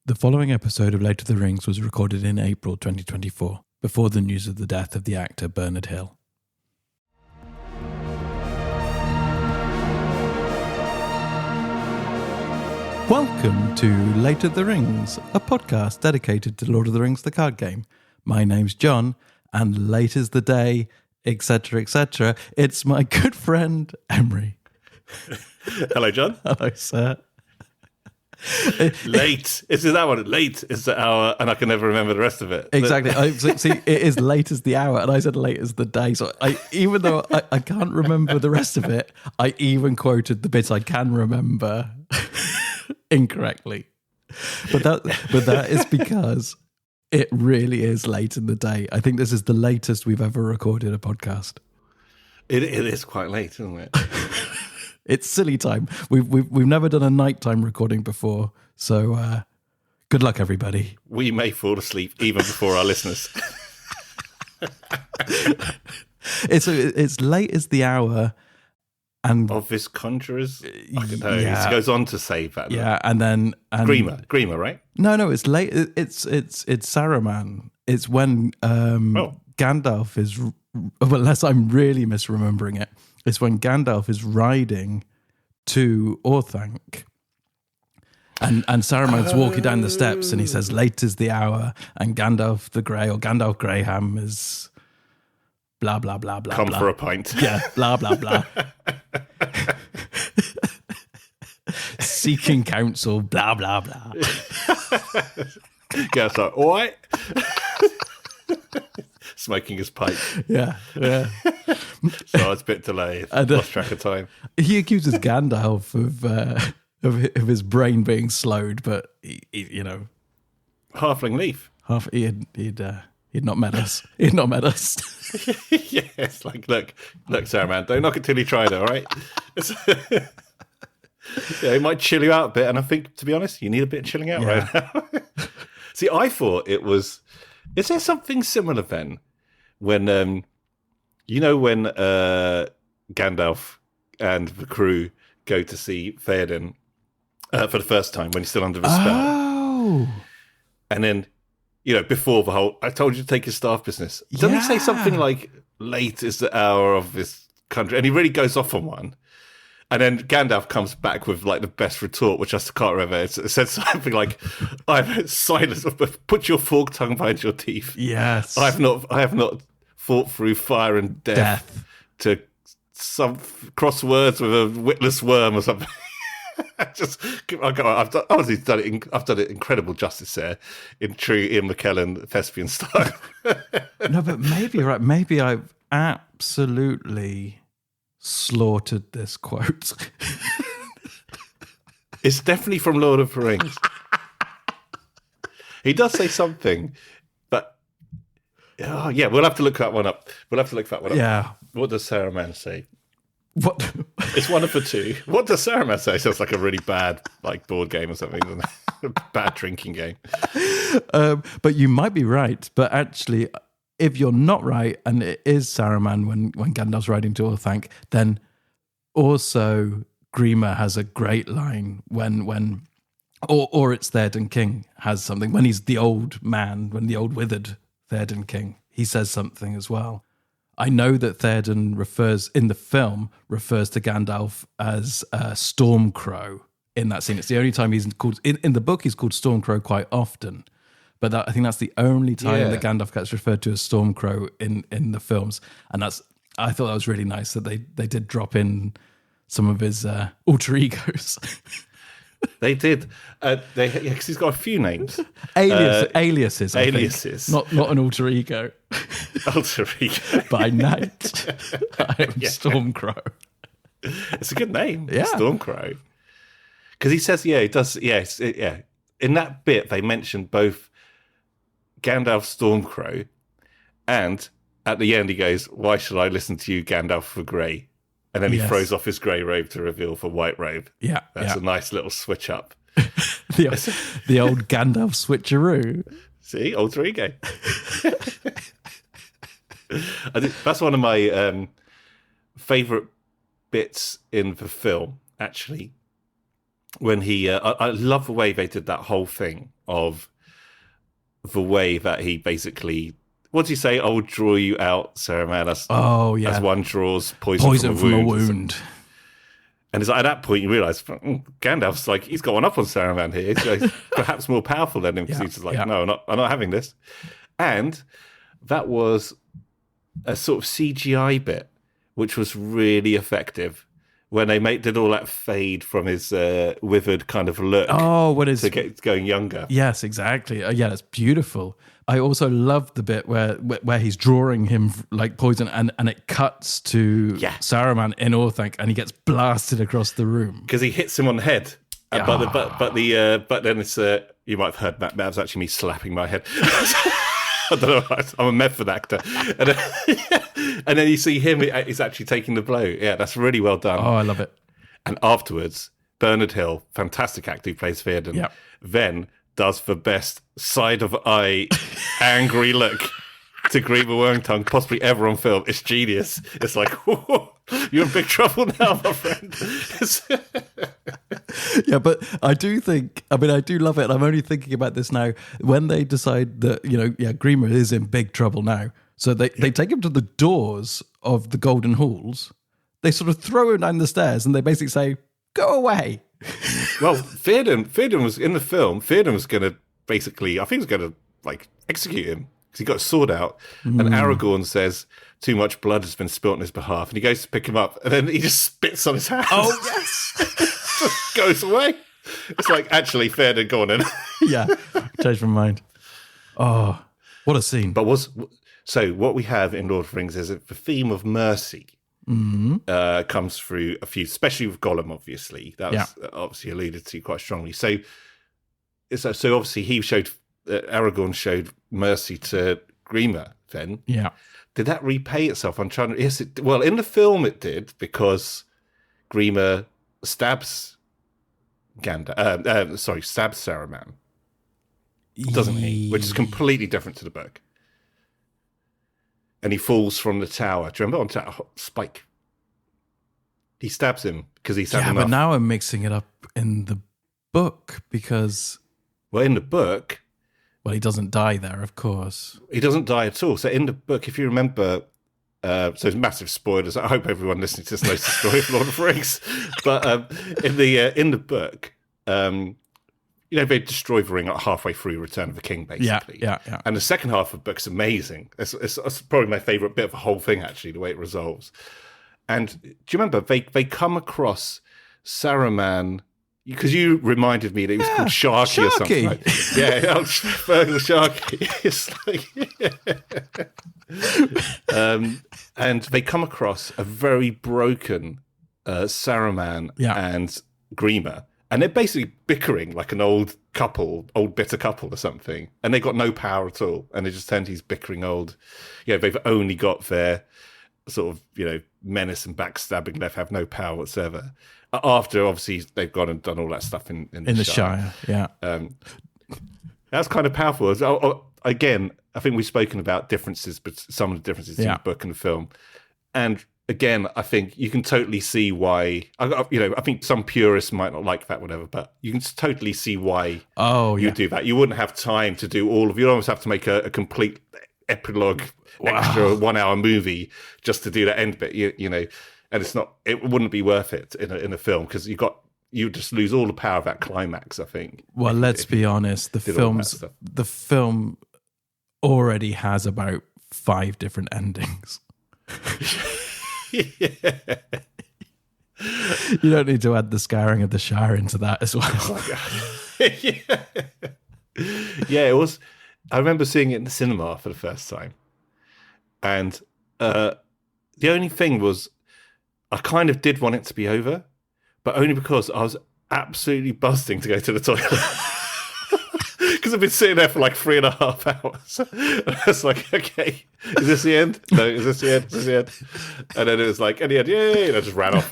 The following episode of Lord of the Rings was recorded in April 2024, before the news of the death of the actor Bernard Hill. Welcome to Lord of the Rings, a podcast dedicated to Lord of the Rings, the card game. My name's John, and late is the day, etc., etc. It's my good friend, Emery. Hello, John. Hello, sir. Late. Is it that one? Late is the hour, and I can never remember the rest of it. Exactly. See, it is late as the hour, and I said late as the day. So even though I can't remember the rest of it, I even quoted the bit I can remember incorrectly. But that is because it really is late in the day. I think this is the latest we've ever recorded a podcast. It is quite late, isn't it? It's silly time. We've never done a nighttime recording before, so good luck, everybody. We may fall asleep even before our listeners. It's late as the hour, and of this conjurers. I don't know. Yeah. It goes on to say that. Yeah, and Grima, right? No, it's late. It's Saruman. It's when Gandalf is. Well, unless I'm really misremembering it. It's when Gandalf is riding to Orthanc, and Saruman's walking down the steps, and he says, "Late is the hour," and Gandalf the Grey, or Gandalf Graham, is blah blah blah blah. Come for a pint. Yeah, blah blah blah. Seeking counsel, blah blah blah. Guess what? All right. Smoking his pipe. Yeah. So I was a bit delayed. Lost track of time. He accuses Gandalf of his brain being slowed, but he Halfling leaf. He'd not met us. He'd not met us. Yes, like look, Saruman, don't knock it till you try it. All right. Yeah, it might chill you out a bit, and I think, to be honest, you need a bit of chilling out right now. See, I thought it was. Is there something similar then? When when Gandalf and the crew go to see Theoden for the first time when he's still under the spell. Oh. And then, before the whole, I told you to take his staff business. Doesn't he say something like, late is the hour of this country? And he really goes off on one. And then Gandalf comes back with like the best retort, which I can't remember. It said something like, "I'm silent, but put your forked tongue behind your teeth." Yes, I have not fought through fire and death. To some cross words with a witless worm or something. I've done it incredible justice there in true Ian McKellen thespian style. No, but maybe you're right. Maybe I've absolutely slaughtered this quote. It's definitely from Lord of the Rings. He does say something, but we'll have to look that one up. Yeah. What does Saruman say? What? It's one of the two. What does Saruman say? Sounds like a really bad board game or something. A bad drinking game. But you might be right. But actually, if you're not right, and it is Saruman when Gandalf's riding to Orthanc, then also Grima has a great line when or it's Theoden King has something. When he's the old man, when the old withered Theoden King, he says something as well. I know that Theoden in the film refers to Gandalf as Stormcrow in that scene. It's the only time he's called, in the book he's called Stormcrow quite often. But I think that's the only time that Gandalf gets referred to as Stormcrow in the films. And I thought that was really nice that they did drop in some of his alter egos. They did. Because he's got a few names. Aliases. Aliases. Not an alter ego. Alter ego. By night, I am Stormcrow. It's a good name. Yeah. Stormcrow. Because he says, he does, in that bit, they mentioned both Gandalf Stormcrow, and at the end he goes, "Why should I listen to you, Gandalf the Grey?" And then he throws off his grey robe to reveal the white robe. Yeah, that's a nice little switch up. the old Gandalf switcheroo. See, alter ego. I think that's one of my favourite bits in the film, actually, when he, I love the way they did that whole thing of the way that he basically, what do you say? I'll draw you out, Saruman, as one draws poison from a wound. And it's like, at that point you realise Gandalf's like, he's got one up on Saruman here. He's perhaps more powerful than him because he's just like, no, I'm not having this. And that was a sort of CGI bit, which was really effective when they did all that fade from his withered kind of look. Oh, what is to get going younger? Yes, exactly. Yeah, that's beautiful. I also love the bit where he's drawing him like poison, and it cuts to Saruman in Orthanc, and he gets blasted across the room because he hits him on the head. But then it's you might have heard that was actually me slapping my head. I don't know. I'm a method actor, and then you see him. He's actually taking the blow. Yeah, that's really well done. Oh, I love it. And afterwards, Bernard Hill, fantastic actor who plays Theoden, then does the best side of eye angry look to Grima Wormtongue possibly ever on film. It's genius. It's like, you're in big trouble now, my friend. Yeah, but I do love it. I'm only thinking about this now. When they decide that, Grima is in big trouble now. So they take him to the doors of the Golden Halls. They sort of throw him down the stairs and they basically say, go away. Well, Theoden was in the film. Theoden was going to basically, I think he was going to like execute him because he got a sword out. And Aragorn says, too much blood has been spilt on his behalf. And he goes to pick him up and then he just spits on his hand. Oh, yes. Goes away. It's like, actually, Theoden, go on in. Yeah, changed my mind. Oh, what a scene. But so what we have in Lord of the Rings is that the theme of mercy comes through a few, especially with Gollum, obviously. That was obviously alluded to quite strongly. So obviously Aragorn showed mercy to Grima then. Yeah. Did that repay itself? I'm trying to, yes, well, in the film it did because Grima stabs stabs Saruman, doesn't he? Which is completely different to the book. And he falls from the tower. Do you remember on Spike? He stabs him because he's had enough. But now I'm mixing it up in the book because... Well, in the book... Well, he doesn't die there, of course. He doesn't die at all. So in the book, if you remember... so it's massive spoilers. I hope everyone listening to this knows the story of Lord of the Rings. But in the book... they destroy the ring like halfway through Return of the King, basically. Yeah. And the second half of the book's amazing. It's probably my favourite bit of the whole thing, actually, the way it resolves. And do you remember, they come across Saruman, because you reminded me that he was called Sharky or something. Like, Fergal Sharky. It's like... and they come across a very broken Saruman and Grima. And they're basically bickering like an old bitter couple or something. And they've got no power at all. And they just turn to these bickering old, they've only got their sort of, menace and backstabbing left, have no power whatsoever. After, obviously, they've gone and done all that stuff in the Shire. Yeah. That's kind of powerful. Again, I think we've spoken about differences, but some of the differences in the book and the film. And again, I think you can totally see why. I think some purists might not like that, whatever. But you can totally see why you do that. You wouldn't have time to do all of. You'd almost have to make a complete epilogue, extra 1 hour movie just to do that end bit. And it's not. It wouldn't be worth it in a film because you just lose all the power of that climax. I think. Well, let's be honest. The film already has about 5 different endings. You don't need to add the scouring of the Shire into that as well. It was. I remember seeing it in the cinema for the first time, and the only thing was, I kind of did want it to be over, but only because I was absolutely buzzing to go to the toilet. Because I've been sitting there for like 3.5 hours. And I was like, okay, is this the end? No, is this the end? Is this the end? And then it was like, and the end, yay, and I just ran off.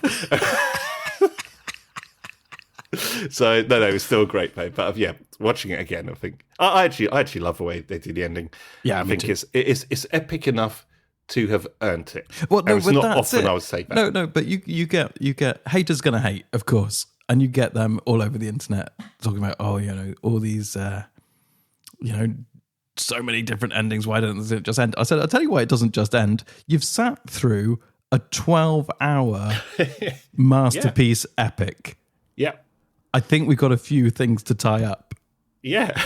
So, no, it was still great, mate. But watching it again, I think, I actually love the way they do the ending. Yeah, I think it's epic enough to have earned it. Well, no, it's not often I would say that. No, but you get haters gonna hate, of course. And you get them all over the internet talking about, all these, so many different endings. Why doesn't it just end? I said, I'll tell you why it doesn't just end. You've sat through a 12-hour masterpiece epic. Yeah. I think we've got a few things to tie up. Yeah.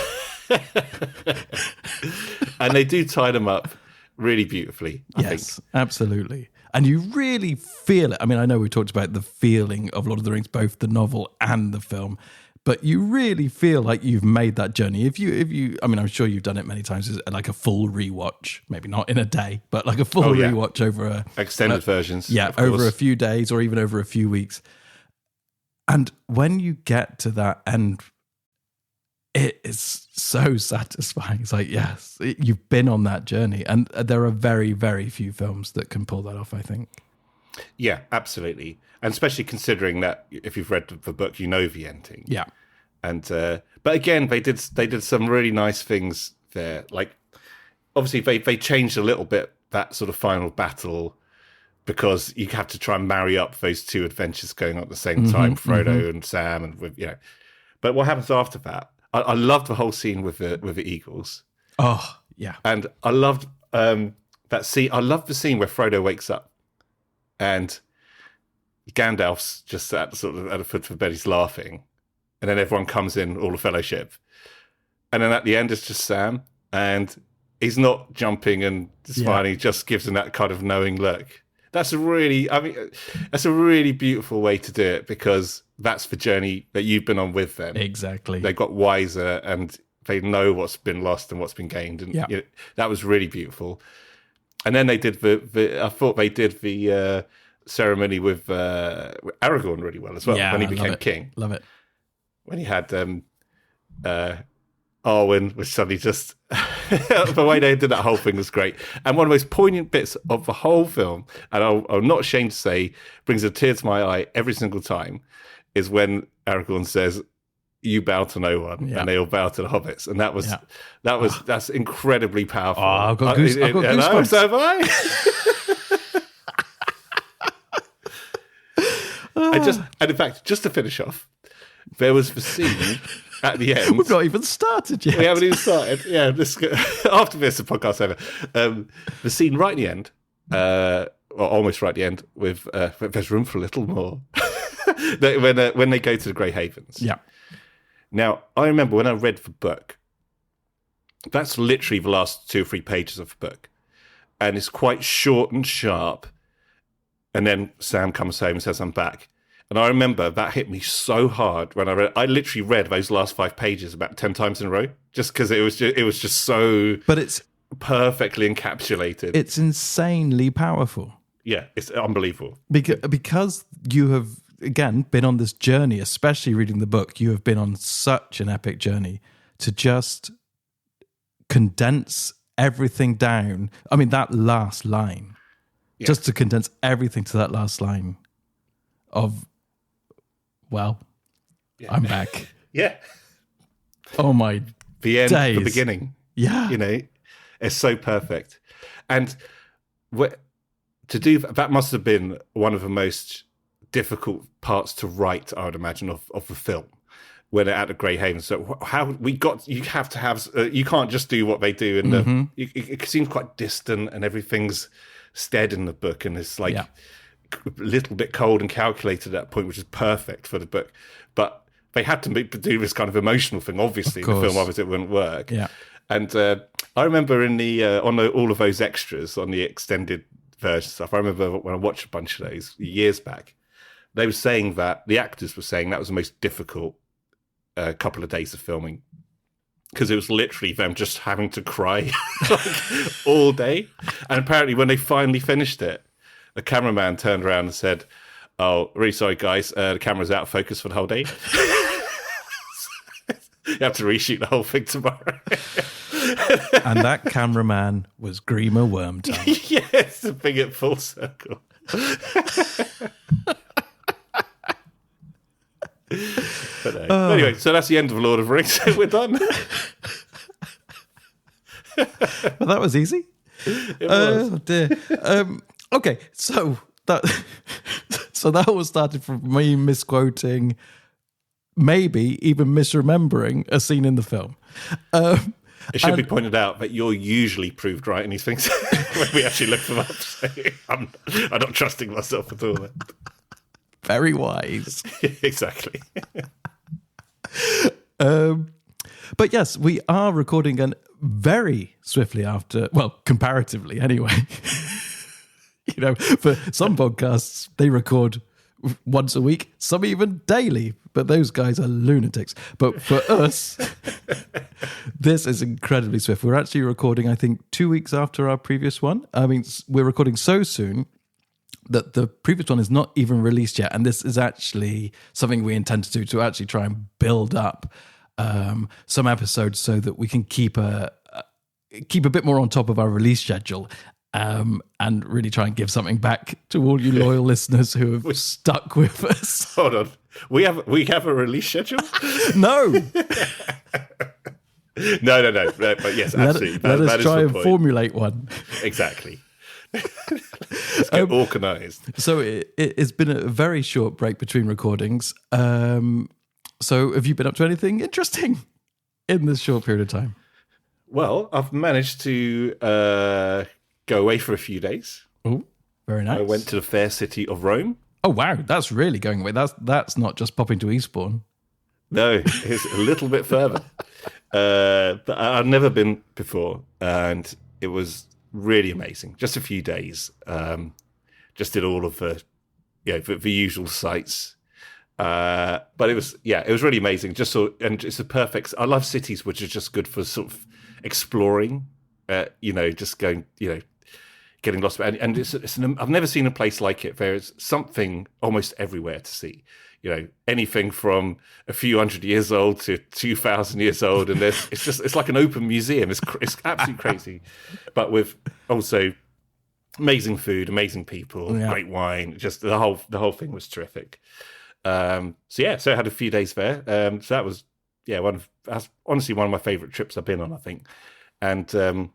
And they do tie them up really beautifully, I think. Absolutely. And you really feel it. I mean, I know we talked about the feeling of Lord of the Rings, both the novel and the film, but you really feel like you've made that journey. If you, I mean, I'm sure you've done it many times, like a full rewatch, maybe not in a day, but like a full rewatch over extended versions. Yeah, over a few days or even over a few weeks. And when you get to that end, it is so satisfying. It's like, yes, you've been on that journey. And there are very, very few films that can pull that off, I think. Yeah, absolutely. And especially considering that if you've read the book, you know the ending. Yeah. And but again, they did some really nice things there. Like, obviously, they changed a little bit that sort of final battle because you have to try and marry up those two adventures going on at the same time, Frodo and Sam, and But what happens after that? I loved the whole scene with the eagles. Oh, yeah. And I loved that scene. I loved the scene where Frodo wakes up and Gandalf's just at the foot of the bed, he's laughing. And then everyone comes in, all the fellowship. And then at the end, it's just Sam. And he's not jumping and smiling. He just gives him that kind of knowing look. That's a really beautiful way to do it because that's the journey that you've been on with them. Exactly. They got wiser and they know what's been lost and what's been gained. And that was really beautiful. And then they did I thought they did the ceremony with Aragorn really well as well when he became king. Love it. When he had Arwen, which suddenly just the way they did that whole thing was great. And one of the most poignant bits of the whole film, and I'm not ashamed to say, brings a tear to my eye every single time, is when Aragorn says, "You bow to no one," and they all bow to the hobbits, and that's incredibly powerful. Oh, I've got goosebumps. So have I. And in fact, just to finish off, there was the scene at the end. We've not even started yet. We haven't even started. Yeah, after this, the podcast's over. The scene right at the end, or almost right at the end, with there's room for a little more. when they go to the Grey Havens. Yeah. Now, I remember when I read the book, that's literally the last 2 or 3 pages of the book. And it's quite short and sharp. And then Sam comes home and says, "I'm back." And I remember that hit me so hard when I literally read those last 5 pages about 10 times in a row, just because it was just so. But it's perfectly encapsulated. It's insanely powerful. Yeah, it's unbelievable. Because you have again been on this journey, especially reading the book. You have been on such an epic journey to just condense everything down. I mean, that last line. Yeah. Just to condense everything to that last line of. Well, I'm back. Yeah. Oh my the end, days. The beginning. Yeah. You know, it's so perfect. And to do that must have been one of the most difficult parts to write, I would imagine, of the film. When they're at the Grey Haven. So you have to have, you can't just do what they do in the, it seems quite distant and everything's stead in the book and it's like, a little bit cold and calculated at that point, which is perfect for the book. But they had to do this kind of emotional thing. Obviously, the film obviously it wouldn't work. Yeah. And I remember in the all of those extras on the extended version stuff. I remember when I watched a bunch of those years back, they were saying that the actors were saying that was the most difficult couple of days of filming because it was literally them just having to cry like, all day. And apparently, when they finally finished it. The cameraman turned around and said, "Oh, really sorry, guys. The camera's out of focus for the whole day. You have to reshoot the whole thing tomorrow." And that cameraman was Grima Wormtongue. Yes, to bring it full circle. But anyway, so that's the end of Lord of the Rings. We're done. Well, that was easy. It was. Oh, dear. Okay, so that all started from me misquoting maybe even misremembering a scene in the film. It should be pointed out that you're usually proved right in these things when we actually look them up. So I'm not trusting myself at all. Very wise. Exactly. But yes, we are recording again very swiftly after, well, comparatively anyway. For some podcasts, they record once a week, some even daily, but those guys are lunatics. But for us, this is incredibly swift. We're actually recording, I think, 2 weeks after our previous one. I mean, we're recording so soon that the previous one is not even released yet. And this is actually something we intend to do, to actually try and build up some episodes so that we can keep a bit more on top of our release schedule. And really try and give something back to all you loyal listeners who have stuck with us. Hold on, we have a release schedule? No. No. But yes, absolutely. Let us try and formulate one. Exactly. Let's get organised. So it's been a very short break between recordings. So have you been up to anything interesting in this short period of time? Well, I've managed to go away for a few days. Oh, very nice. I went to the fair city of Rome. Oh, wow. That's really going away. That's not just popping to Eastbourne. No, it's a little bit further. But I've never been before, and it was really amazing. Just a few days. Just did all of the usual sites. But it was really amazing. Just and it's a perfect. I love cities which are just good for sort of exploring. Just going, getting lost. And I've never seen a place like it. There's something almost everywhere to see. Anything from a few hundred years old to 2,000 years old, and it's like an open museum. It's absolutely crazy, but with also amazing food, amazing people, great wine. Just the whole thing was terrific. So I had a few days there. So that was that's honestly one of my favourite trips I've been on, I think. And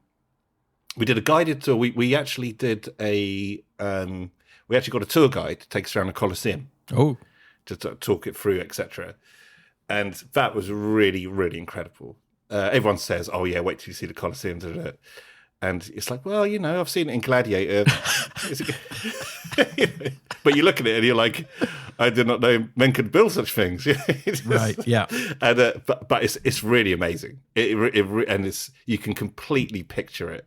we did a guided tour. We actually did we actually got a tour guide to take us around the Colosseum. Oh. To talk it through, etc. And that was really, really incredible. Everyone says, "Oh yeah, wait till you see the Colosseum." And it's like, well, I've seen it in Gladiator. But you look at it and you're like, I did not know men could build such things. Right? Yeah. And but it's really amazing. And you can completely picture it.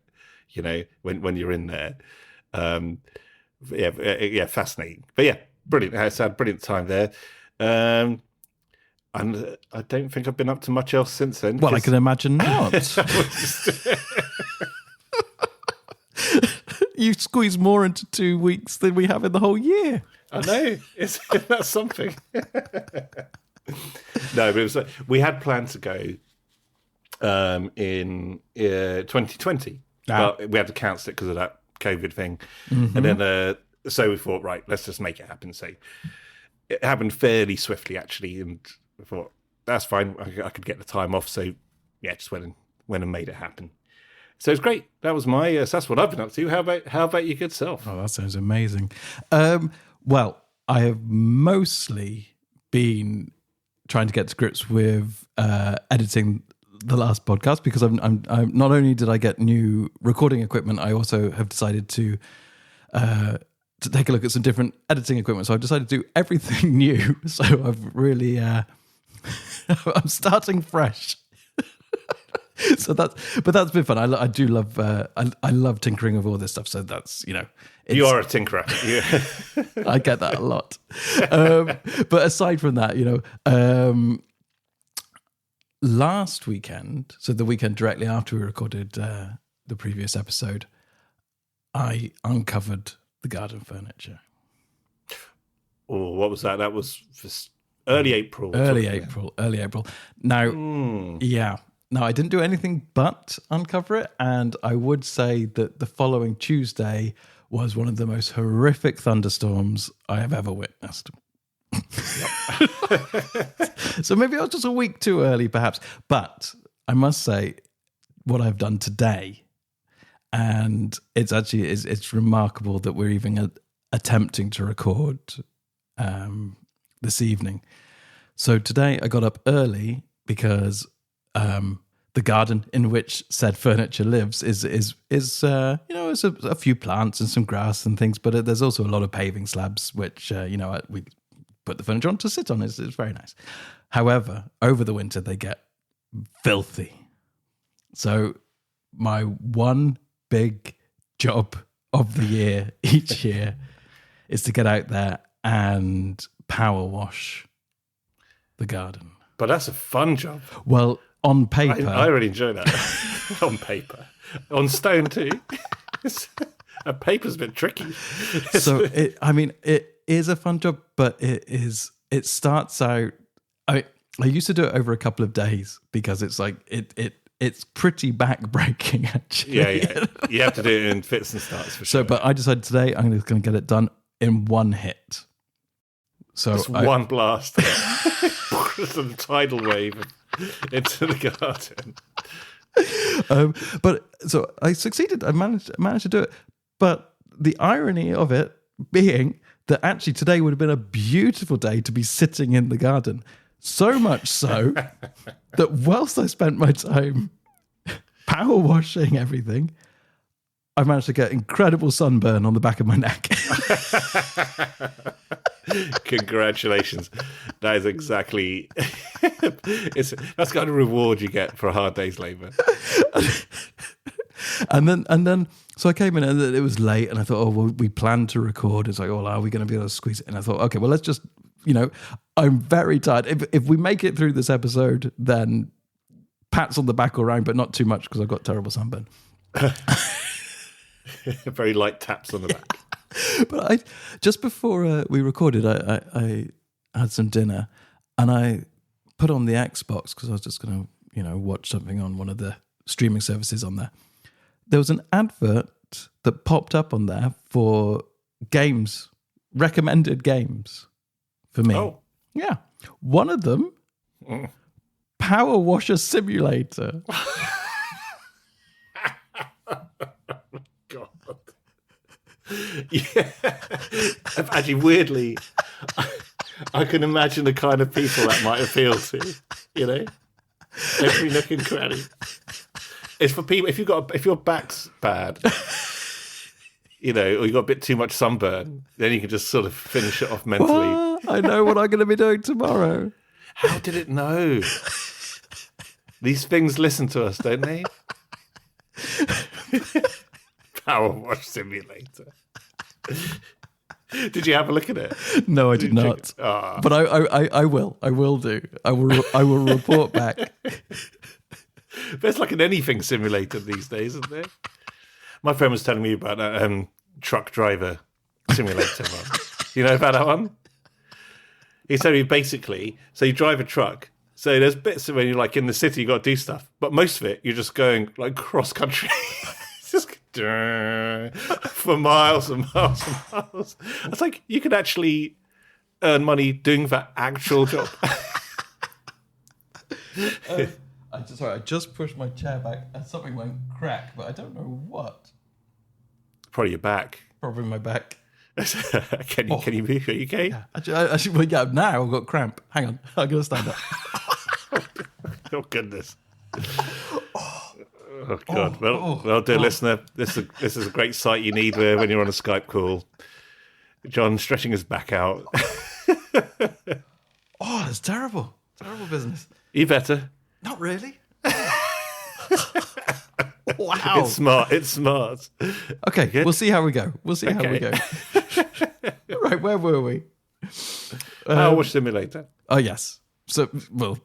When you're in there. Fascinating. But yeah. Brilliant. I had a brilliant time there. And I don't think I've been up to much else since then. Well, I can imagine not. You squeeze more into 2 weeks than we have in the whole year. I know. That's something. No, but it was we had planned to go in 2020, but we had to cancel it because of that COVID thing. Mm-hmm. And then so we thought, right, let's just make it happen. So it happened fairly swiftly, actually, and I thought that's fine. I could get the time off. So yeah, just went and made it happen. So it's great. That was my. So that's what I've been up to. How about your good self? Oh, that sounds amazing. Well, I have mostly been trying to get to grips with editing the last podcast because I'm not only did I get new recording equipment, I also have decided to take a look at some different editing equipment. So I've decided to do everything new. So I've really, I'm starting fresh. So that's been fun. I do love, I love tinkering with all this stuff. So that's, you are a tinkerer. Yeah. I get that a lot. But aside from that, last weekend, so the weekend directly after we recorded the previous episode, I uncovered the garden furniture. Oh, what was that? That was early April. Early April. Now, yeah. Now, I didn't do anything but uncover it, and I would say that the following Tuesday was one of the most horrific thunderstorms I have ever witnessed. So maybe I was just a week too early, perhaps. But I must say, what I've done today, and it's actually it's remarkable that we're even attempting to record this evening. So today I got up early because the garden in which said furniture lives is it's a few plants and some grass and things, but there's also a lot of paving slabs which we put the furniture on to sit on. It's very nice. However, over the winter they get filthy. So my one big job of the year each year is to get out there and power wash the garden. But that's a fun job. Well, on paper, I really enjoy that. On paper, on stone too. Paper's a bit tricky. So it is a fun job, but it starts out. I used to do it over a couple of days because it's like it's pretty back-breaking, actually. Yeah. You have to do it in fits and starts for sure. So, but I decided today I'm just going to get it done in one hit. So just one blast. Some tidal wave into the garden. But so I succeeded. I managed to do it. But the irony of it being that actually today would have been a beautiful day to be sitting in the garden. So much so that whilst I spent my time power washing everything, I managed to get incredible sunburn on the back of my neck. Congratulations. That is exactly that's the kind of reward you get for a hard day's labour. And then so I came in and it was late and I thought, we planned to record. It's like, are we going to be able to squeeze it in? I thought, okay, well, let's just, I'm very tired. If we make it through this episode, then pats on the back all right, but not too much because I've got terrible sunburn. Very light taps on the back. But just before we recorded, I had some dinner and I put on the Xbox because I was just going to, watch something on one of the streaming services on there. There was an advert that popped up on there for games, recommended games for me. Oh. Yeah. One of them, Power Washer Simulator. God. Yeah. Actually, weirdly, I can imagine the kind of people that might appeal to, every nook and cranny. It's for people, if your back's bad, or you got a bit too much sunburn, then you can just sort of finish it off mentally. Well, I know what I'm going to be doing tomorrow. How did it know? These things listen to us, don't they? Power Wash Simulator. Did you have a look at it? No, I did not. But I will. I will do. I will report back. There's like an anything simulator these days, isn't there? My friend was telling me about that truck driver simulator one. You know about that one? He said basically, so you drive a truck. So there's bits of when you're like in the city, you got to do stuff. But most of it, you're just going like cross country. It's just for miles and miles and miles. It's like you could actually earn money doing that actual job. I just pushed my chair back and something went crack, but I don't know what. Probably your back. Probably my back. Can you move? Are you okay? Yeah, now I've got cramp. Hang on, I'm going to stand up. Oh, goodness. Oh, God. Well, dear listener, this is a great sight you need when you're on a Skype call. John stretching his back out. Oh, it's terrible. Terrible business. You better. Not really. Wow. It's smart. Okay, good. We'll see how we go. How we go. Right, where were we? Power Wash Simulator. Oh, yes. So, well,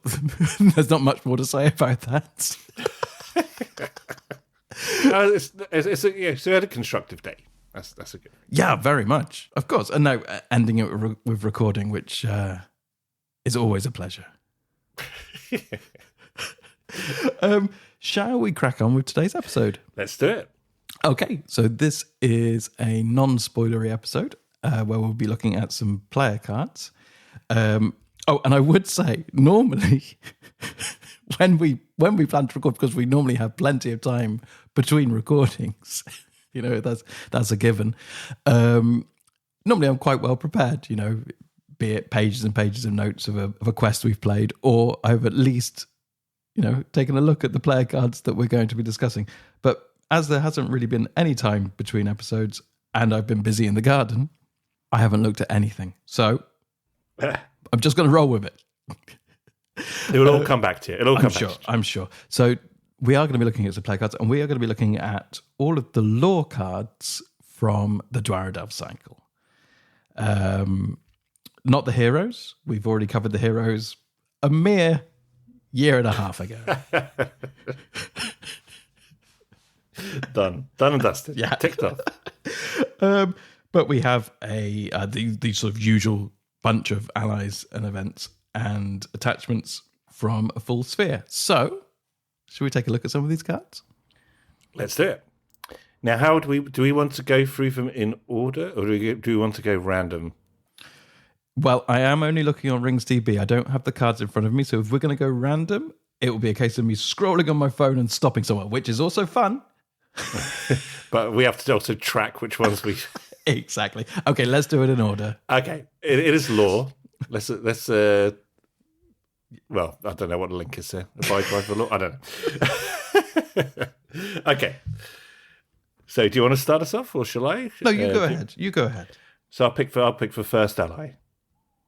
there's not much more to say about that. So we had a constructive day. That's a good. Yeah, very much. Of course. And now ending it with recording, which is always a pleasure. Shall we crack on with today's episode? Let's do it. Okay, so this is a non-spoilery episode where we'll be looking at some player cards. And I would say normally when we plan to record, because we normally have plenty of time between recordings, that's a given. Normally I'm quite well prepared, be it pages and pages of notes of a quest we've played, or I've at least, taken a look at the player cards that we're going to be discussing. But as there hasn't really been any time between episodes and I've been busy in the garden, I haven't looked at anything. So I'm just going to roll with it. It will all come back to you. It'll all come back to you. I'm sure. So we are going to be looking at some play cards, and we are going to be looking at all of the lore cards from the Dwarrowdelf cycle. Not the heroes. We've already covered the heroes a mere year and a half ago. Done and dusted. Yeah. Ticked off. But we have the sort of usual bunch of allies and events and attachments from a full sphere. So, should we take a look at some of these cards? Let's do it. Now, how do we want to go through them in order, or do we want to go random? Well, I am only looking on Rings DB. I don't have the cards in front of me, so if we're going to go random, it will be a case of me scrolling on my phone and stopping somewhere, which is also fun. But we have to also track which ones we... Exactly. Okay, let's do it in order. Okay, it is lore. Let's well, I don't know what the link is there. Abide by the law? I don't know. Okay. So do you want to start us off, or shall I? No, you go ahead. You go ahead. So I'll pick for first ally.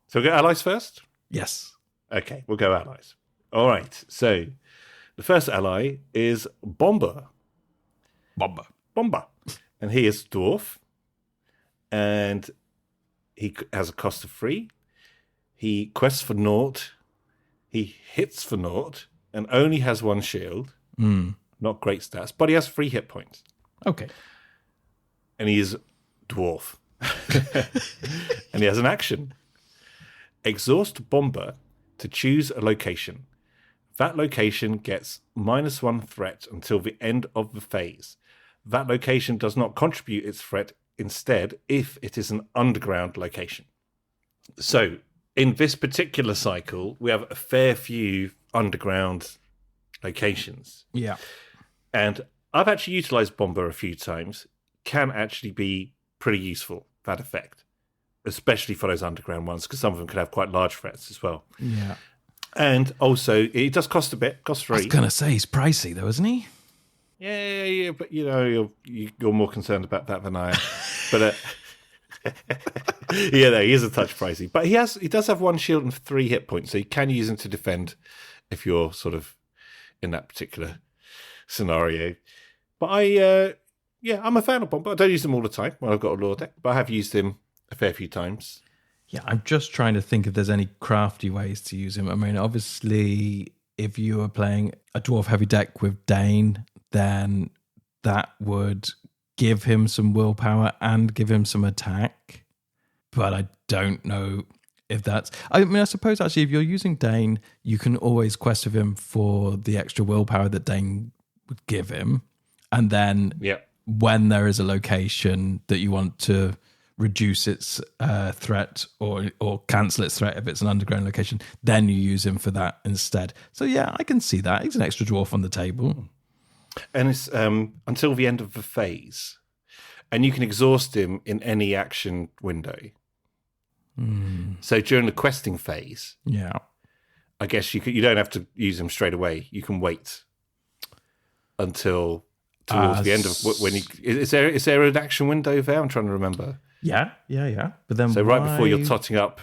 So we'll go allies first? Yes. Okay, we'll go allies. All right. So the first ally is Bomber. Bomber. And he is dwarf. And he has a cost of 3. He quests for naught. He hits for naught and only has 1 shield. Not great stats, but he has 3 hit points. Okay. And he is dwarf. And he has an action. Exhaust Bomber to choose a location. That location gets -1 threat until the end of the phase. That location does not contribute its threat instead if it is an underground location. So, in this particular cycle, we have a fair few underground locations. Yeah. And I've actually utilized Bomber a few times. Can actually be pretty useful, that effect. Especially for those underground ones, because some of them could have quite large threats as well. Yeah. And also, it does cost a bit, cost 3. I was going to say, he's pricey though, isn't he? Yeah, but you're more concerned about that than I am. But no, he is a touch pricey. But he does have 1 shield and 3 hit points, so you can use him to defend if you're sort of in that particular scenario. But I'm a fan of Bomber. I don't use him all the time when I've got a lore deck, but I have used him a fair few times. Yeah, I'm just trying to think if there's any crafty ways to use him. I mean, obviously, if you were playing a dwarf heavy deck with Dane, then that would give him some willpower and give him some attack. But I don't know if that's... I mean, I suppose actually if you're using Dane, you can always quest with him for the extra willpower that Dane would give him. And then when there is a location that you want to reduce its threat or cancel its threat if it's an underground location, then you use him for that instead. So yeah, I can see that. He's an extra dwarf on the table. And it's until the end of the phase. And you can exhaust him in any action window. So during the questing phase, I guess you don't have to use him straight away. You can wait until towards the end of when you... Is there an action window there? I'm trying to remember. Yeah. But then right before you're totting up.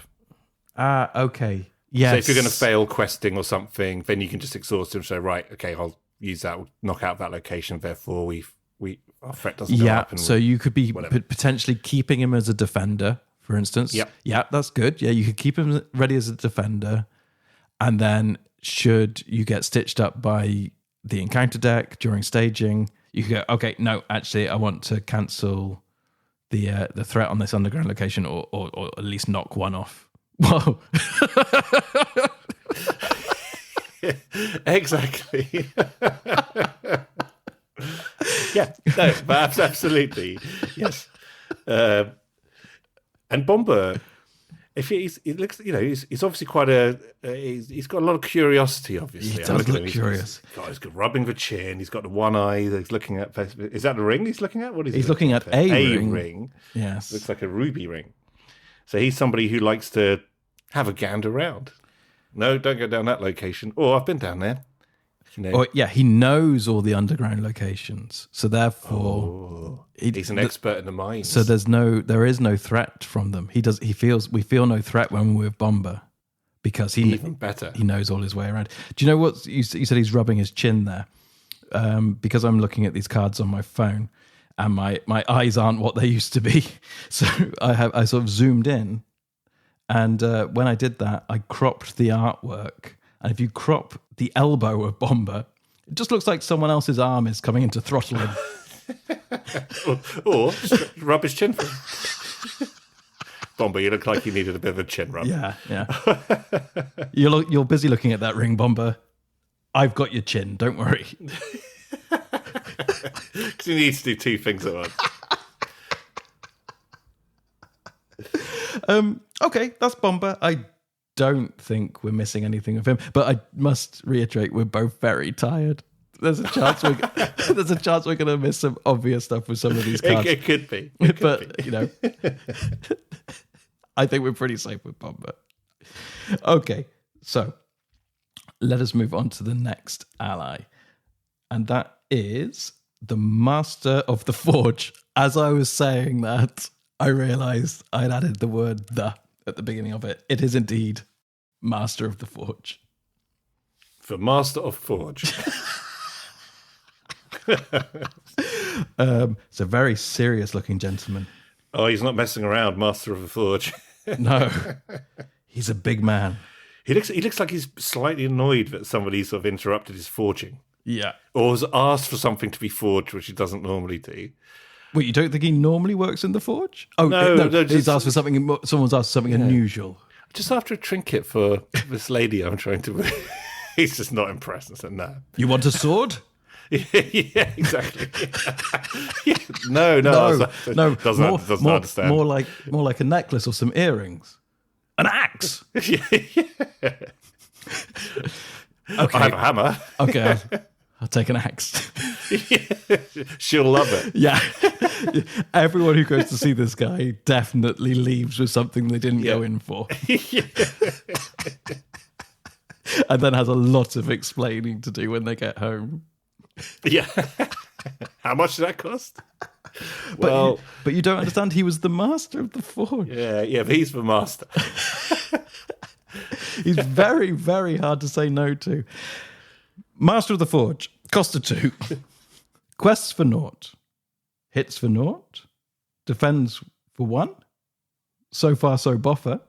Okay. Yes. So if you're going to fail questing or something, then you can just exhaust him. So right, okay, I'll use that, we'll knock out that location. Therefore, our threat doesn't go up. So you could be potentially keeping him as a defender, for instance. Yeah, that's good. Yeah, you could keep him ready as a defender, and then should you get stitched up by the encounter deck during staging, you could go, okay, no, actually, I want to cancel the threat on this underground location, or at least knock one off. Whoa. Exactly. Yeah, no, but absolutely, yes. And Bomber, if he looks, he's obviously quite he's got a lot of curiosity. Obviously, he does look curious. He's got rubbing the chin. He's got the one eye that he's looking at. Is that the ring he's looking at? What is he's looking at? A ring. Ring. Yes, looks like a ruby ring. So he's somebody who likes to have a gander round. No, don't go down that location. Or I've been down there. Or, he knows all the underground locations. So therefore, he's an expert in the mines. So there is no threat from them. We feel no threat when we're with Bomber because even better. He knows all his way around. Do you know what you said? He's rubbing his chin there. Because I'm looking at these cards on my phone, and my eyes aren't what they used to be. So I sort of zoomed in, and when I did that, I cropped the artwork. And if you crop the elbow of Bomber, it just looks like someone else's arm is coming in to throttle him. or rub his chin for him. Bomber, you look like you needed a bit of a chin rub. Yeah. You're busy looking at that ring, Bomber. I've got your chin, don't worry. Because you need to do two things at once. Okay, that's Bomber. I don't think we're missing anything of him, but I must reiterate, we're both very tired. There's a chance we're going to miss some obvious stuff with some of these cards. It could be. I think we're pretty safe with Bomber. Okay, so let us move on to the next ally. And that is the Master of the Forge. As I was saying that, I realised I'd added the word "the" at the beginning of it. It is indeed Master of the Forge. The Master of Forge. It's a very serious-looking gentleman. Oh, he's not messing around, Master of the Forge. No, he's a big man. He looks like he's slightly annoyed that somebody sort of interrupted his forging. Yeah. Or has asked for something to be forged, which he doesn't normally do. Wait, you don't think he normally works in the forge? Oh, no, he's asked for something. Someone's asked for something unusual. Just after a trinket for this lady I'm trying to... He's just not impressed and said, no. You want a sword? Yeah, exactly. Yeah. No. Doesn't understand. More like a necklace or some earrings. An axe. Yeah. Okay. I have a hammer. Okay, I'll take an axe. Yeah. She'll love it. Yeah. Everyone who goes to see this guy definitely leaves with something they didn't go in for. Yeah. And then has a lot of explaining to do when they get home. Yeah. How much did that cost? But you don't understand. He was the master of the forge. Yeah, but he's the master. He's very, very hard to say no to. Master of the Forge, cost of 2. Quests for naught. Hits for naught. Defends for 1. So far, so boffer.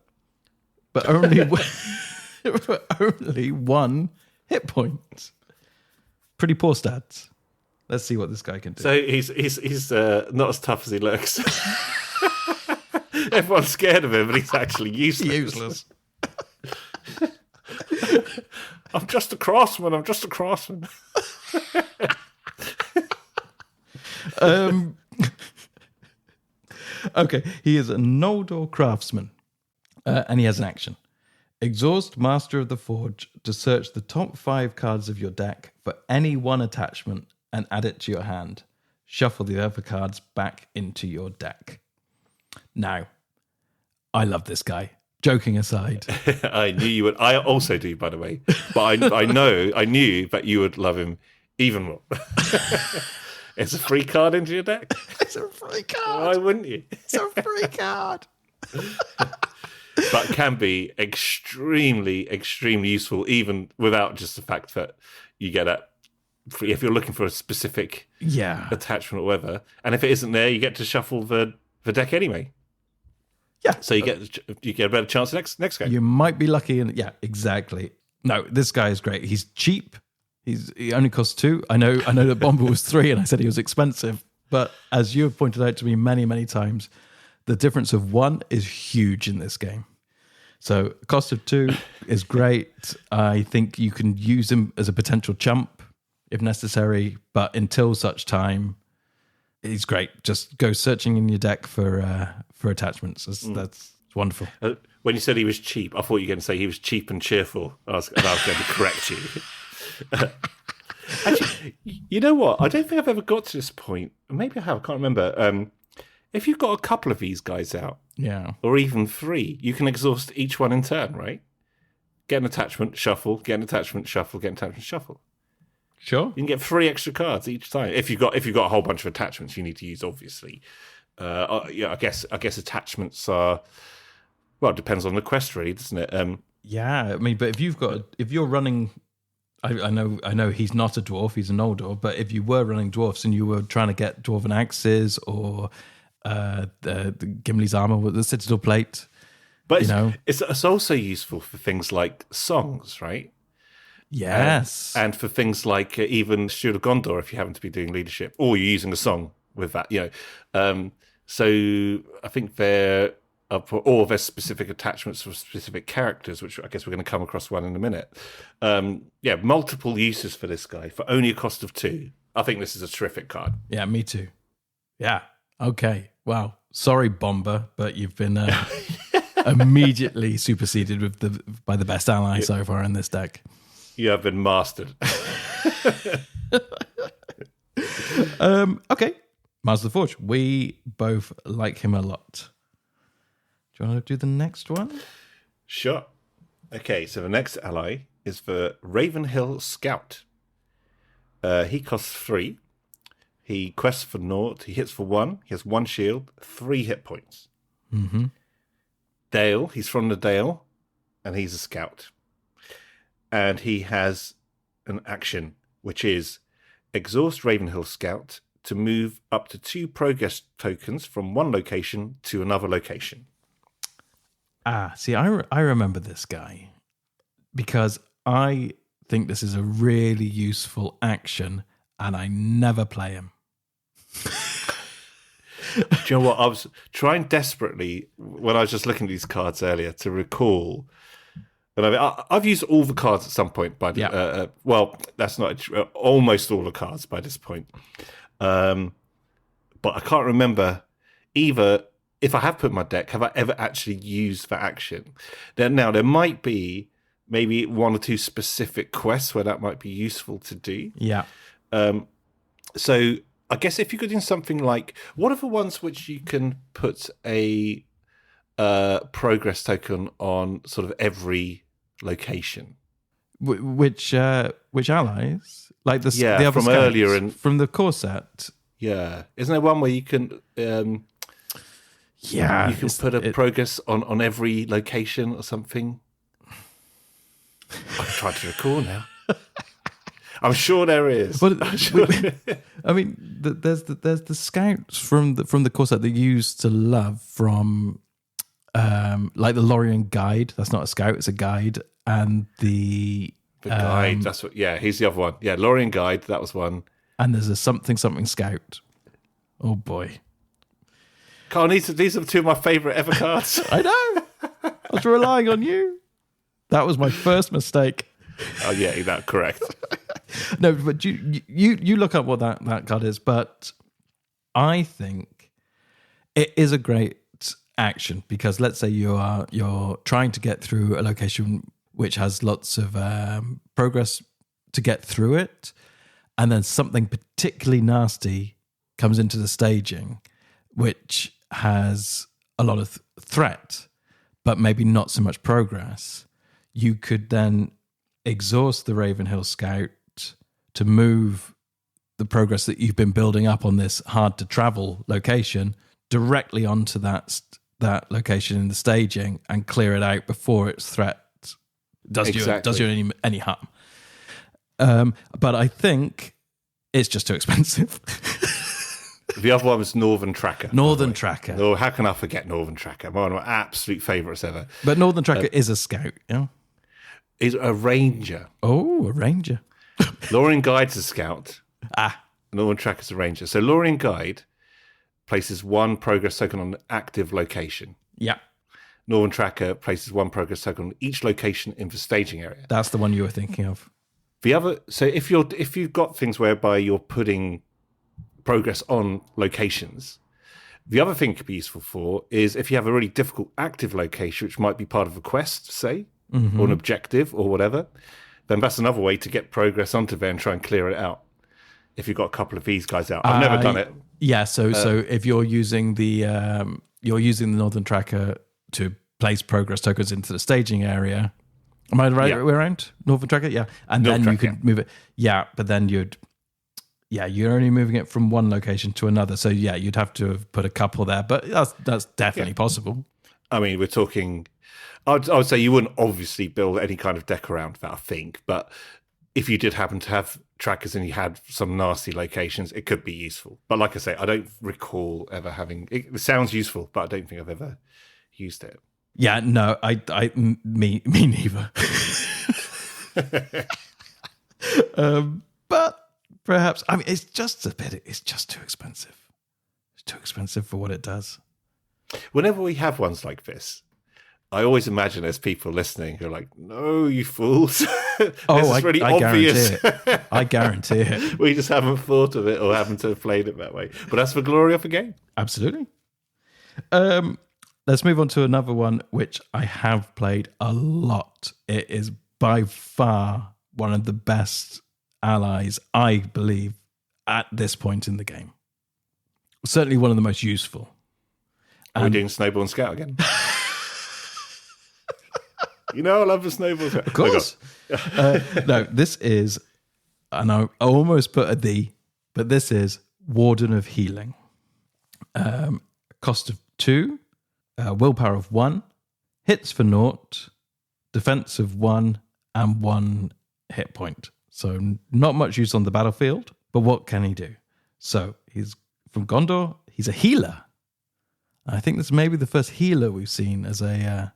But only, only 1 hit point. Pretty poor stats. Let's see what this guy can do. So he's not as tough as he looks. Everyone's scared of him, but he's actually useless. I'm just a craftsman. Okay, he is a Noldor craftsman, and he has an action. Exhaust Master of the Forge to search the top 5 cards of your deck for any one attachment and add it to your hand. Shuffle the other cards back into your deck. Now, I love this guy. Joking aside. I knew you would. I also do, by the way. But I knew that you would love him even more. It's a free card into your deck. It's a free card. Why wouldn't you? It's a free card. But can be extremely, extremely useful, even without just the fact that you get it. If you're looking for a specific attachment or whatever, and if it isn't there, you get to shuffle the deck anyway. Yeah. So you get a better chance next game. You might be lucky. Exactly. No, this guy is great. He's cheap. He only costs 2. I know that Bomber was 3 and I said he was expensive. But as you have pointed out to me many, many times, the difference of 1 is huge in this game. So cost of 2 is great. I think you can use him as a potential chump if necessary. But until such time, he's great. Just go searching in your deck for attachments. That's wonderful. When you said he was cheap, I thought you were going to say he was cheap and cheerful. I was going to correct you. Actually, you know what? I don't think I've ever got to this point. Maybe I have. I can't remember. if you've got a couple of these guys out, or even 3, you can exhaust each one in turn, right? Get an attachment, shuffle, get an attachment, shuffle, get an attachment, shuffle. Sure. You can get 3 extra cards each time. If you've got a whole bunch of attachments you need to use, obviously. I guess attachments are, well, it depends on the quest, really, doesn't it? Yeah, I mean, but if you're running, I know he's not a dwarf, he's an old dwarf, but if you were running dwarfs and you were trying to get dwarven axes or the Gimli's armor with the citadel plate, but it's also useful for things like songs, right? Yes, and for things like even Steward of Gondor, if you happen to be doing leadership, or you're using a song with that, So I think there's specific attachments for specific characters, which I guess we're going to come across one in a minute. Multiple uses for this guy for only a cost of 2. I think this is a terrific card. Yeah, me too. Yeah. Okay. Wow. Sorry, Bomber, but you've been immediately superseded by the best ally so far in this deck. You have been mastered. Okay. Mars of the Forge. We both like him a lot. Do you want to do the next one? Sure. Okay, so the next ally is the Ravenhill Scout. He costs 3. He quests for 0. He hits for 1. He has 1 shield, 3 hit points. Mm-hmm. Dale, he's from the Dale, and he's a scout. And he has an action, which is exhaust Ravenhill Scout to move up to 2 progress tokens from one location to another location. See, I remember this guy because I think this is a really useful action and I never play him. Do you know what? I was trying desperately when I was just looking at these cards earlier to recall. And I've used all the cards at some point. Well, that's not almost all the cards by this point. But I can't remember either. If I have put in my deck, have I ever actually used that action? Now, there might be maybe 1 or 2 specific quests where that might be useful to do. Yeah. So I guess if you could do something like, what are the ones which you can put a progress token on sort of every location? Which allies? Like the other from scouts, earlier from the core set. Yeah, isn't there one where you can? You can put a progress on every location or something. I'm trying to recall now. I'm sure there is. But I mean, there's the scouts from the core set that you used to love from, like the Lorien Guide. That's not a scout; it's a guide, and the guide. That's what. Yeah, he's the other one. Yeah, Lorien Guide. That was one. And there's a something scout. Oh boy. Carl, these are 2 of my favourite ever cards. I know. I was relying on you. That was my first mistake. Oh yeah, that's correct. No, but you look up what that card is. But I think it is a great action because let's say you're trying to get through a location which has lots of progress to get through it, and then something particularly nasty comes into the staging, which has a lot of threat, but maybe not so much progress. You could then exhaust the Ravenhill Scout to move the progress that you've been building up on this hard-to-travel location directly onto that location in the staging and clear it out before its threat does you any harm. But I think it's just too expensive. The other one was Northern Tracker. Northern Tracker. Oh, how can I forget Northern Tracker? One of my absolute favourites ever. But Northern Tracker is a scout, yeah? Is a ranger. Oh, a ranger. Lorien Guide's a scout. Ah. Northern Tracker's a ranger. So Lorien Guide places 1 progress token on an active location. Yeah. Northern Tracker places 1 progress token on each location in the staging area. That's the one you were thinking of. The other, so if you've got things whereby you're putting progress on locations, the other thing it could be useful for is if you have a really difficult active location, which might be part of a quest, say, or an objective or whatever, then that's another way to get progress onto there and try and clear it out. if you've got a couple of these guys out. I've never done it. Yeah, so if you're using the Northern Tracker to place progress tokens into the staging area, am I right way around? Northern Tracker, yeah, and then you can move it. Yeah, but then you're only moving it from one location to another. So yeah, you'd have to have put a couple there, but that's definitely possible. I mean, we're talking. I would say you wouldn't obviously build any kind of deck around that, I think, but if you did happen to have trackers and you had some nasty locations, it could be useful. But like I say, I don't recall ever having. It sounds useful, but I don't think I've ever used it. Yeah, no, me neither. But perhaps, I mean, it's just too expensive. It's too expensive for what it does. Whenever we have ones like this, I always imagine there's people listening who are like, "No, you fools! This is really obvious." I guarantee it. We just haven't thought of it or haven't to have played it that way. But that's the glory of the game. Absolutely. Let's move on to another one which I have played a lot. It is by far one of the best allies, I believe, at this point in the game. Certainly one of the most useful. Are we doing Snowball and Scout again? You know, I love the Snowball. Of course. No, this is, and I almost put a D, but this is Warden of Healing. Cost of 2, willpower of 1, hits for 0, defense of 1, and 1 hit point. So not much use on the battlefield, but what can he do? So he's from Gondor. He's a healer. I think this may be the first healer we've seen as a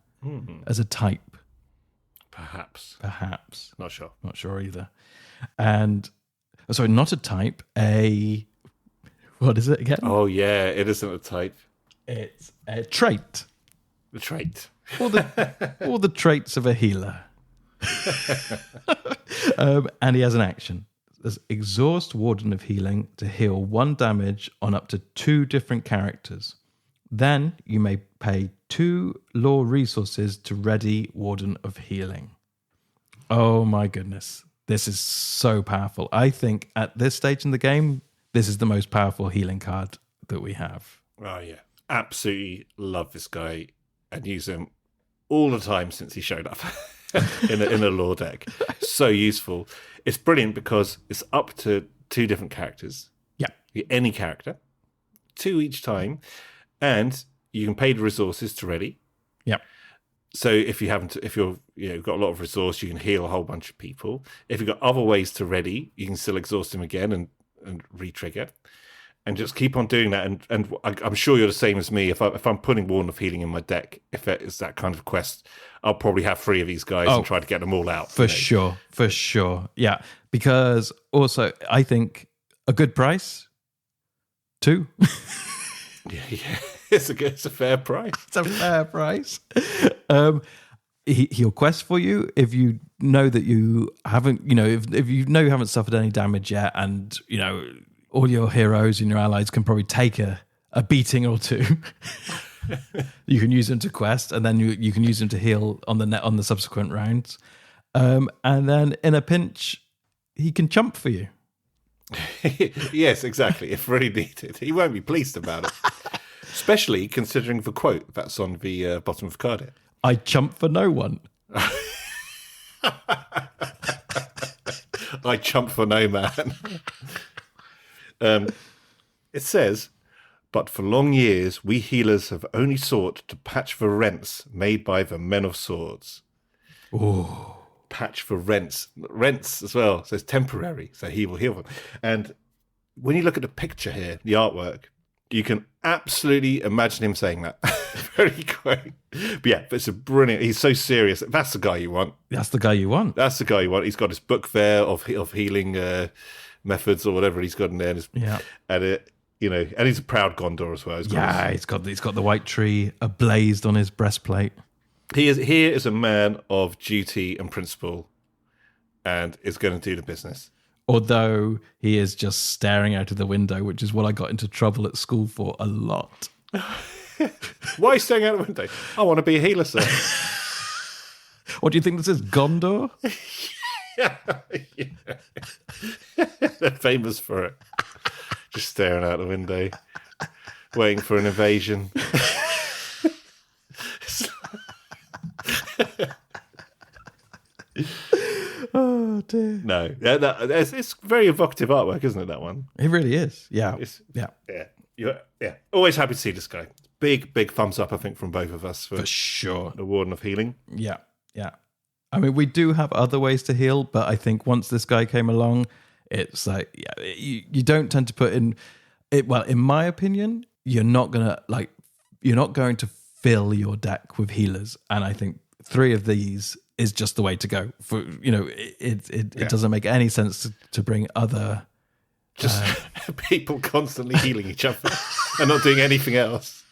type. Perhaps. Not sure either. And sorry, not a type. What is it again? Oh yeah, it isn't a type. It's a trait. The trait. All the traits of a healer. And he has an action. There's Exhaust Warden of Healing to heal 1 damage on up to 2 different characters. Then you may pay 2 lore resources to ready Warden of Healing. Oh my goodness. This is so powerful. I think at this stage in the game, this is the most powerful healing card that we have. Oh yeah. Absolutely love this guy and use him all the time since he showed up in a lore deck. So useful. It's brilliant because it's up to 2 different characters. Yeah. Any character. 2 each time. And you can pay the resources to ready. Yeah. So if you've got a lot of resource, you can heal a whole bunch of people. If you've got other ways to ready, you can still exhaust him again and re-trigger. And just keep on doing that. And I'm sure you're the same as me. If I'm putting Warden of Healing in my deck, if it is that kind of quest, I'll probably have 3 of these guys and try to get them all out. For sure. Yeah. Because also, I think a good price, 2. Yeah. It's a fair price. It's a fair price. He'll quest for you if you know that you haven't, if you know you haven't suffered any damage yet, and all your heroes and your allies can probably take a beating or 2. You can use them to quest, and then you can use them to heal on the subsequent rounds. And then in a pinch, he can chump for you. Yes, exactly. If really needed, he won't be pleased about it. Especially considering the quote that's on the bottom of the card here. I chump for no one. I chump for no man. It says, but for long years, we healers have only sought to patch the rents made by the men of swords. Oh. Patch for rents. Rents as well. So it's temporary. So he will heal them. And when you look at the picture here, the artwork, you can absolutely imagine him saying that. Very quick. But yeah, it's a brilliant. He's so serious. That's the guy you want. That's the guy you want. That's the guy you want. He's got his book there of healing methods or whatever he's got in there. And and he's a proud Gondor as well. He's got the white tree ablazed on his breastplate. He is a man of duty and principle, and is going to do the business. Although he is just staring out of the window, which is what I got into trouble at school for a lot. Why are you staring out the window? I want to be a healer, sir. What do you think this is, Gondor? Yeah. They're famous for it. Just staring out the window, waiting for an invasion. Oh dear. No, it's very evocative artwork, isn't it? That one. It really is. Yeah. Yeah. Yeah. Always happy to see this guy. Big thumbs up, I think, from both of us For sure. the Warden of Healing. Yeah. I mean, we do have other ways to heal, but I think once this guy came along, it's like, you don't tend to put in it. Well, in my opinion, you're not going to fill your deck with healers. And I think 3 of these is just the way to go. For it doesn't make any sense to bring other people constantly healing each other and not doing anything else.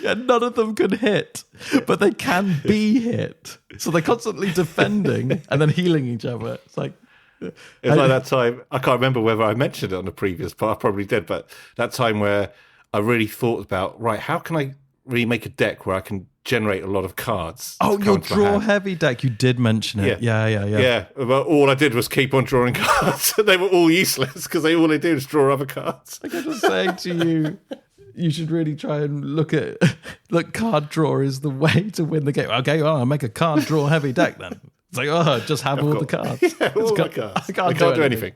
Yeah, none of them can hit, but they can be hit. So they're constantly defending and then healing each other. It's like that time. I can't remember whether I mentioned it on the previous part. I probably did, but that time where I really thought about, right, how can I really make a deck where I can generate a lot of cards? Oh, your draw heavy deck. You did mention it. Yeah. Yeah, but all I did was keep on drawing cards. They were all useless because all they do is draw other cards. Like I was saying to you, you should really try and look, card draw is the way to win the game. Okay, I'll make a card draw heavy deck then. It's like, just have all the cards. Yeah, all the cards. I can't do anything.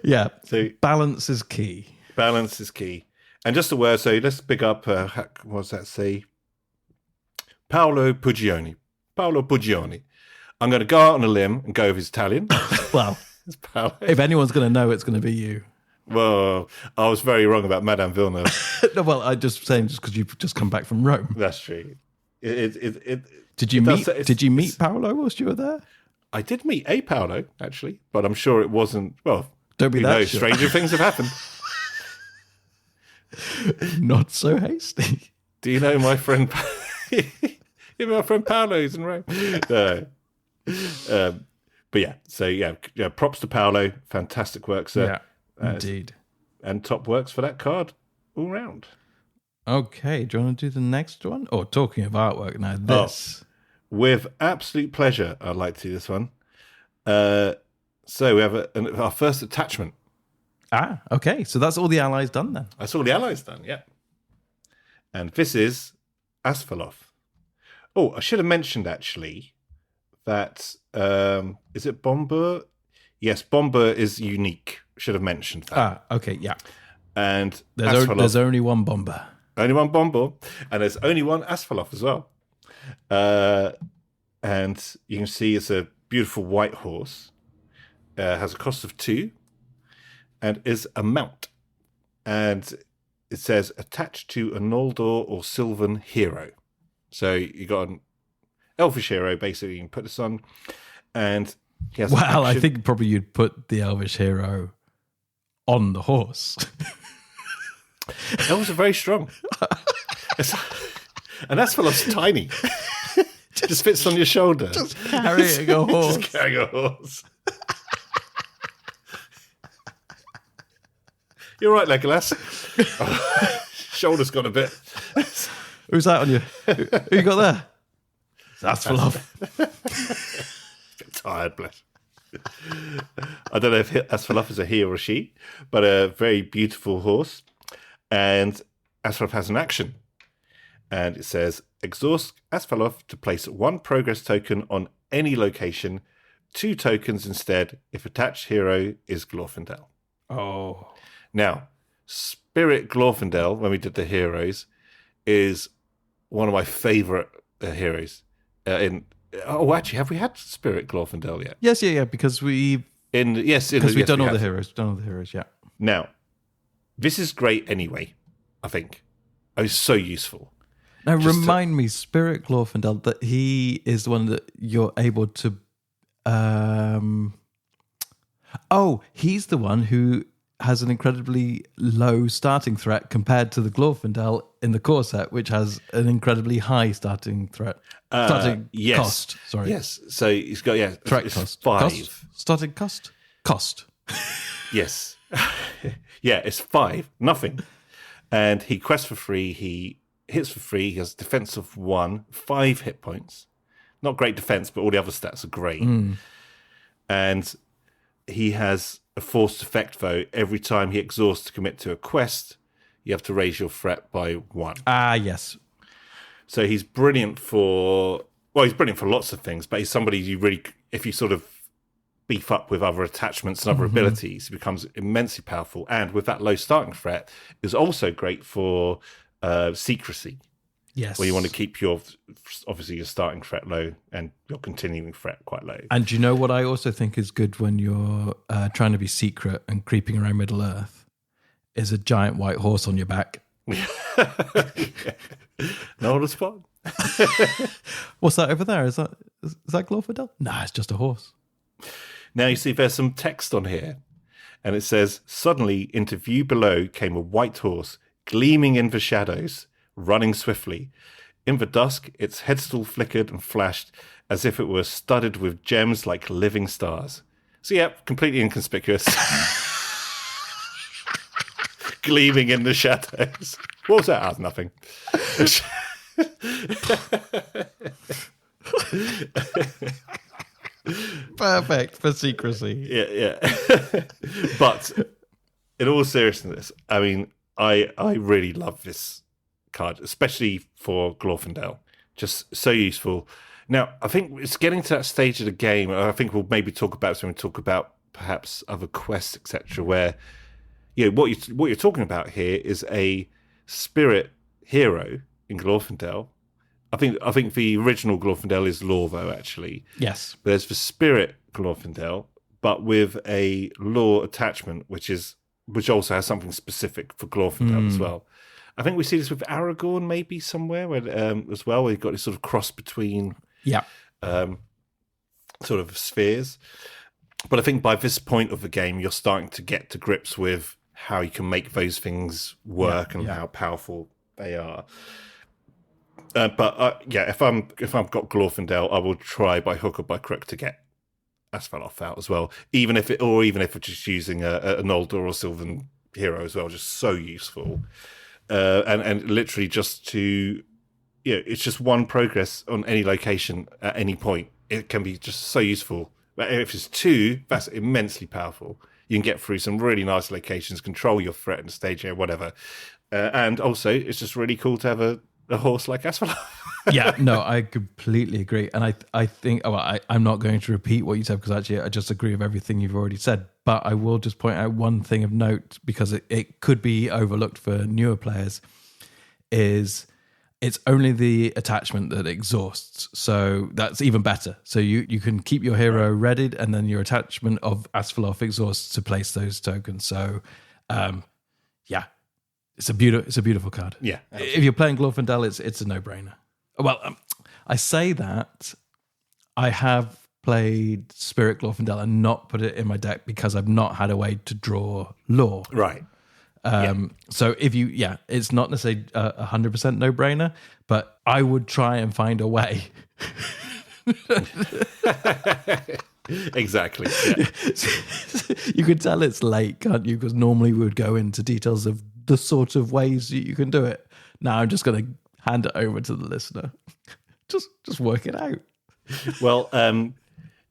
Yeah, so balance is key. Balance is key. And just a word, so let's pick up, what's that say? Paolo Pugioni. I'm going to go out on a limb and go with his Italian. Well, if anyone's going to know, it's going to be you. Well, I was very wrong about Madame Villeneuve. No, well, I'm just saying, just because you've just come back from Rome. That's true. Did you meet Paolo whilst you were there? I did meet a Paolo, actually, but I'm sure it wasn't, well, don't be that sure. Stranger things have happened. Not so hasty. Do you know my friend? My friend Paolo's in Rome. No. But yeah, so props to Paolo. Fantastic work, sir. Yeah, indeed. And top works for that card all round. Okay, do you want to do the next one? Oh, talking of artwork now, this. Oh, with absolute pleasure, I'd like to see this one. So we have our first attachment. Ah, okay. So that's all the allies done then. That's all the allies done, yeah. And this is Asphalov. Oh, I should have mentioned, actually, that, is it Bomber? Yes, Bomber is unique. Should have mentioned that. Ah, okay, yeah. And there's only one Bomber. Only one Bomber. And there's only one Asphalov as well. And you can see it's a beautiful white horse. Has a cost of 2. And is a mount. And it says, attached to a Noldor or Sylvan hero. So you got an elfish hero, basically. You can put this on. And he has I think probably you'd put the elvish hero on the horse. Elves are very strong. And that's full of tiny. Just fits on your shoulder. Just carrying a horse. Just carrying a horse. You're right, Legolas. Shoulder's got a bit. Who's that on you? Who you got there? That's full of. Bit tired, bless. I don't know if Asphalov is a he or a she, but a very beautiful horse. And Asphalov has an action. And it says, exhaust Asphalov to place 1 progress token on any location, 2 tokens instead if attached hero is Glorfindel. Oh. Now, Spirit Glorfindel, when we did the heroes, is one of my favourite heroes. Actually, have we had Spirit Glorfindel yet? Yes, because we've done all the heroes. Done all the heroes, yeah. Now, this is great anyway, I think. It's so useful. Now, remind me, Spirit Glorfindel, that he is the one that you're able to... he's the one who has an incredibly low starting threat compared to the Glorfindel in the core set, which has an incredibly high starting threat. Cost. Sorry. Yes. So he's got threat cost. 5. Cost? Starting cost. Yes. Yeah, it's 5. Nothing. And he quests for free. He hits for 3. He has defense of 1, 5 hit points. Not great defense, but all the other stats are great. And he has a forced effect, though. Every time he exhausts to commit to a quest, you have to raise your threat by 1. Ah, yes. So he's brilliant for... Well, he's brilliant for lots of things, but he's somebody you really... If you sort of beef up with other attachments and other abilities, he becomes immensely powerful. And with that low starting threat, is also great for secrecy. Yes. Where you want to keep your starting threat low and your continuing threat quite low. And do you know what I also think is good when you're trying to be secret and creeping around Middle Earth? Is a giant white horse on your back. No on the spot. What's that over there? Is that Glorfindel? Nah, it's just a horse. Now you see there's some text on here, and it says, "Suddenly into view below came a white horse, gleaming in the shadows, running swiftly. In the dusk, its headstall flickered and flashed as if it were studded with gems like living stars." So yeah, completely inconspicuous. Gleaming in the shadows. What was that? Oh, nothing. Perfect for secrecy. Yeah. But in all seriousness, I mean, I really love this card, especially for Glorfindel. Just so useful. Now, I think it's getting to that stage of the game, and I think we'll maybe talk about when we talk about perhaps other quests, etc., where what you're talking about here is a spirit hero in Glorfindel. I think the original Glorfindel is Lorvo, actually. Yes. But there's the spirit Glorfindel, but with a lore attachment, which also has something specific for Glorfindel as well. I think we see this with Aragorn maybe somewhere as well, where you've got this sort of cross between sort of spheres. But I think by this point of the game, you're starting to get to grips with how you can make those things work and how powerful they are. If I've got Glorfindel, I will try by hook or by crook to get Asphalov out as well. Even if we're just using an Noldor or Sylvan hero as well, just so useful. And literally just to, it's just one progress on any location at any point. It can be just so useful. But if it's 2, that's immensely powerful. You can get through some really nice locations, control your threat and stage area, whatever. And also, it's just really cool to have a horse like Asphalov. Yeah, no, I completely agree. And I think, I'm not going to repeat what you said because actually I just agree with everything you've already said. But I will just point out one thing of note because it could be overlooked for newer players is it's only the attachment that exhausts. So that's even better. So you can keep your hero readied and then your attachment of Asphalov exhausts to place those tokens. So, it's a beautiful card. Yeah. Absolutely. If you're playing Glorfindel, it's a no-brainer. Well, I say that I have played Spirit Glorfindel and not put it in my deck because I've not had a way to draw lore. Right. So if it's not necessarily 100% no-brainer, but I would try and find a way. Exactly. Yeah. You could tell it's late, can't you? Because normally we would go into details of the sort of ways you can do it. Now I'm just going to hand it over to the listener. just work it out. Well, and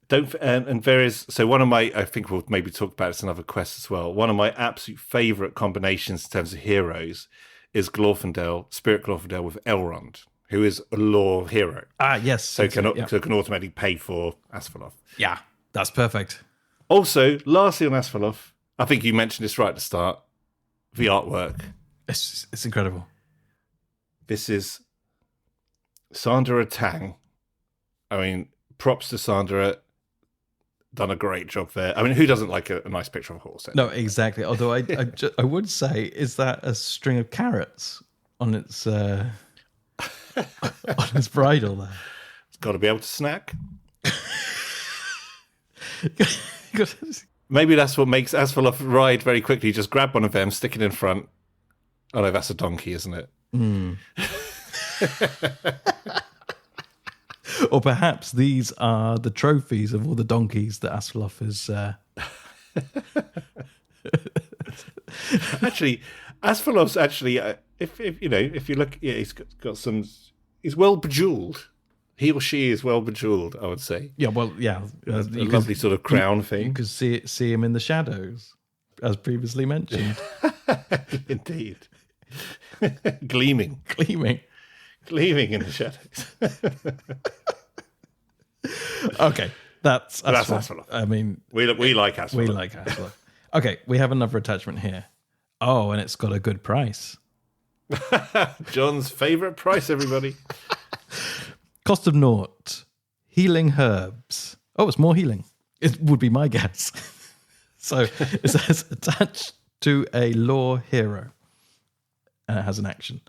there is, so one of my, I think we'll maybe talk about this in other quests as well. One of my absolute favourite combinations in terms of heroes is Spirit Glorfindel with Elrond, who is a lore hero. Ah, yes. So can automatically pay for Asphalov. Yeah, that's perfect. Also, lastly on Asphalov, I think you mentioned this right at the start, the artwork. It's incredible. This is Sandra Tang. I mean, props to Sandra. Done a great job there. I mean, who doesn't like a nice picture of a horse? No, exactly. Although I would say, is that a string of carrots on its on its bridle there? It's got to be able to snack. Maybe that's what makes Asphalov ride very quickly. Just grab one of them, stick it in front. Oh no, that's a donkey, isn't it? Mm. Or perhaps these are the trophies of all the donkeys that Asphalov is. Actually, Asfalov's actually, if if you look, yeah, he's got some. He's well bejeweled. He or she is well bejeweled, I would say. Yeah, well, yeah. A lovely sort of crown thing. You could see him in the shadows, as previously mentioned. Indeed. Gleaming in the shadows. Okay, that's Asfav. I mean, we like Asfav. We like Asfav. Okay, we have another attachment here. Oh, and it's got a good price. John's favourite price, everybody. Cost of naught. Healing herbs. Oh, it's more healing. It would be my guess. So it says attached to a lore hero. And it has an action.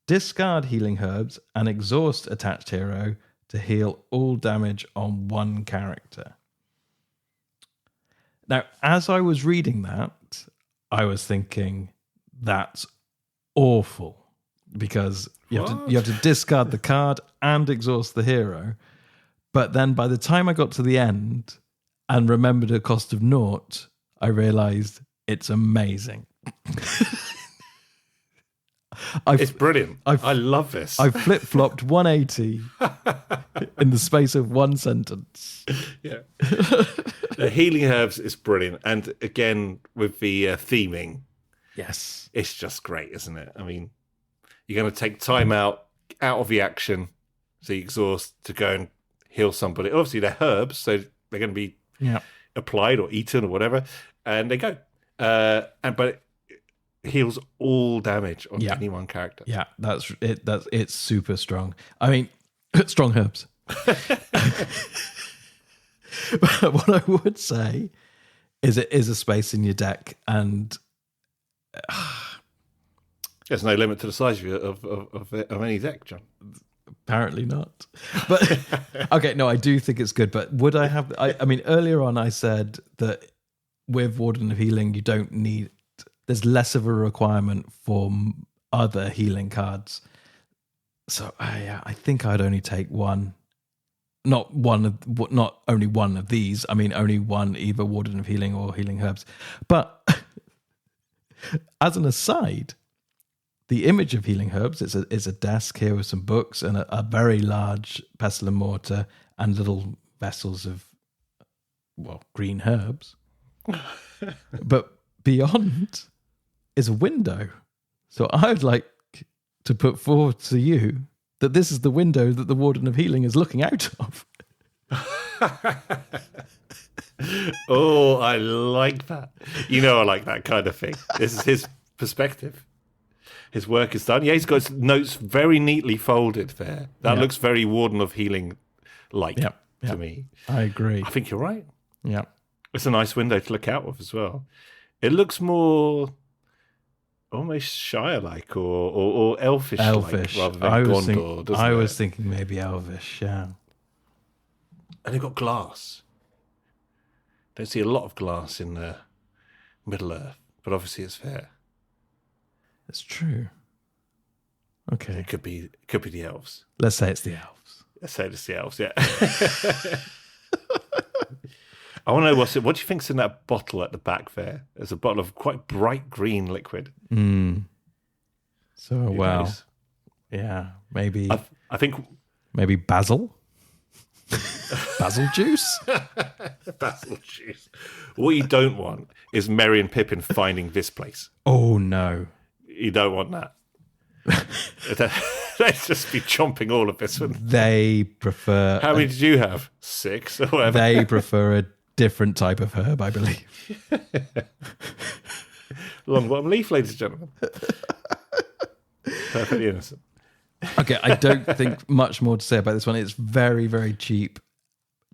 Discard healing herbs and exhaust attached hero to heal all damage on one character. Now, as I was reading that, I was thinking, that's awful. Because you have to discard the card and exhaust the hero. But then by the time I got to the end and remembered a cost of naught, I realized it's amazing. It's brilliant. I love this. I flip-flopped 180 in the space of one sentence. Yeah. The healing herbs is brilliant. And again, with the theming. Yes. It's just great, isn't it? I mean, you're going to take time out of the action, so you exhaust to go and heal somebody. Obviously, they're herbs, so they're going to be applied or eaten or whatever, and they go. But it heals all damage on any one character. Yeah, that's it. It's super strong. I mean, strong herbs. But what I would say is it is a space in your deck, and there's no limit to the size of any deck, John. Apparently not. But okay, no, I do think it's good. But would I have? I mean, earlier on, I said that with Warden of Healing, you don't need. There's less of a requirement for other healing cards. So I think I'd only take one. Not only one of these. I mean, only one, either Warden of Healing or Healing Herbs. But as an aside, the image of Healing Herbs is a desk here with some books and a very large pestle and mortar and little vessels of, green herbs. But beyond is a window. So I would like to put forward to you that this is the window that the Warden of Healing is looking out of. Oh, I like that. I like that kind of thing. This is his perspective. His work is done. Yeah, he's got his notes very neatly folded there. That looks very Warden of Healing like to me. I agree. I think you're right. Yeah. It's a nice window to look out of as well. It looks more almost Shire-like or elfish-like rather than Gondor, doesn't it? I was thinking maybe elvish, yeah. And they've got glass. Don't see a lot of glass in Middle Earth, but obviously it's fair. It's true. Okay. It could be the elves. Let's say it's the elves. Let's say it's the elves, yeah. I want to know what do you think's in that bottle at the back there? There's a bottle of quite bright green liquid. So, yeah, maybe. I think maybe basil. Basil juice. Basil juice. What you don't want is Merry and Pippin finding this place. Oh no, you don't want that. Let's just be chomping all of this one. They prefer. How many did you have? 6 or whatever. They prefer a different type of herb, I believe. Long bottom leaf, ladies and gentlemen. Perfectly innocent. Okay, I don't think much more to say about this one. It's very, very cheap.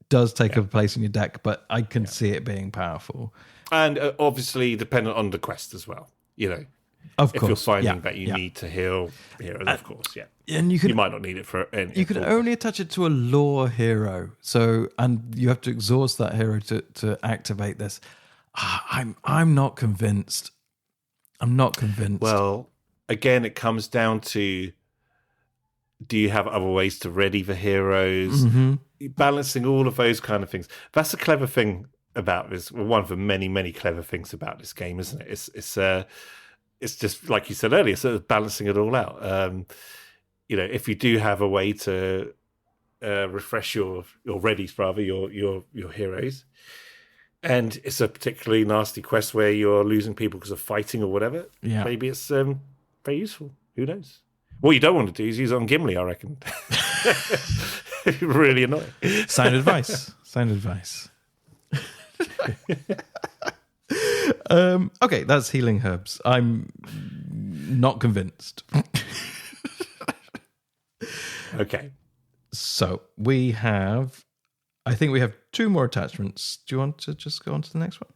Does take up a place in your deck, but I can see it being powerful. And obviously dependent on the quest as well. Of if course, you're finding that you need to heal heroes, of course, and you might not need it for any. You can only attach it to a lore hero, and you have to exhaust that hero to activate this. I'm not convinced. I'm not convinced. Well, again, it comes down to: do you have other ways to ready the heroes? Mm-hmm. Balancing all of those kind of things. That's a clever thing about this. Well, one of the many, many clever things about this game, isn't it? It's it's just like you said earlier, sort of balancing it all out. If you do have a way to refresh your readies, rather your heroes, and it's a particularly nasty quest where you're losing people because of fighting or whatever, maybe it's very useful. Who knows? What you don't want to do is use it on Gimli, I reckon. Really annoying. Sound advice. Okay, that's healing herbs. I'm not convinced. Okay. So I think we have 2 more attachments. Do you want to just go on to the next one?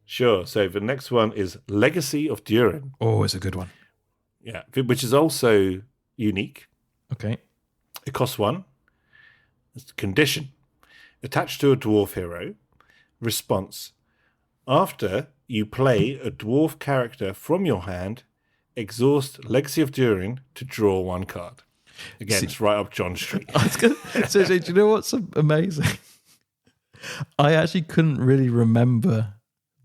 Sure. So the next one is Legacy of Durin. Oh, it's a good one. Yeah, which is also unique. Okay. It costs 1. It's a condition. Attached to a dwarf hero. Response. After you play a dwarf character from your hand, exhaust Legacy of Durin to draw 1 card. Again, it's right up John Street. Do you know what's amazing? I actually couldn't really remember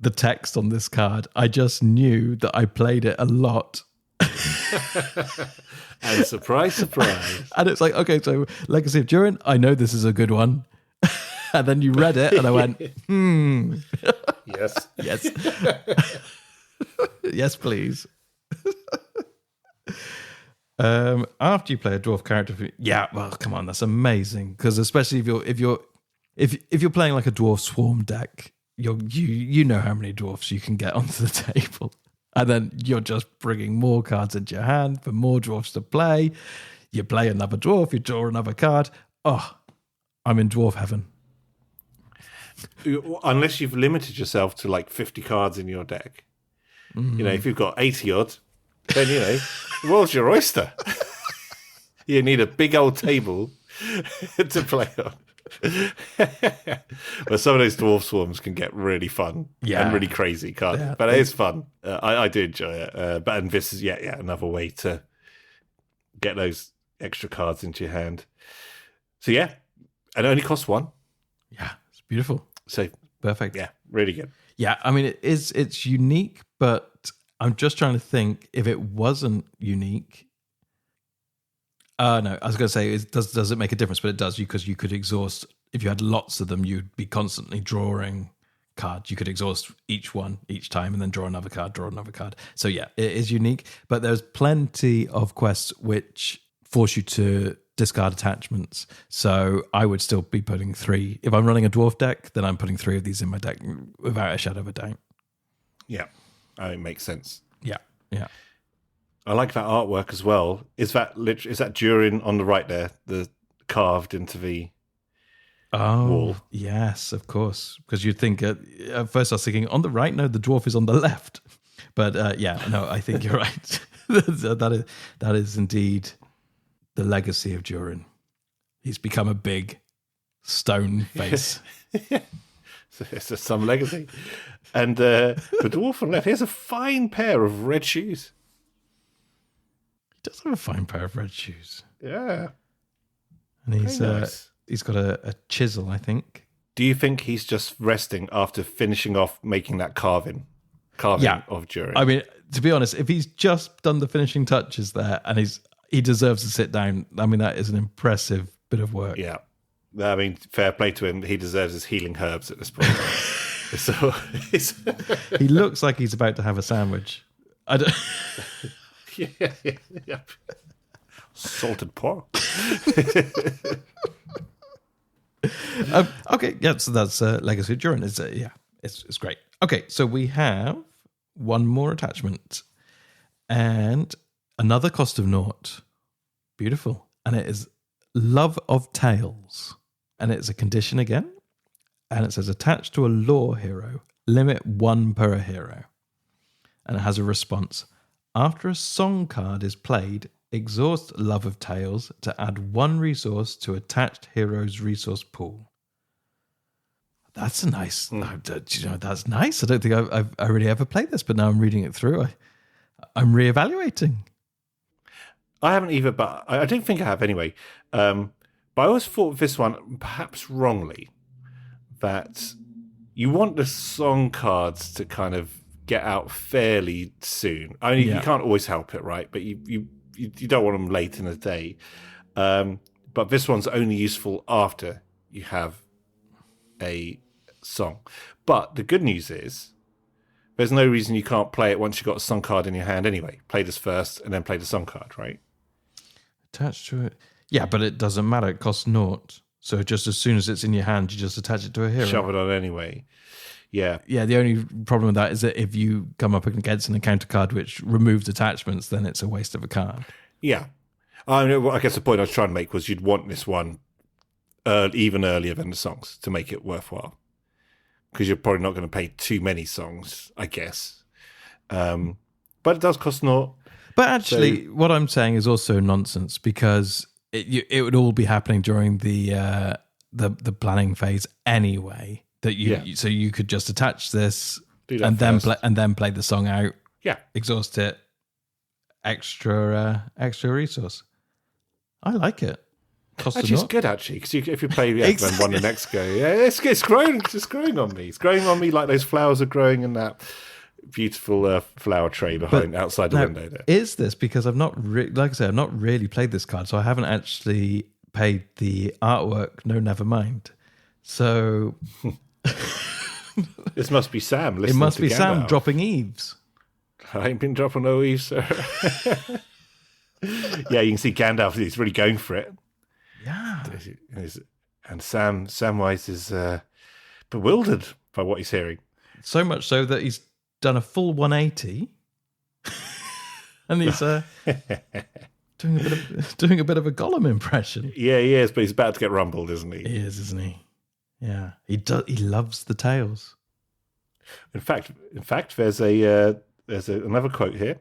the text on this card. I just knew that I played it a lot. And surprise, surprise. And it's like, okay, so Legacy of Durin, I know this is a good one. And then you read it and I went, Yes. Yes. Yes, please. After you play a dwarf character, well, come on, that's amazing. Because especially if you're playing like a dwarf swarm deck, you know how many dwarfs you can get onto the table, and then you're just bringing more cards into your hand for more dwarfs to play. You play another dwarf, you draw another card. Oh, I'm in dwarf heaven. Unless you've limited yourself to like 50 cards in your deck. If you've got 80 odd, then, the world's your oyster. You need a big old table to play on. But some of those dwarf swarms can get really fun and really crazy cards. But it is fun. I do enjoy it. And this is, another way to get those extra cards into your hand. So, and it only costs 1. Yeah, it's beautiful. So perfect. Yeah, really good. Yeah, I mean, it's unique, but I'm just trying to think if it wasn't unique. No, I was going to say, does it make a difference? But it does, because you could exhaust, if you had lots of them, you'd be constantly drawing cards. You could exhaust each one each time and then draw another card. So yeah, it is unique, but there's plenty of quests which force you to discard attachments. So I would still be putting 3. If I'm running a dwarf deck, then I'm putting 3 of these in my deck without a shadow of a doubt. Yeah, it makes sense. Yeah. I like that artwork as well. Is that Durin on the right there, the carved into the wall? Yes, of course. Because you'd think at first I was thinking on the right. No, the dwarf is on the left. But I think you're right. that is indeed the legacy of Durin. He's become a big stone face. So it's some legacy. And the dwarf on the left, he has a fine pair of red shoes. He does have a fine pair of red shoes. Yeah. And he's got a chisel, I think. Do you think he's just resting after finishing off making that carving of Durin? I mean, to be honest, if he's just done the finishing touches there and he deserves to sit down, I mean, that is an impressive bit of work. Yeah. I mean, fair play to him. He deserves his healing herbs at this point. So he looks like he's about to have a sandwich. I don't... yeah. Salted pork. Okay, yeah. So that's Legacy of Durin. It's great. Okay, so we have one more attachment and another cost of naught. Beautiful, and it is Love of Tales, and it's a condition again. And it says, attached to a lore hero, limit 1 per hero. And it has a response. After a song card is played, exhaust Love of Tales to add 1 resource to attached hero's resource pool. That's a nice... that's nice. I don't think I've already ever played this, but now I'm reading it through. I'm reevaluating. I haven't either, but I don't think I have anyway. But I always thought this one, perhaps wrongly, that you want the song cards to kind of get out fairly soon. I mean, you can't always help it, right? But you don't want them late in the day. But this one's only useful after you have a song. But the good news is there's no reason you can't play it once you've got a song card in your hand anyway. Play this first and then play the song card, right? Attached to it. Yeah, but it doesn't matter. It costs naught. So just as soon as it's in your hand, you just attach it to a hero. Shove it on anyway. Yeah. Yeah, the only problem with that is that if you come up against an encounter card which removes attachments, then it's a waste of a card. Yeah. I guess the point I was trying to make was you'd want this one even earlier than the songs to make it worthwhile. Because you're probably not going to pay too many songs, I guess. But it does cost naught. But actually, what I'm saying is also nonsense because it would all be happening during the planning phase anyway. So you could just attach this and then play the song out. Yeah, exhaust it. Extra resource. I like it. Actually, it's good actually because if you play then one the next go, it's growing. It's growing on me. It's growing on me like those flowers are growing in that beautiful flower tray outside the window there. Is this because I've not like I said, I've not really played this card, so I haven't actually paid the artwork. No, never mind. So this must be Sam. It must be Sam dropping eaves. I ain't been dropping no eaves, sir. Yeah, you can see Gandalf. He's really going for it. Yeah, and Samwise is bewildered by what he's hearing. So much so that he's done a full 180, and he's doing a bit of a Gollum impression. Yeah, he is, but he's about to get rumbled, isn't he? He is, isn't he? Yeah, he does. He loves the tales. In fact, there's another quote here.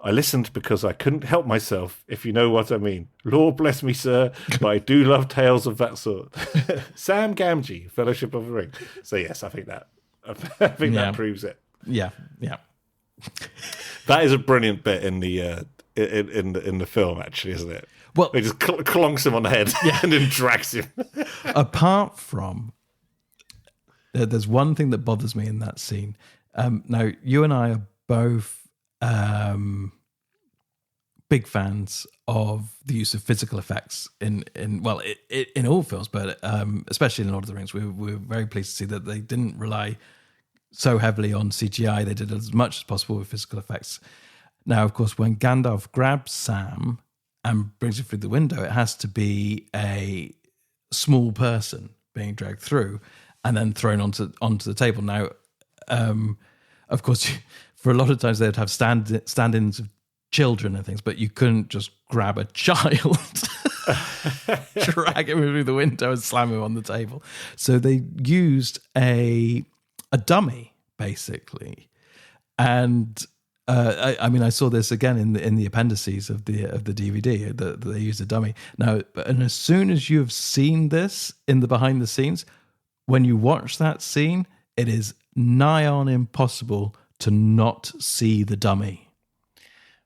I listened because I couldn't help myself, if you know what I mean. Lord bless me, sir, but I do love tales of that sort. Sam Gamgee, Fellowship of the Ring. So yes, I think that proves it. Yeah. That is a brilliant bit in the in the film, actually, isn't it? Well, he just clonks him on the head and then drags him. Apart from, there's one thing that bothers me in that scene. Now, you and I are both big fans of the use of physical effects in all films, but especially in Lord of the Rings. We're very pleased to see that they didn't rely so heavily on CGI. They did as much as possible with physical effects. Now, of course, when Gandalf grabs Sam and brings him through the window, it has to be a small person being dragged through and then thrown onto the table. Now, of course, for a lot of times they'd have stand-ins of children and things, but you couldn't just grab a child, drag him through the window and slam him on the table. So they used a dummy, basically. And I saw this again in the appendices of the DVD that they used a dummy. Now, and as soon as you have seen this in the behind the scenes, when you watch that scene, it is nigh on impossible to not see the dummy.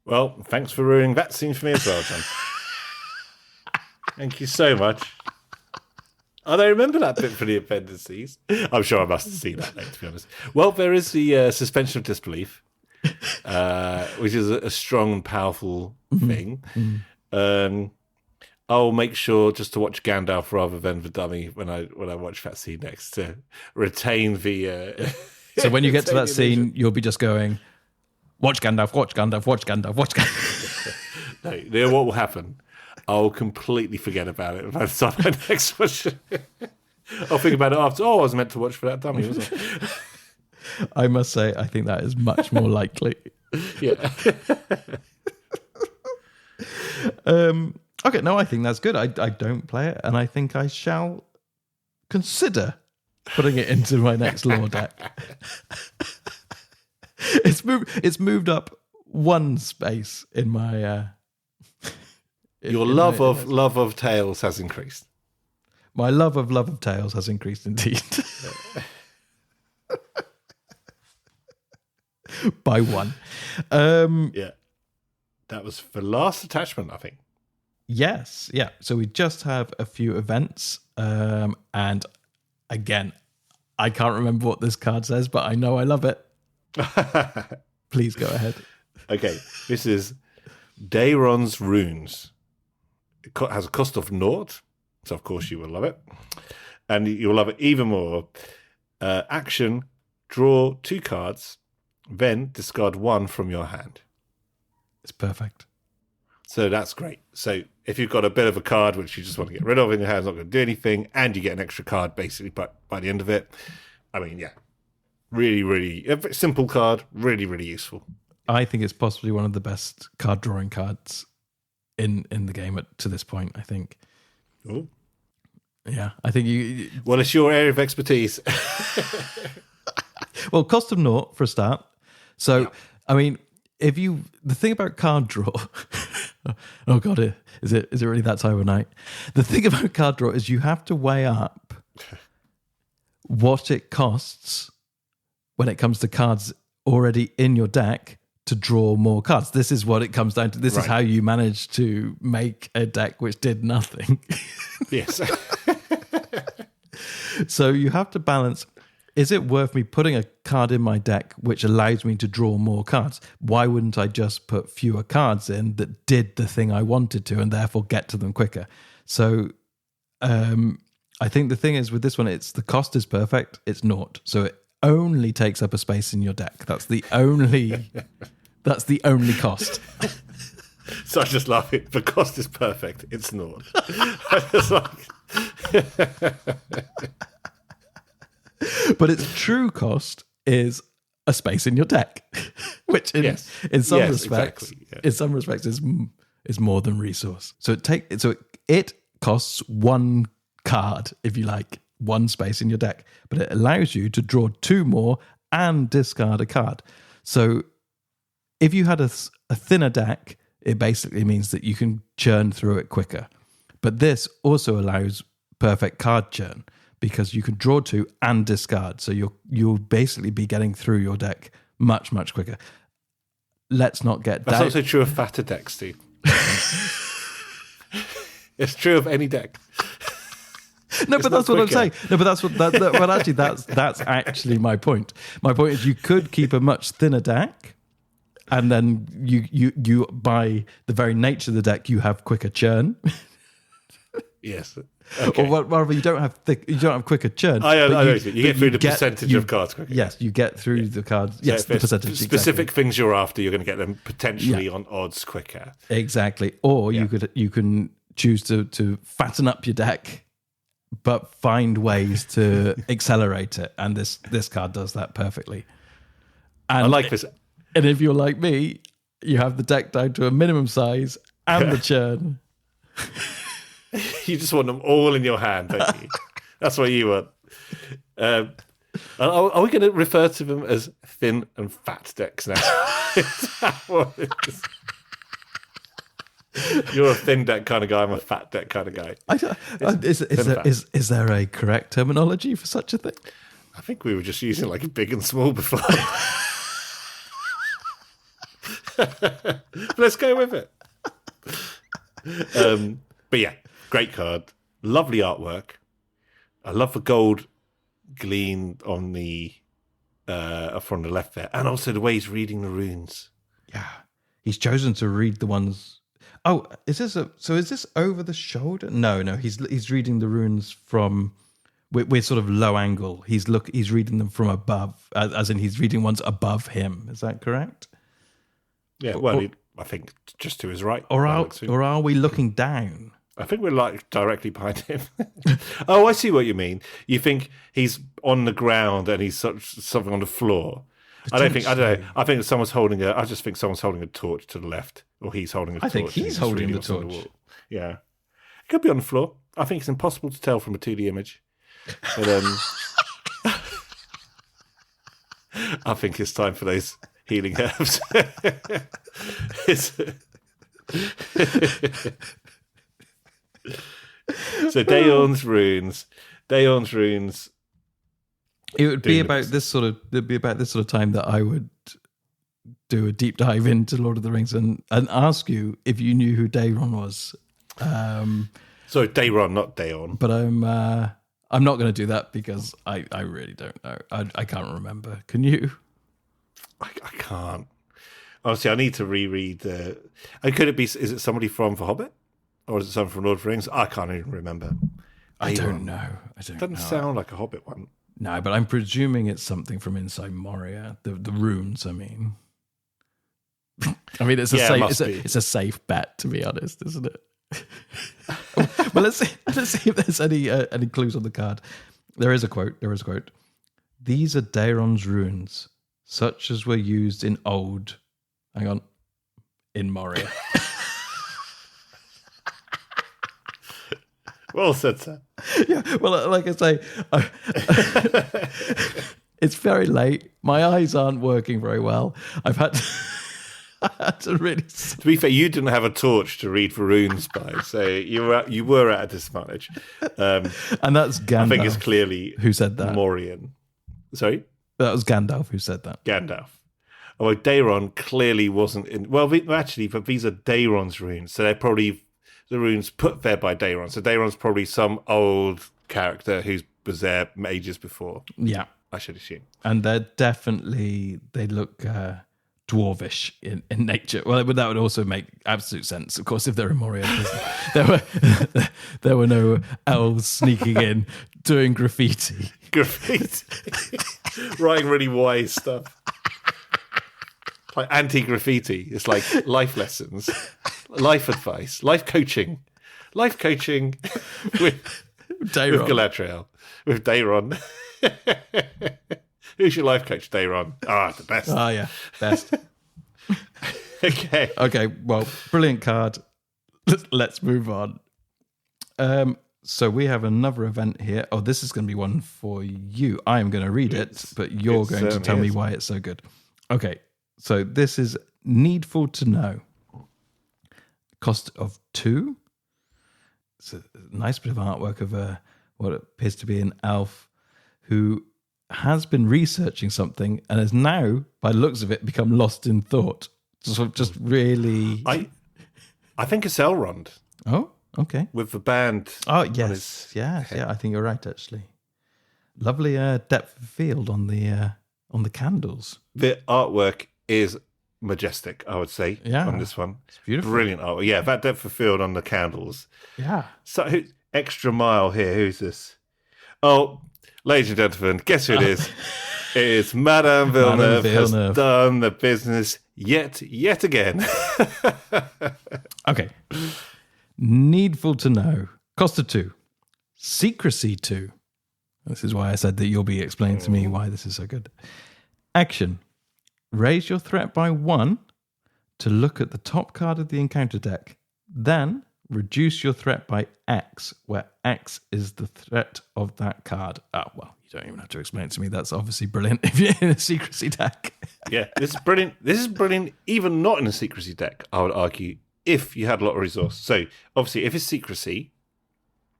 Well, thanks for ruining that scene for me as well, John. Thank you so much. I don't remember that bit for the appendices. I'm sure I must have seen that, to be honest. Well, there is the suspension of disbelief, which is a strong and powerful thing. I'll make sure just to watch Gandalf rather than the dummy when I watch that scene next to retain the... So when you get to that scene, you'll be just going, watch Gandalf, watch Gandalf, watch Gandalf, watch Gandalf. No, you know what will happen? I'll completely forget about it by the time I next watch it. I'll think about it after. Oh, I was meant to watch for that dummy, wasn't I? I must say, I think that is much more likely. Yeah. Okay, no, I think that's good. I don't play it, and I think I shall consider putting it into my next lore deck. It's moved up one space in my. Your love of tales has increased. My love of tales has increased indeed. By one. Yeah. That was the last attachment, I think. Yes, yeah. So we just have a few events, and again, I can't remember what this card says, but I know I love it. Please go ahead. Okay, this is Daeron's Runes. It has a cost of 0, so of course you will love it. And you'll love it even more. Action, draw 2 cards, then discard 1 from your hand. It's perfect. So that's great. So if you've got a bit of a card which you just want to get rid of in your hand, it's not going to do anything, and you get an extra card basically by the end of it. I mean, yeah, really, really a simple card, really, really useful. I think it's possibly one of the best card drawing cards in the game to this point, I think. Oh. Yeah, I think you... Well, it's your area of expertise. Well, cost of 0 for a start. So, yeah. I mean, the thing about card draw... oh, God, is it really that time of night? The thing about card draw is you have to weigh up what it costs when it comes to cards already in your deck to draw more cards. This is what it comes down to. This is how you manage to make a deck which did nothing. Yes. So you have to balance, is it worth me putting a card in my deck which allows me to draw more cards? Why wouldn't I just put fewer cards in that did the thing I wanted to and therefore get to them quicker? So I think the thing is with this one, it's the cost is perfect. It's 0. So it only takes up a space in your deck. That's the only cost. So I just laugh it. The cost is perfect. It's 0. I just like... But its true cost is a space in your deck, which in some respects, exactly, yeah. in some respects is more than resource. So it costs 1 card, if you like, 1 space in your deck, but it allows you to draw 2 more and discard a card. So if you had a thinner deck, it basically means that you can churn through it quicker. But this also allows perfect card churn because you can draw 2 and discard. So you'll basically be getting through your deck much, much quicker. Let's not get... That's also true of fatter decks, Steve. It's true of any deck. No, but that's what I'm saying. No, but that's what. But actually, that's actually my point. My point is, you could keep a much thinner deck, and then you by the very nature of the deck, you have quicker churn. Yes. Okay. Or rather, you don't have quicker churn. I know. You get through the percentage of cards quicker. Yes, you get through the cards. Yes, the percentage. Specific things you're after, you're going to get them potentially on odds quicker. Exactly. Or you can choose to fatten up your deck, but find ways to accelerate it. And this card does that perfectly. And I like this. And if you're like me, you have the deck down to a minimum size and the churn. You just want them all in your hand, don't you? That's what you want. Are we going to refer to them as thin and fat decks now? Is that what it is? You're a thin deck kind of guy. I'm a fat deck kind of guy. Is there a correct terminology for such a thing? I think we were just using like big and small before. Let's go with it. But yeah, great card. Lovely artwork. I love the gold gleam on the from the left there, and also the way he's reading the runes. Yeah, he's chosen to read the ones. Oh, is this over the shoulder? No, he's reading the runes from. We're sort of low angle. He's reading them from above, as in he's reading ones above him. Is that correct? Yeah. Well, I think just to his right. Or are we looking down? I think we're like directly behind him. Oh, I see what you mean. You think he's on the ground and he's something on the floor. I don't know. I think someone's holding I just think someone's holding a torch to the left, or he's holding a torch. I think he's holding the torch. Yeah, it could be on the floor. I think it's impossible to tell from a 2D image. But I think it's time for those healing herbs. So Daeon's runes. It would be about this sort of time that I would do a deep dive into Lord of the Rings and ask you if you knew who Daeron was. Sorry, Daeron, not Daeon. But I'm not going to do that because I really don't know. I can't remember. Can you? I can't. Honestly, I need to reread the. And could it be? Is it somebody from The Hobbit, or is it someone from Lord of the Rings? I can't even remember. I don't know. Doesn't sound like a Hobbit one. No, but I'm presuming it's something from inside Moria. The runes, I mean. It's a safe bet, to be honest, isn't it? Well, let's see if there's any clues on the card. There is a quote. These are Daeron's runes, such as were used in in Moria. Well said, sir. Yeah, well, like I say, it's very late. My eyes aren't working very well. I had to really. To be fair, you didn't have a torch to read the runes by, so you were at a disadvantage. And that's Gandalf. I think it's clearly who said that. Morian. Sorry, that was Gandalf who said that. Gandalf. Oh, well, Daeron clearly wasn't in. Well, actually, but these are Daeron's runes, so they're probably the runes put there by Daeron. So Daeron's probably some old character who was there ages before. Yeah, I should assume. And they look dwarvish in nature. Well, that would also make absolute sense, of course, if they're in Moria. There were no elves sneaking in doing graffiti. Writing really wise stuff. Like anti-graffiti. It's like life lessons, life advice, life coaching with Galadriel, with Daeron. Who's your life coach, Daeron? The best. Oh, yeah, best. Okay, well, brilliant card. Let's move on. So we have another event here. Oh, this is going to be one for you. I am going to read it, but you're going to tell me why it's so good. Okay, so this is Needful to Know. Cost of 2. It's a nice bit of artwork of what appears to be an elf who has been researching something and has now, by the looks of it, become lost in thought. Just really... I think it's Elrond. Oh, okay. With the band. Oh, yes. Yeah, I think you're right, actually. Lovely depth of field on the candles. The artwork is majestic, I would say, on this one. It's beautiful. Brilliant artwork. Yeah, that depth of field on the candles. Yeah. So, extra mile here. Who's this? Oh, ladies and gentlemen, guess who it is? It is Madame Villeneuve has done the business yet again. Okay. Needful to Know. Cost of 2. Secrecy 2. This is why I said that you'll be explaining to me why this is so good. Action. Raise your threat by 1 to look at the top card of the encounter deck. Then reduce your threat by X, where X is the threat of that card. Oh, well, you don't even have to explain it to me. That's obviously brilliant if you're in a secrecy deck. Yeah, this is brilliant. This is brilliant, even not in a secrecy deck, I would argue, if you had a lot of resource. So, obviously, if it's secrecy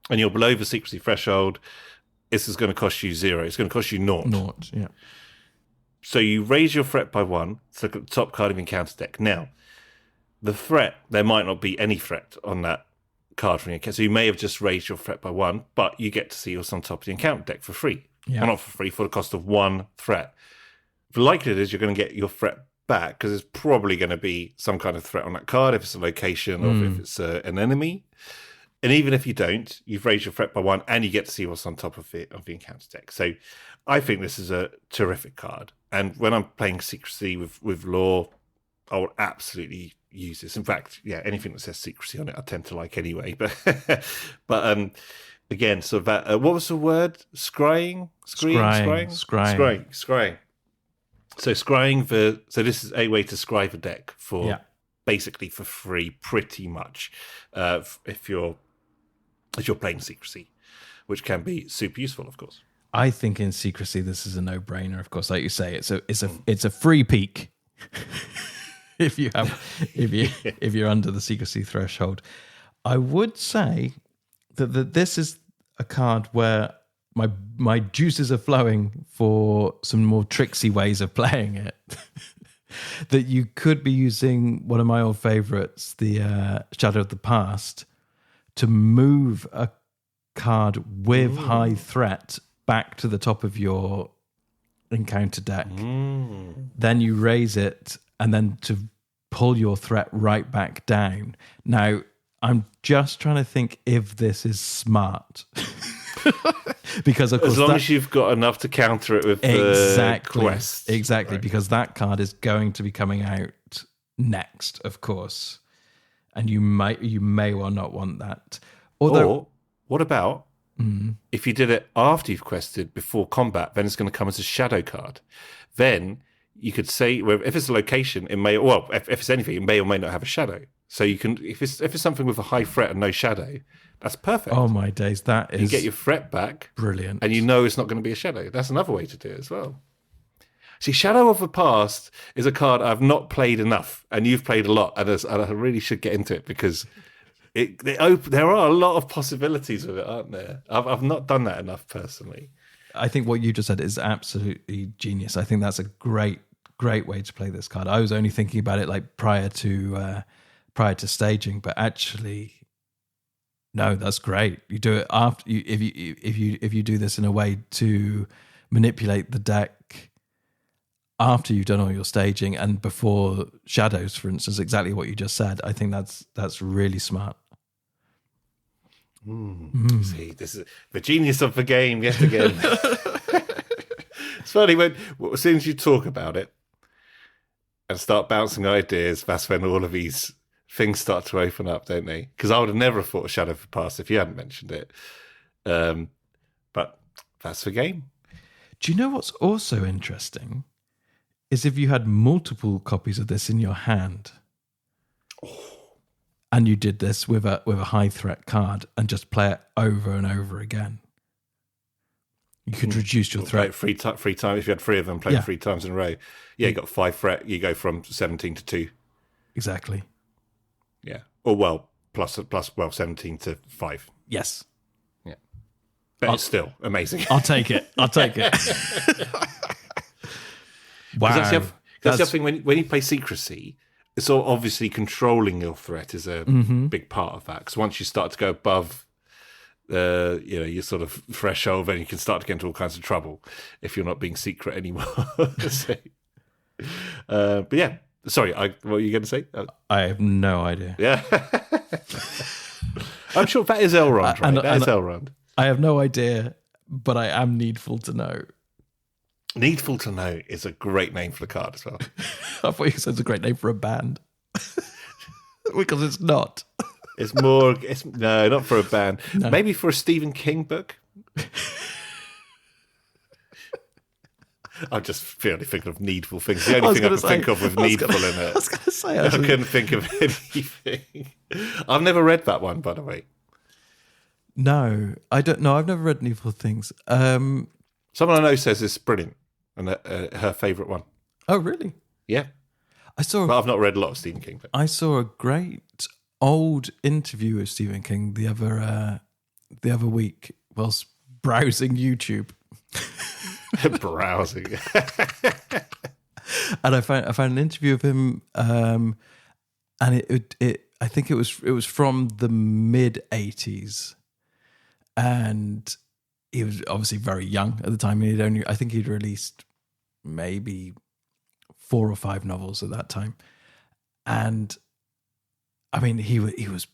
and you're below the secrecy threshold, this is going to cost you 0. It's going to cost you 0. 0, yeah. So you raise your threat by 1 to look at the top card of your encounter deck. Now, the threat, there might not be any threat on that card from your encounter. So you may have just raised your threat by 1, but you get to see what's on top of the encounter deck for free. Yeah. Well, not for free, for the cost of 1 threat. The likelihood is you're going to get your threat back because there's probably going to be some kind of threat on that card, if it's a location or if it's an enemy. And even if you don't, you've raised your threat by 1 and you get to see what's on top of the encounter deck. So I think this is a terrific card. And when I'm playing secrecy with lore, I will absolutely use this. In fact, yeah, anything that says secrecy on it, I tend to like anyway. But again, so that what was the word? Scrying. So scrying so this is a way to scry the deck for basically for free, pretty much. If you're playing secrecy, which can be super useful, of course. I think in secrecy this is a no-brainer. Of course, like you say, it's a free peek. if you're under the secrecy threshold, I would say that this is a card where my juices are flowing for some more tricksy ways of playing it. That you could be using one of my old favorites, the Shadow of the Past, to move a card with high threat back to the top of your encounter deck. Then you raise it, and then to pull your threat right back down. Now, I'm just trying to think if this is smart. Because of course, as long as you've got enough to counter it with the quest. Exactly, right. Because that card is going to be coming out next, of course. And you may well not want that. Or what about if you did it after you've quested before combat, then it's going to come as a shadow card. Then you could say, well, if it's a location, it may, well, if it's anything, it may or may not have a shadow. So you can, if it's something with a high threat and no shadow, that's perfect. Oh my days, that is, you get your threat back, brilliant, and you know it's not going to be a shadow. That's another way to do it as well. See, Shadow of the Past is a card I've not played enough, and you've played a lot, and I really should get into it because there are a lot of possibilities with it, aren't there? I've not done that enough personally. I think what you just said is absolutely genius. I think that's a great way to play this card. I was only thinking about it like prior to staging, but actually, no, that's great. You do it after if you do this in a way to manipulate the deck after you've done all your staging and before shadows, for instance, exactly what you just said. I think that's really smart. See, this is the genius of the game yet again. It's funny as soon as you talk about it and start bouncing ideas, that's when all of these things start to open up, don't they? Because I would have never thought of Shadow of the Past if you hadn't mentioned it. But that's the game. Do you know what's also interesting? Is if you had multiple copies of this in your hand, and you did this with a high threat card and just play it over and over again, you could reduce your threat. Three times. If you had three of them, play 3 times in a row. Yeah, you got 5 threat. You go from 17 to 2. Exactly. Yeah. Or plus 17 to 5. Yes. Yeah. But it's still amazing. I'll take it. Wow. That's the other thing. When you play secrecy, it's all obviously controlling your threat is a big part of that. Because once you start to go above your sort of threshold, then you can start to get into all kinds of trouble if you're not being secret anymore. But yeah, sorry, what were you going to say? I have no idea. Yeah. I'm sure that is Elrond, right? That is Elrond. I have no idea, but I am needful to know. Needful to Know is a great name for the card as well. I thought you said it's a great name for a band. Because it's not. No, not for a band. No. Maybe for a Stephen King book. I'm just purely thinking of needful things. The only thing I can think of with needful in it. I was going to say. I couldn't think of anything. I've never read that one, by the way. No, I don't know. I've never read Needful Things. Someone I know says it's brilliant and her favourite one. Oh, really? Yeah. But I've not read a lot of Stephen King. But I saw a great old interview of Stephen King the other week whilst browsing YouTube. Browsing. And I found an interview of him, and I think it was from the mid-80s, and he was obviously very young at the time. I think he'd released maybe 4 or 5 novels at that time, and I mean he's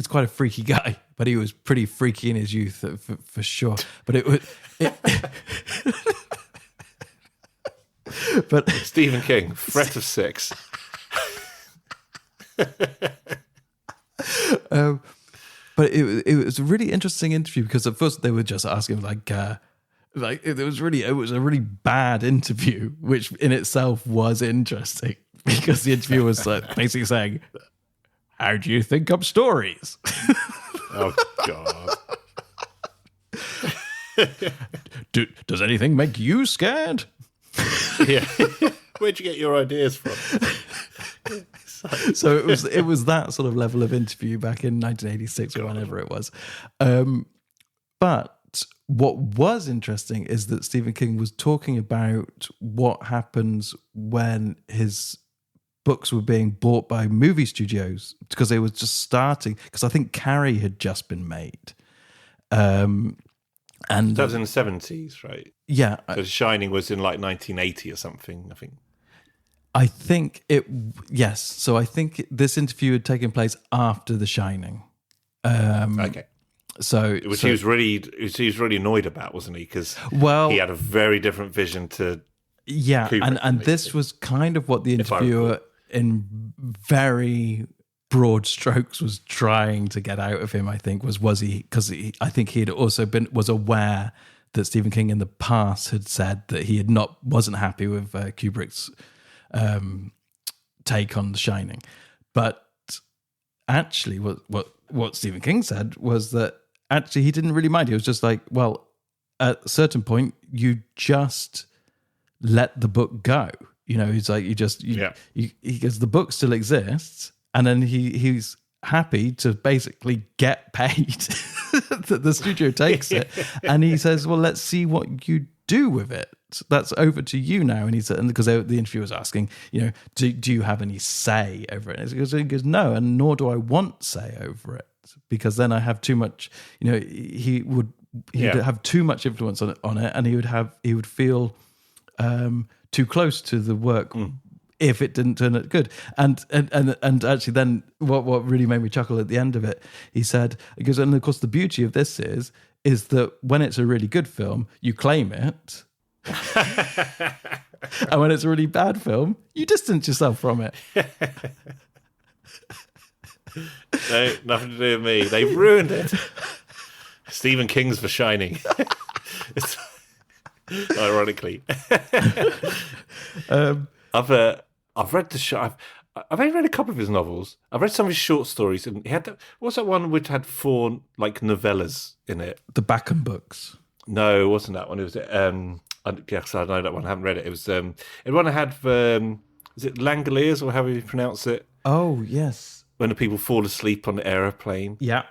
quite a freaky guy, but he was pretty freaky in his youth for sure. But but Stephen King, Threat of 6. But it was a really interesting interview because at first they were just asking it was a really bad interview, which in itself was interesting because the interviewer was basically saying, "How do you think up stories?" Oh God. Does anything make you scared? Yeah. Where'd you get your ideas from? So it was that sort of level of interview back in 1986 or whenever it was. But what was interesting is that Stephen King was talking about what happens when his books were being bought by movie studios because they were just starting. Because I think Carrie had just been made. And that was in the 70s, right? yeah, So The Shining was in like 1980 or something, I think. I think it. Yes, so I think this interview had taken place after The Shining. Okay. Which he was really annoyed about, wasn't he? Because he had a very different vision to Kubrick, and this was kind of what the interviewer, in very broad strokes, was trying to get out of him. I think was he because I think he had also was aware that Stephen King in the past had said that he wasn't happy with Kubrick's take on The Shining, but actually, what Stephen King said was that actually he didn't really mind. He was just like, well, at a certain point, you just let the book go. He's like, he goes, the book still exists, and then he's happy to basically get paid. That the studio takes it, and he says, well, let's see what you do with it. That's over to you now. And he said, and because the interviewer was asking, do you have any say over it? And he goes, no, and nor do I want say over it, because then I have too much. He'd have too much influence on it, and he would feel too close to the work if it didn't turn out good. And actually, then what really made me chuckle at the end of it, he goes, and of course the beauty of this is that when it's a really good film, you claim it. And when it's a really bad film, you distance yourself from it. No, nothing to do with me. They've ruined it. Stephen King's The Shining. Ironically. I've read I've only read a couple of his novels. I've read some of his short stories, and he had what's that one which had 4 like novellas in it? The Backham books. No, it wasn't that one. It was yes, I know that one. I haven't read it. It was the one that had is it Langoliers or however you pronounce it? Oh yes. When the people fall asleep on the aeroplane. Yeah.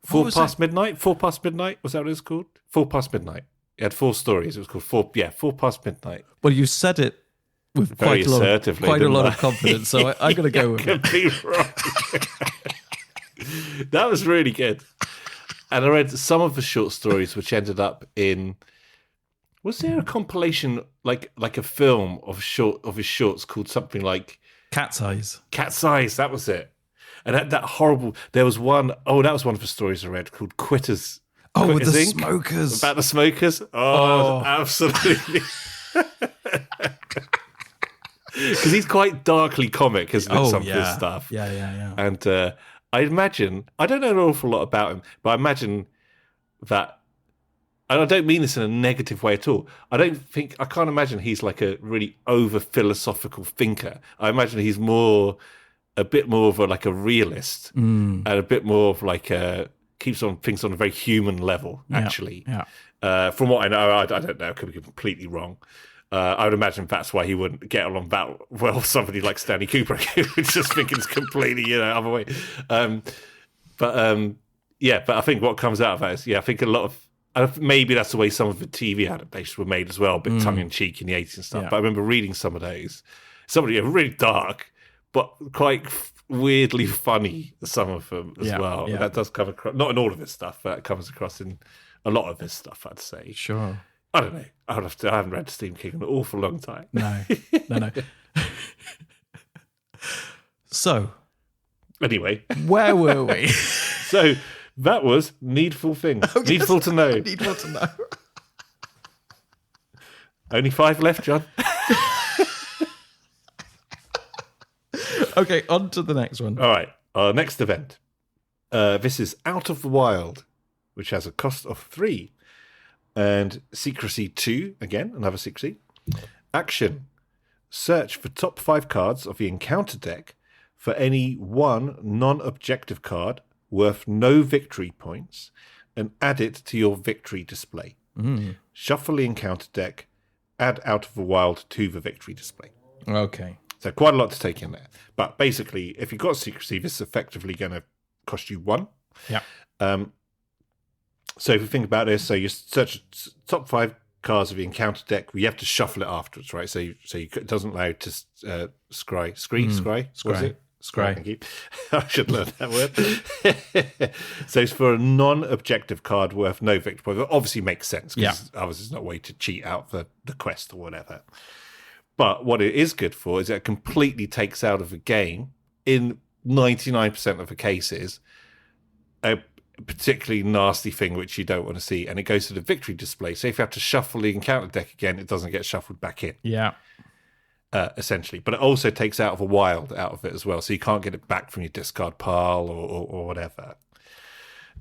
4 Past Midnight. 4 Past Midnight. Was that what it was called? 4 Past Midnight. It had 4 stories. It was called 4 Past Midnight. Well, you said it with very quite a lot of confidence, so I got to go with it. Could be wrong. That was really good. And I read some of the short stories, which ended up in. Was there a compilation like a film of his shorts called something like Cat's Eyes? Cat's Eyes. That was it. And that horrible. There was one. Oh, that was one of the stories I read called Quitters. Oh, with the Inc. smokers. About the smokers. Oh. Absolutely. Because he's quite darkly comic, isn't it? Some of his stuff. Yeah. And I imagine, I don't know an awful lot about him, but I imagine that, and I don't mean this in a negative way at all. I can't imagine he's like a really over philosophical thinker. I imagine he's a bit more of a realist and a bit more of keeps on things on a very human level, actually. Yeah. From what I know, I don't know, could be completely wrong. I would imagine that's why he wouldn't get along that well with somebody like Stanley Kubrick, who's just thinking it's completely, other way. But I think what comes out of that is, I think a lot of, maybe that's the way some of the TV adaptations were made as well, a bit tongue-in-cheek in the 80s and stuff. Yeah. But I remember reading some of those. Somebody really dark, but quite weirdly funny, some of them as well. Yeah. That does come across, not in all of his stuff, but it comes across in a lot of his stuff, I'd say. Sure. I don't know. I haven't read Stephen King in an awful long time. No. So, anyway, where were we? So that was Needful Things. Needful to know. Needful to know. Only 5 left, John. Okay, on to the next one. All right. Our next event. This is Out of the Wild, which has a cost of 3. And secrecy 2, again, another secrecy. Action. Search for top 5 cards of the encounter deck for any one non-objective card worth no victory points and add it to your victory display. Shuffle the encounter deck, add Out of the Wild to the victory display. Okay. So quite a lot to take in there. But basically, if you've got secrecy, this is effectively going to cost you 1. Yeah. So if you think about this, so you search top 5 cards of the encounter deck, you have to shuffle it afterwards, right? So it doesn't allow you to scry. Scry. Thank you. I should learn that word. So it's for a non-objective card worth no victory point. That obviously makes sense because obviously it's not a way to cheat out the quest or whatever. But what it is good for is it completely takes out of the game, in 99% of the cases, a particularly nasty thing which you don't want to see, and it goes to the victory display. So if you have to shuffle the encounter deck again, it doesn't get shuffled back in. Yeah. Essentially, but it also takes out of a wild out of it as well, so you can't get it back from your discard pile or whatever.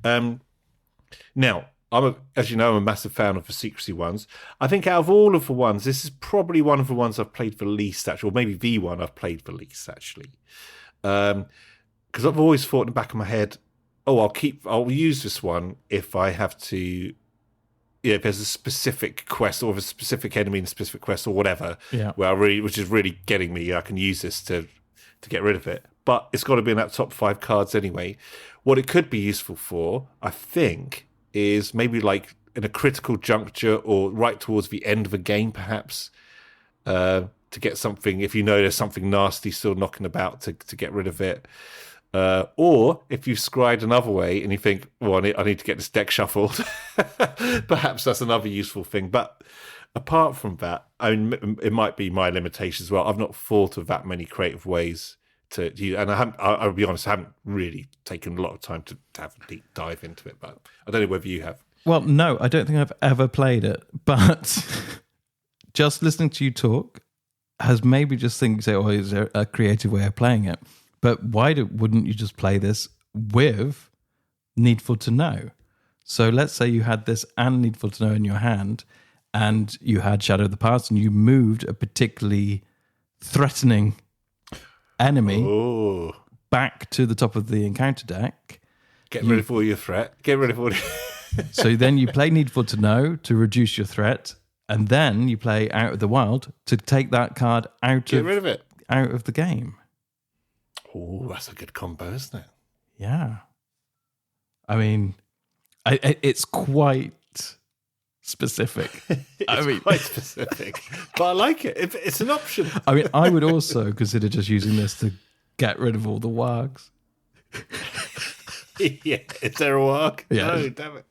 Now, as you know, I'm a massive fan of the secrecy ones. I think out of all of the ones, this is probably one of the ones I've played the least, actually, or maybe the one I've played the least, actually, because I've always thought in the back of my head, I'll use this one if I have to. Yeah, if there's a specific quest or a specific enemy in a specific quest or whatever, which is really getting me, I can use this to get rid of it. But it's got to be in that top 5 cards anyway. What it could be useful for, I think, is maybe like in a critical juncture or right towards the end of a game, perhaps, to get something, if you know there's something nasty still knocking about, to get rid of it. Or if you've scried another way and you think, well, I need to get this deck shuffled, perhaps that's another useful thing. But apart from that, I mean, it might be my limitations as well. I've not thought of that many creative ways to use, and I'll be honest, I haven't really taken a lot of time to have a deep dive into it, but I don't know whether you have. Well, no, I don't think I've ever played it, but just listening to you talk has maybe just think, say, oh, is there a creative way of playing it? But why wouldn't you just play this with Needful to Know? So let's say you had this and Needful to Know in your hand, and you had Shadow of the Past, and you moved a particularly threatening enemy back to the top of the encounter deck. Get rid of all your threat. Get rid of all. So then you play Needful to Know to reduce your threat, and then you play Out of the Wild to take that card Get rid of it. Out of the game. Oh, that's a good combo, isn't it? Yeah. I mean, it's quite specific. It's quite specific, but I like it. It's an option. I mean, I would also consider just using this to get rid of all the wargs. Yeah, is there a warg? Yeah. No, damn it.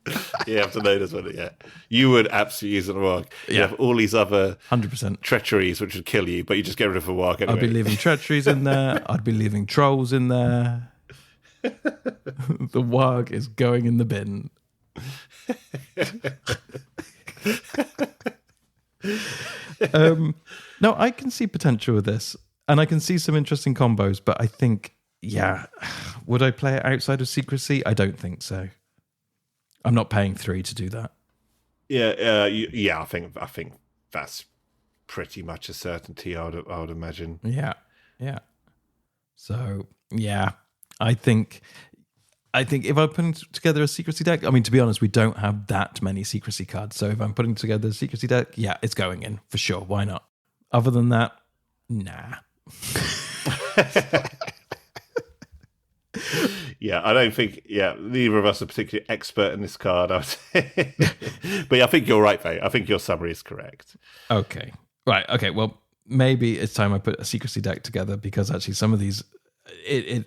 You have to know this one. Yeah, you would absolutely use a warg. You Yeah. have all these other 100%. treacheries which would kill you, but you just get rid of a warg anyway. I'd be leaving treacheries in there. I'd be leaving trolls in there. The warg is going in the bin. No, I can see potential with this, and I can see some interesting combos, but I think, would I play it outside of secrecy? I don't think so. I'm not paying 3 to do that. Yeah. I think that's pretty much a certainty. I would imagine. Yeah. So I think if I'm putting together a secrecy deck, I mean, to be honest, we don't have that many secrecy cards. So if I'm putting together a secrecy deck, it's going in for sure. Why not? Other than that, nah. Yeah, I don't think. Yeah, neither of us are particularly expert in this card. I would say. But I think you're right, though. I think your summary is correct. Okay, right. Okay, well, maybe it's time I put a secrecy deck together, because actually some of these,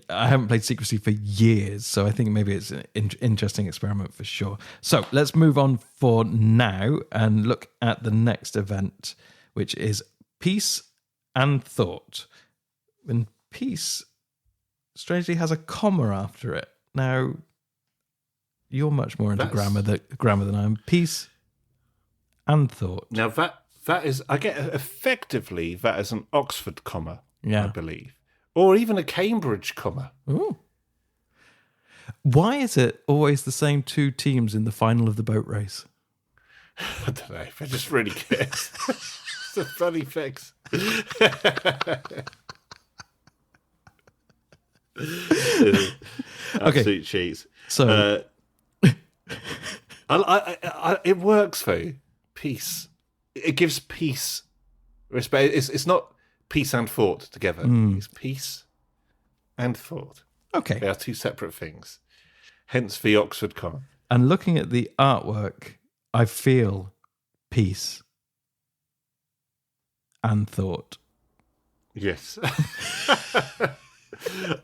I haven't played secrecy for years, so I think maybe it's an interesting experiment for sure. So let's move on for now and look at the next event, which is Peace and Thought. And Peace, strangely, has a comma after it. Now, you're much more into grammar than I am. Peace and Thought. Now that is, I get effectively that is an Oxford comma, I believe, or even a Cambridge comma. Ooh. Why is it always the same 2 teams in the final of the boat race? I don't know. They're just really good. It's a funny fix. Absolute cheese. So it works though. Peace. It gives peace. Respect. It's not peace and thought together. It's peace and thought. Okay. They are 2 separate things. Hence the Oxford comma. And looking at the artwork, I feel peace and thought. Yes.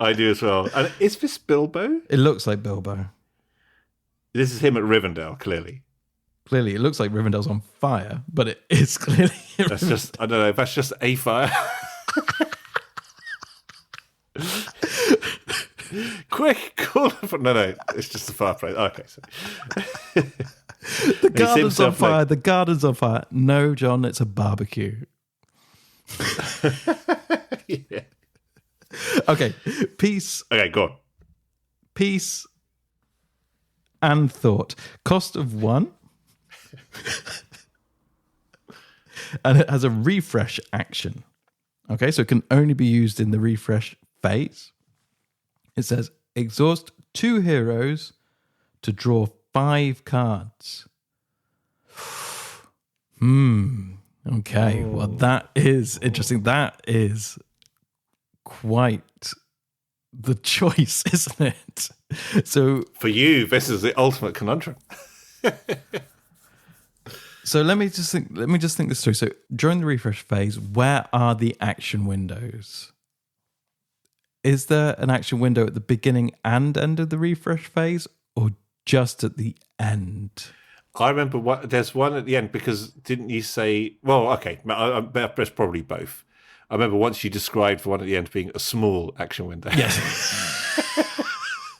I do as well. And is this Bilbo? It looks like Bilbo. This is him at Rivendell, clearly. Clearly, it looks like Rivendell's on fire, but it is clearly. That's just, I don't know, that's just a fire. Quick, call. No, it's just a fireplace. Okay, so. The garden's on fire. The garden's on fire. No, John, it's a barbecue. Yeah. Okay, peace. Okay, go on. Peace and thought. Cost of 1. And it has a refresh action. Okay, so it can only be used in the refresh phase. It says exhaust 2 heroes to draw 5 cards. Okay, well, that is interesting. That is quite the choice, isn't it? So for you, this is the ultimate conundrum. So let me just think this through. So during the refresh phase, where are the action windows? Is there an action window at the beginning and end of the refresh phase, or just at the end? I remember there's one at the end, because didn't you say? Well, okay, that's probably both. I remember once you described the one at the end being a small action window. Yes.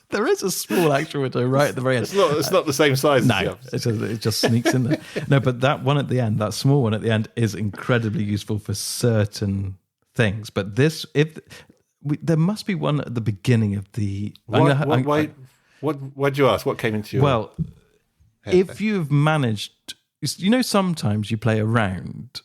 There is a small action window right at the very end. It's not the same size. No, it just sneaks in there. No, but that one at the end, that small one at the end, is incredibly useful for certain things. But there must be one at the beginning of the. Why'd you ask? What came into your? Well, if you've managed, sometimes you play around.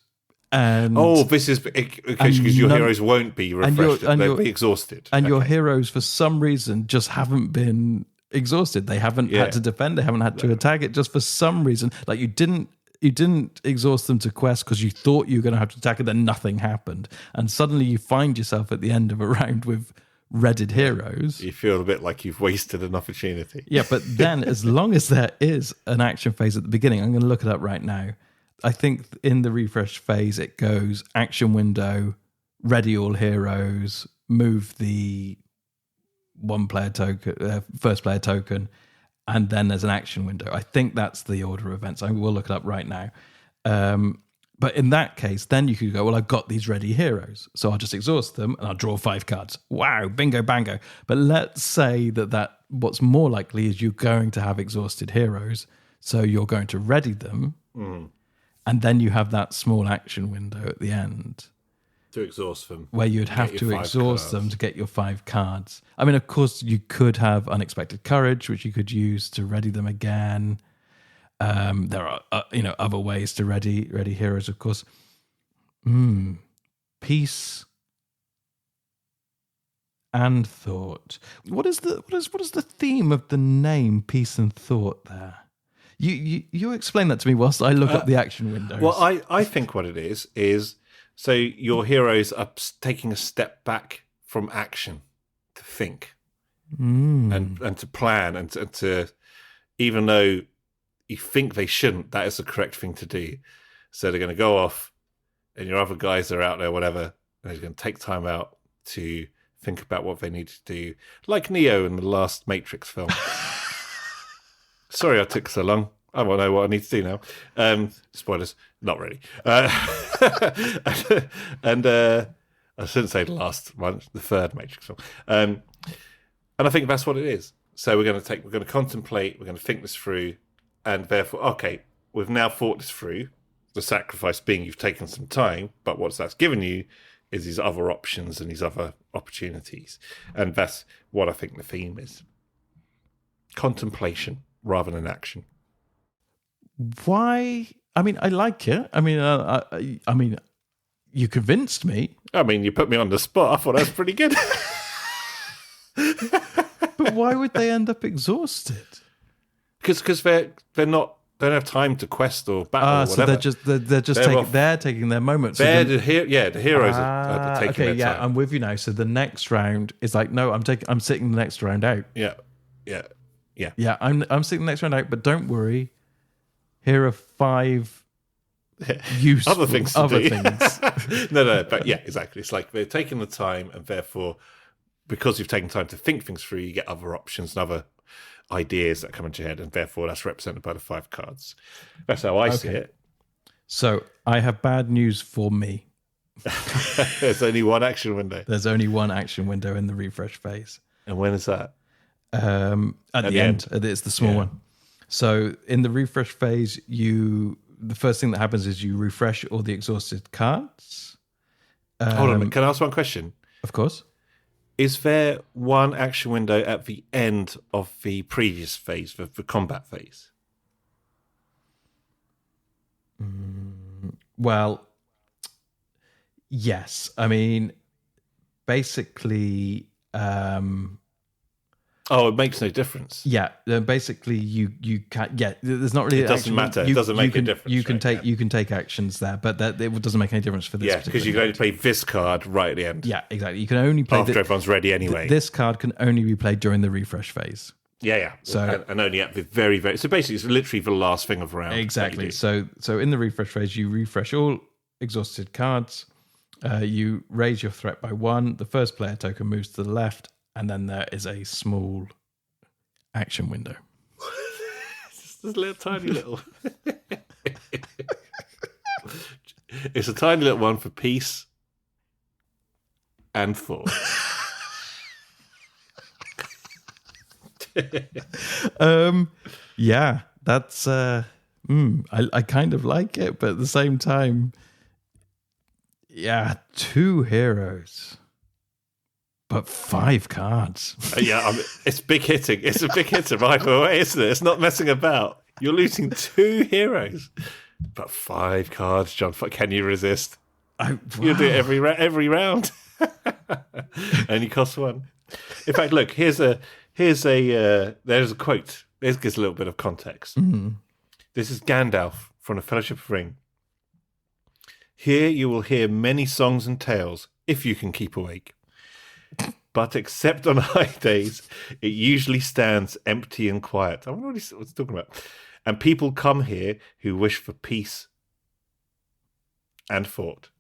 And this is because your heroes won't be refreshed, they'll be exhausted. And your heroes, for some reason, just haven't been exhausted. They haven't had to defend, they haven't had to attack it, just for some reason. Like you didn't exhaust them to quest because you thought you were going to have to attack it, then nothing happened. And suddenly you find yourself at the end of a round with redded heroes. You feel a bit like you've wasted an opportunity. Yeah, but then as long as there is an action phase at the beginning, I'm going to look it up right now. I think in the refresh phase, it goes action window, ready all heroes, move the first player token, and then there's an action window. I think that's the order of events. I will look it up right now. But in that case, then you could go, well, I've got these ready heroes, so I'll just exhaust them and I'll draw 5 cards. Wow, bingo, bango. But let's say that what's more likely is you're going to have exhausted heroes, so you're going to ready them. And then you have that small action window at the end. To exhaust them. Where you'd have to exhaust them to get your 5 cards. I mean, of course, you could have Unexpected Courage, which you could use to ready them again. There are, other ways to ready heroes, of course. Peace and thought. What is the theme of the name Peace and Thought there? You explain that to me whilst I look up the action windows. Well, I think what it is so your heroes are taking a step back from action to think and to plan and to, even though you think they shouldn't, that is the correct thing to do. So they're going to go off, and your other guys are out there, whatever, and they're going to take time out to think about what they need to do, like Neo in the last Matrix film. Sorry I took so long. I won't know what I need to do now. Spoilers. Not really. And I shouldn't say the last one, the third Matrix film. And I think that's what it is. So we're going to contemplate, we're going to think this through, and therefore, okay, we've now thought this through. The sacrifice being you've taken some time, but what that's given you is these other options and these other opportunities. And that's what I think the theme is. Contemplation rather than action. Why? I mean, I like it. I mean, you convinced me. I mean, you put me on the spot. I thought that was pretty good. But why would they end up exhausted? Because they don't have time to quest or battle or whatever. So they're taking their moments. The heroes are taking their time. Yeah, I'm with you now. So the next round is like, no, I'm sitting the next round out. Yeah. I'm sitting the next round out, but don't worry. Here are 5 useful other things. No, but yeah, exactly. It's like they're taking the time, and therefore because you've taken time to think things through, you get other options and other ideas that come into your head, and therefore that's represented by the 5 cards. That's how I see it. So I have bad news for me. There's only one action window. There's only one action window in the refresh phase. And when is that? At the end. It's the small one. So in the refresh phase, the first thing that happens is you refresh all the exhausted cards. Hold on, can I ask one question? Of course. Is there one action window at the end of the previous phase, the combat phase? Well, yes. I mean, basically... it makes no difference. Yeah, basically you can't. Yeah, there's not really. It doesn't matter. It doesn't make a difference. You can take actions there, but it doesn't make any difference for this. Yeah, because you can only play this card right at the end. Yeah, exactly. You can only play after everyone's ready anyway. This card can only be played during the refresh phase. Yeah. So and only at the very, very. So basically, it's literally the last thing of the round. Exactly. So in the refresh phase, you refresh all exhausted cards. You raise your threat by 1. The first player token moves to the left. And then there is a small action window. Just a little tiny little. It's a tiny little one for peace and thought. Yeah, that's. I kind of like it, but at the same time, yeah, 2 heroes. But 5 cards. It's big hitting. It's a big hitter right away, isn't it? It's not messing about. You're losing 2 heroes. But 5 cards, John. Can you resist? You do it every round. Only costs 1. In fact, look, there's a quote. This gives a little bit of context. Mm-hmm. This is Gandalf from the Fellowship of the Ring. Here you will hear many songs and tales, if you can keep awake. But except on high days, it usually stands empty and quiet. I wonder what he's talking about. And people come here who wish for peace and thought.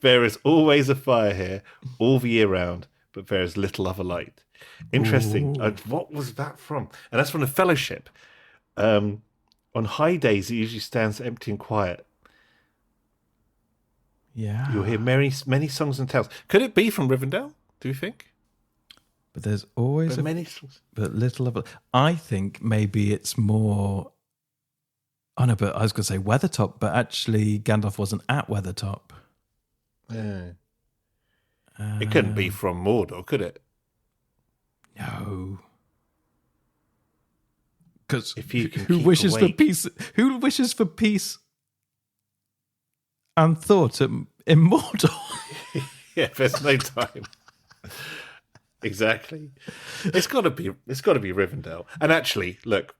There is always a fire here all the year round, but there is little other light. Interesting. What was that from? And that's from the Fellowship. On high days, it usually stands empty and quiet. Yeah. You'll hear many songs and tales. Could it be from Rivendell, do you think? But there's always many songs. But little of it. I think maybe it's more... Oh, no, but I was going to say Weathertop, but actually Gandalf wasn't at Weathertop. Yeah. It couldn't be from Mordor, could it? No. Because who wishes for peace? Who wishes for peace and thought in Mordor? Yeah, there's no time. Exactly. It's got to be Rivendell. And actually, look,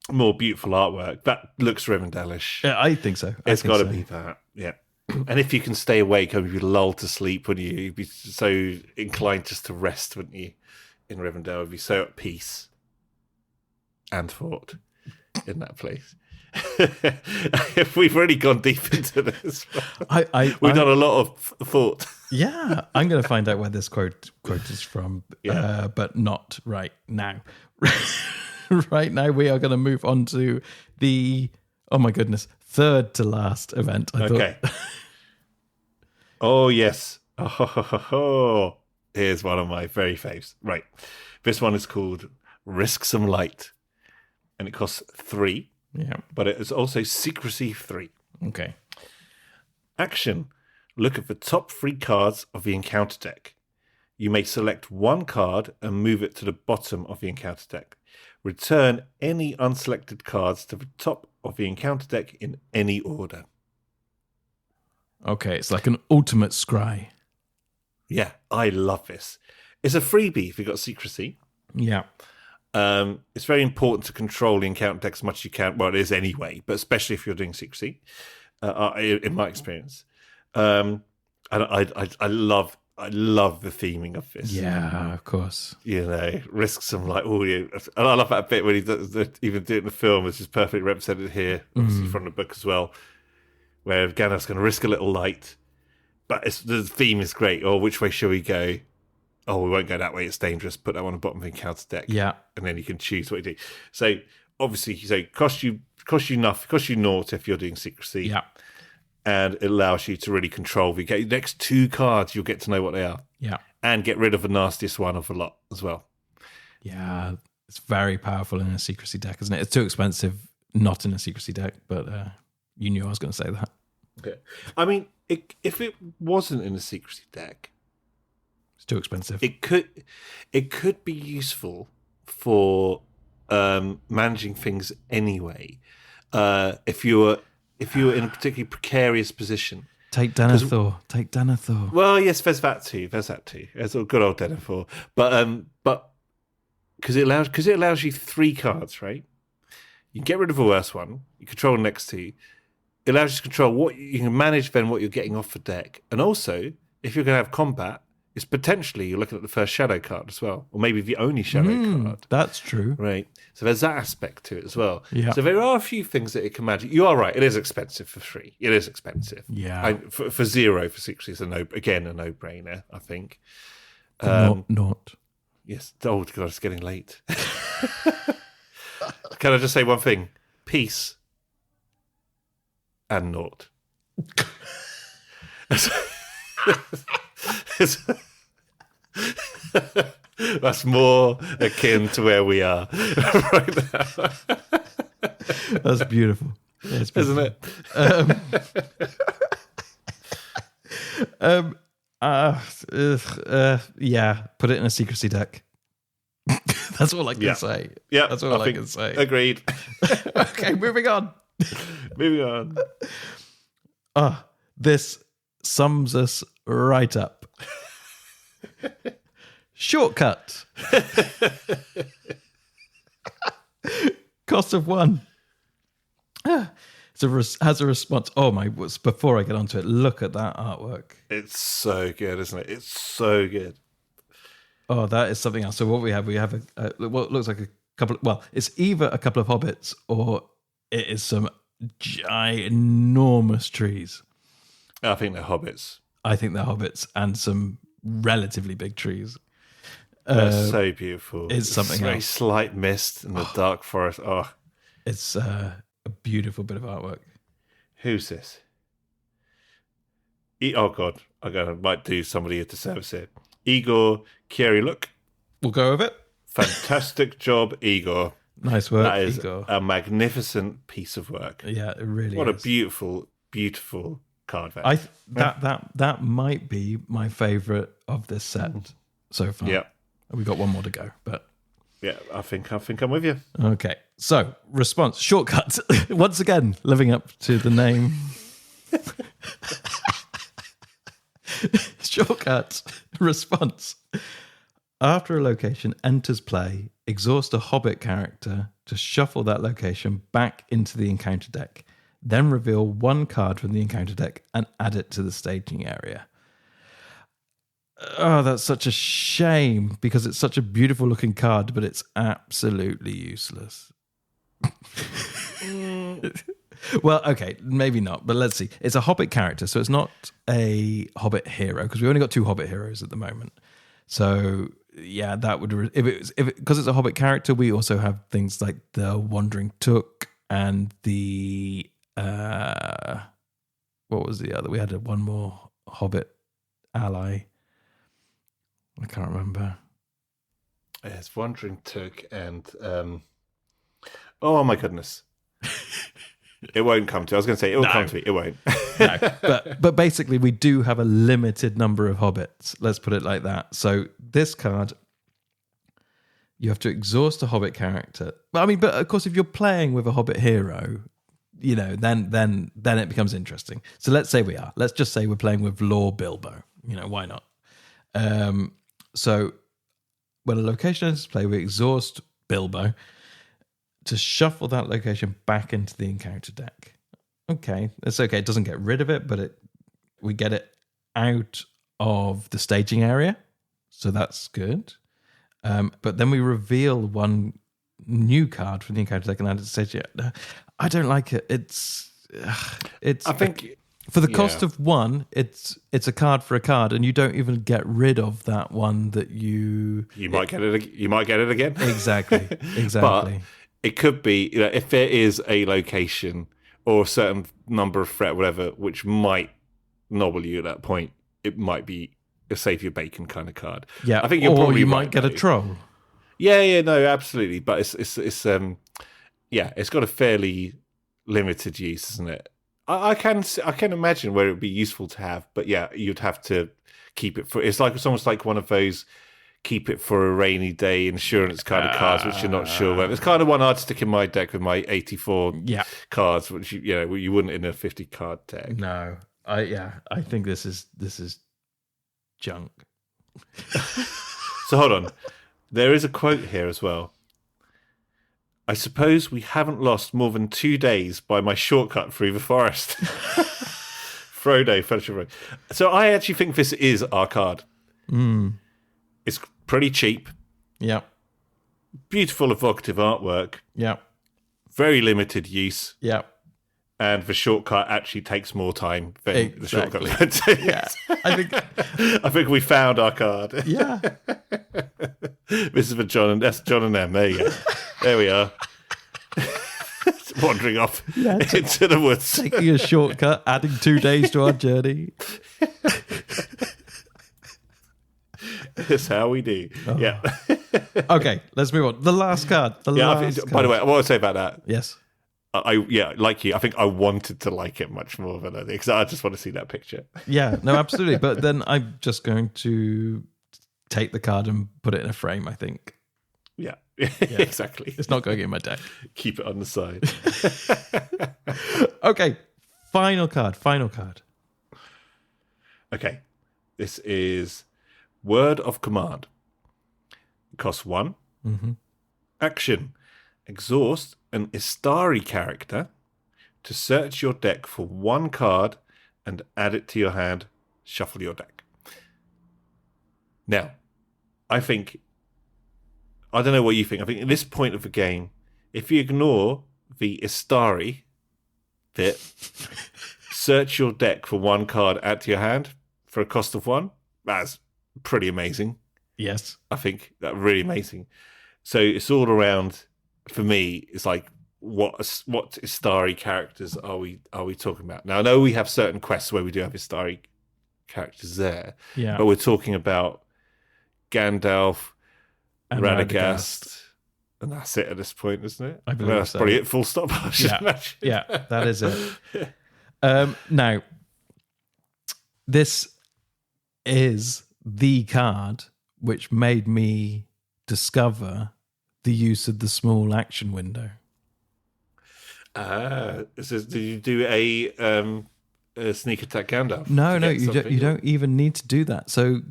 more beautiful artwork. That looks Rivendell-ish. Yeah, I think so. It's got to be that. Yeah. And if you can stay awake, you'd be lulled to sleep, wouldn't you? You'd be so inclined just to rest, wouldn't you? In Rivendell, you'd be so at peace and thought in that place. We've really gone deep into this. We've done a lot of thought. Yeah, I'm going to find out where this quote is from, but not right now. Right now, we are going to move on to the, oh my goodness, third to last event. I thought. Oh, yes. Oh, here's one of my very faves. Right. This one is called Risk Some Light, and it costs 3. Yeah. But it is also Secrecy 3. Okay. Action. Look at the top 3 cards of the encounter deck. You may select one card and move it to the bottom of the encounter deck. Return any unselected cards to the top of the encounter deck in any order. Okay, it's like an ultimate scry. Yeah, I love this. It's a freebie if you've got Secrecy. Yeah. It's very important to control the encounter deck as much as you can. Well, it is anyway, but especially if you're doing Secrecy, in my experience. And I love the theming of this. Yeah, of course. You know, Risk Some Light. Oh, yeah. And I love that bit when he does even do it in the film, which is perfectly represented here, obviously from the book as well, where Gandalf's going to risk a little light, but the theme is great. Or which way shall we go? Oh, we won't go that way. It's dangerous. Put that one on the bottom of the encounter deck. Yeah. And then you can choose what you do. So obviously, cost you nothing, cost you naught if you're doing secrecy. Yeah. And it allows you to really control. If you get the next 2 cards, you'll get to know what they are. Yeah. And get rid of the nastiest one of a lot as well. Yeah. It's very powerful in a secrecy deck, isn't it? It's too expensive not in a secrecy deck, but you knew I was going to say that. Okay. I mean, if it wasn't in a secrecy deck, it's too expensive. It could be useful for managing things anyway. If you were in a particularly precarious position. Take Denethor. Well, yes, there's that too. There's a good old Denethor. But because it allows you 3 cards, right? You can get rid of the worst one. You control the next 2. It allows you to control what you can manage, then what you're getting off the deck, and also if you're going to have combat, it's potentially you're looking at the first shadow card as well, or maybe the only shadow card. That's true, right? So there's that aspect to it as well. Yeah. So there are a few things that it can manage. You are right; it is expensive for 3. It is expensive. Yeah. For 0 for secrecy is a no-brainer. I think. Not. Yes. Oh God, it's getting late. Can I just say one thing? Peace and naught. That's more akin to where we are right now. That's beautiful. That's beautiful. Isn't it? Yeah, put it in a secrecy deck. That's all I can say. Yeah, that's all I can say. Agreed. Okay, moving on. This sums us right up. Shortcut. Cost of 1. Has a response. Oh my! Before I get onto it, look at that artwork. It's so good, isn't it? It's so good. Oh, that is something else. So what we have what looks like a couple. Well, it's either a couple of hobbits or it is some ginormous trees. I think they're hobbits. I think they're hobbits and some relatively big trees. They're so beautiful. It's something very else. Slight mist in the dark forest. Oh, it's a beautiful bit of artwork. Who's this? Oh God, I might do somebody a disservice here. Igor Kieriluk. We'll go with it. Fantastic job, Igor. Nice work, that is Igor. A magnificent piece of work. Yeah, it really what is. A beautiful, beautiful card back. That might be my favourite of this set so far. Yeah. We've got one more to go, but yeah, I think I'm with you. Okay. So, response, shortcut. Once again, living up to the name. Shortcut. Response. After a location enters play, exhaust a hobbit character to shuffle that location back into the encounter deck. Then reveal 1 card from the encounter deck and add it to the staging area. Oh, that's such a shame because it's such a beautiful looking card, but it's absolutely useless. Well, okay, maybe not, but let's see. It's a hobbit character, so it's not a hobbit hero because we've only got 2 hobbit heroes at the moment. So yeah, that would because it's a hobbit character. We also have things like the Wandering Took and the what was the other? We had one more hobbit ally. I can't remember. It's Wandering Took and oh my goodness. It won't come to. I was going to say it will come to me. It won't. No, but basically, we do have a limited number of hobbits. Let's put it like that. So this card, you have to exhaust a hobbit character. But of course, if you're playing with a hobbit hero, then it becomes interesting. So let's say we are. Let's just say we're playing with Lord Bilbo. Why not? So when a location enters play, we exhaust Bilbo to shuffle that location back into the encounter deck. Okay, it's okay. It doesn't get rid of it, but we get it out of the staging area, so that's good. But then we reveal 1 new card from the encounter deck and add it to the staging area. I don't like it. It's. I think For the cost of one, it's a card for a card, and you don't even get rid of that one that you might get it. You might get it again. Exactly. But it could be, if there is a location or a certain number of threat, whatever, which might nobble you at that point. It might be a save your bacon kind of card. Yeah, I think you're probably you right, might get a troll. Yeah, no, absolutely. But it's got a fairly limited use, isn't it? I can imagine where it would be useful to have, but yeah, you'd have to keep it for. It's almost like one of those keep it for a rainy day insurance kind of cards, which you're not sure whether. It's kind of one I'd stick in my deck with my 84 cards, which you wouldn't in a 50 card deck. No, I think this is junk. So hold on, there is a quote here as well. I suppose we haven't lost more than 2 days by my shortcut through the forest. Frodo, Fellowship Road. So I actually think this is our card. It's pretty cheap. Yeah. Beautiful, evocative artwork. Yeah. Very limited use. Yeah. And the shortcut actually takes more time than the shortcut. Yeah. I think we found our card. Yeah. This is for John, and that's John and Em. There you go. There we are. Wandering off into the woods. Taking a shortcut, adding 2 days to our journey. That's how we do. Oh. Yeah. Okay, let's move on. The last card. By the way, I want to say about that. Yes. Like you, I think I wanted to like it much more than I did because I just want to see that picture. Yeah, no, absolutely. But then I'm just going to take the card and put it in a frame, I think. Yeah. Exactly. It's not going in my deck. Keep it on the side. Okay, final card. Okay, this is Word of Command. It costs 1. Mm-hmm. Action. Exhaust an Istari character to search your deck for 1 card and add it to your hand. Shuffle your deck. Now, I don't know what you think. I think at this point of the game, if you ignore the Istari bit, search your deck for 1 card, add to your hand for a cost of 1. That's pretty amazing. Yes. I think that's really amazing. So it's all around, for me, it's like, what Istari characters are we talking about? Now, I know we have certain quests where we do have Istari characters there, but we're talking about Gandalf, and Radagast, and that's it at this point, isn't it? I believe that's probably it, full stop. I should imagine. Yeah, that is it. Now, this is the card which made me discover the use of the small action window. Did you do a sneak attack Gandalf? No, you don't even need to do that. So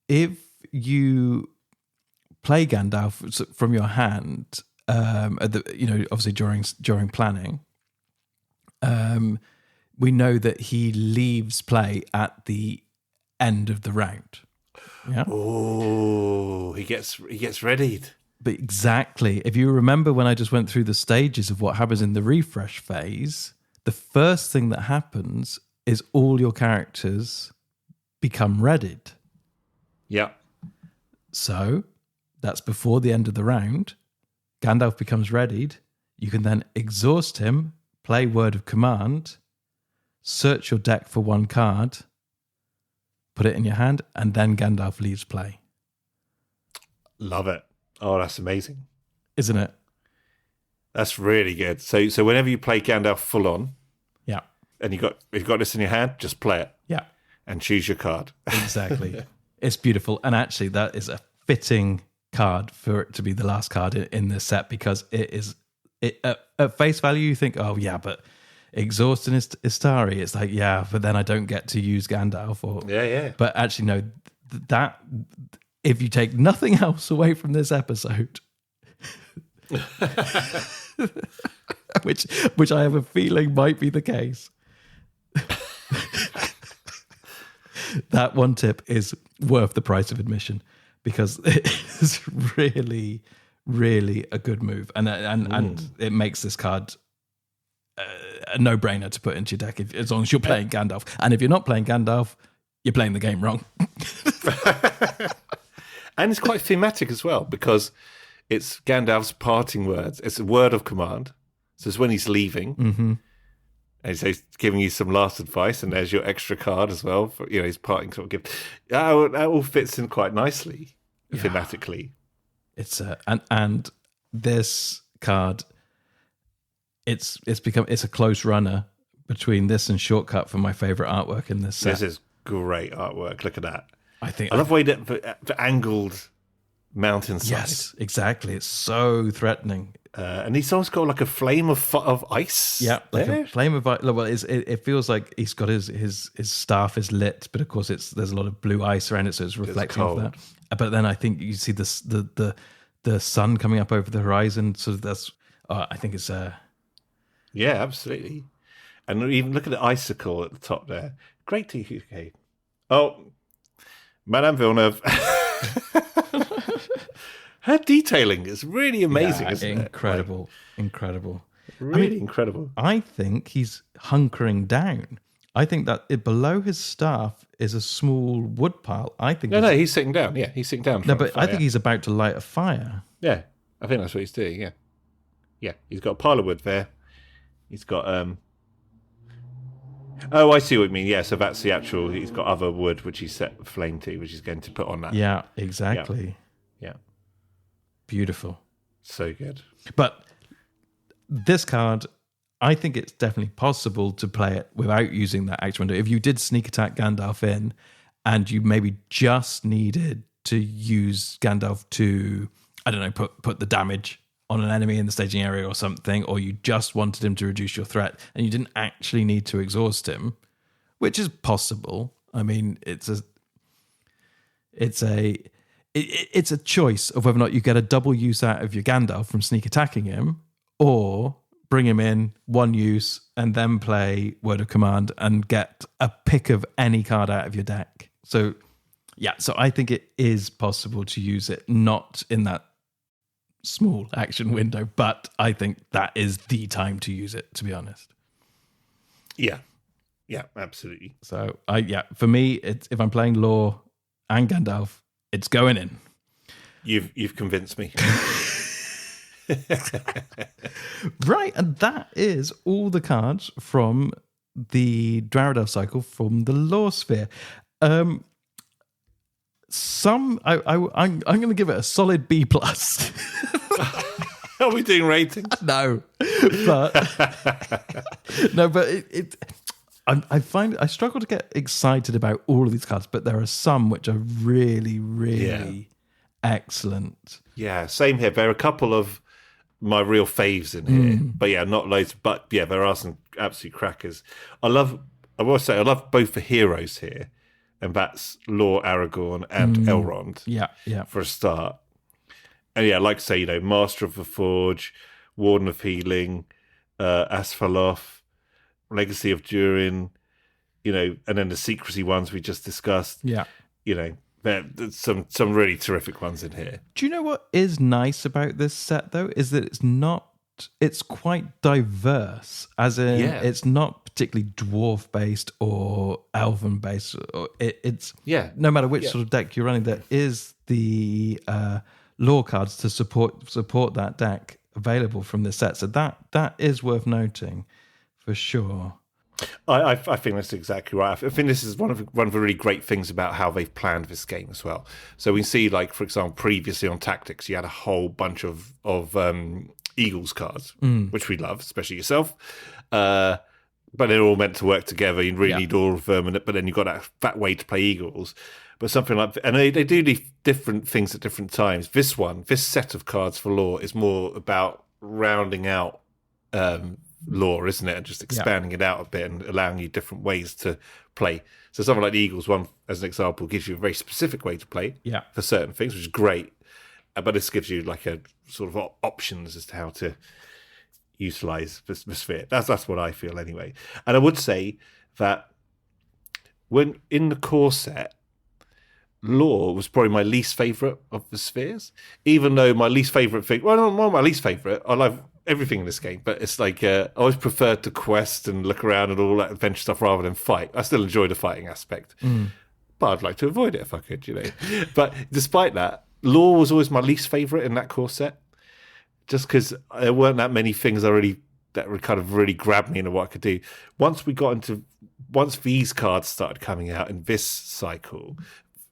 if you play Gandalf from your hand, obviously during planning, we know that he leaves play at the end of the round. Yeah. Oh, he gets readied. But exactly. If you remember when I just went through the stages of what happens in the refresh phase, the first thing that happens is all your characters become readied. Yeah. So that's before the end of the round. Gandalf becomes readied. You can then exhaust him, play Word of Command, search your deck for 1 card, put it in your hand, and then Gandalf leaves play. Love it. Oh, that's amazing. Isn't it? That's really good. So whenever you play Gandalf full on, and you've got this in your hand, just play it. Yeah. And choose your card. Exactly. It's beautiful. And actually that is a fitting card for it to be the last card in this set, because at face value you think, oh yeah, but exhaust and Istari, it's like, yeah, but then I don't get to use Gandalf but actually no, that if you take nothing else away from this episode, which I have a feeling might be the case, that one tip is worth the price of admission, because it is really, really a good move, and it makes this card a no-brainer to put into your deck as long as you're playing Gandalf. And if you're not playing Gandalf, you're playing the game wrong. And it's quite thematic as well, because it's Gandalf's parting words. It's a word of command. So it's when he's leaving. Mm-hmm. And so he's giving you some last advice, and there's your extra card as well for his parting sort of gift. That all fits in quite nicely thematically. It's and this card, it's a close runner between this and Shortcut for my favorite artwork in this set. This is great artwork. Look at that. I love the way that the angled mountainside. Yes, exactly. It's so threatening. And he's almost got like a flame of ice. Yeah, like a flame of ice. Well, it feels like he's got his staff is lit, but of course there's a lot of blue ice around it, so it's reflecting off that. But then I think you see the sun coming up over the horizon. So that's I think it's yeah, absolutely. And even look at the icicle at the top there. Great TK. Oh, Madame Villeneuve. Her detailing is really amazing, isn't incredible, it? Incredible. Really incredible. I think he's hunkering down. I think that below his staff is a small wood pile. I think No, he's sitting down. Yeah, he's sitting down. No, but I think he's about to light a fire. Yeah, I think that's what he's doing, yeah. Yeah, he's got a pile of wood there. He's got... Oh, I see what you mean. Yeah, so that's the actual... He's got other wood, which he's set flame to, which he's going to put on that. Yeah, exactly. Yeah. Beautiful. So good. But this card, I think it's definitely possible to play it without using that action window. If you did sneak attack Gandalf in and you maybe just needed to use Gandalf to, I don't know, put the damage on an enemy in the staging area or something, or you just wanted him to reduce your threat and you didn't actually need to exhaust him, which is possible. I mean, it's a choice of whether or not you get a double use out of your Gandalf from sneak attacking him, or bring him in, one use, and then play Word of Command and get a pick of any card out of your deck. So, yeah, so I think it is possible to use it, not in that small action window, but I think that is the time to use it, to be honest. Yeah. Yeah, absolutely. So, for me, if I'm playing Law and Gandalf, it's going in. You've convinced me. Right, and that is all the cards from the Dwarrowdelf cycle from the Law Sphere. I'm going to give it a solid B plus. Are we doing ratings? No, but I struggle to get excited about all of these cards, but there are some which are really, really excellent. Yeah, same here. There are a couple of my real faves in here, but yeah, not loads. But yeah, there are some absolute crackers. I love both the heroes here, and that's Lord Aragorn and Elrond. Yeah. For a start, and yeah, like I say, Master of the Forge, Warden of Healing, Asphalloth, Legacy of Durin, and then the secrecy ones we just discussed. Yeah, there's some really terrific ones in here. Do you know what is nice about this set though? Is that it's quite diverse. As in, it's not particularly dwarf based or elven based. It's no matter which sort of deck you're running, there is the lore cards to support that deck available from this set. So that is worth noting for sure. I think that's exactly right. I think this is one of the really great things about how they've planned this game as well. So we see, like, for example, previously on Tactics, you had a whole bunch of Eagles cards, which we love, especially yourself. But they're all meant to work together. You really need all of them, but then you've got that way to play Eagles. But something like, and they do these different things at different times. This set of cards for lore is more about rounding out lore, isn't it? And just expanding it out a bit and allowing you different ways to play. So something like the Eagles one, as an example, gives you a very specific way to play for certain things, which is great. But this gives you like a sort of options as to how to utilize the sphere. That's what I feel anyway. And I would say that when in the core set, lore was probably my least favourite of the spheres, even though my least favourite thing, well, not my least favourite, I love everything in this game, but it's like I always preferred to quest and look around and all that adventure stuff rather than fight. I still enjoy the fighting aspect, but I'd like to avoid it if I could, But despite that, lore was always my least favourite in that core set, just because there weren't that many things that would kind of really grab me into what I could do. Once these cards started coming out in this cycle,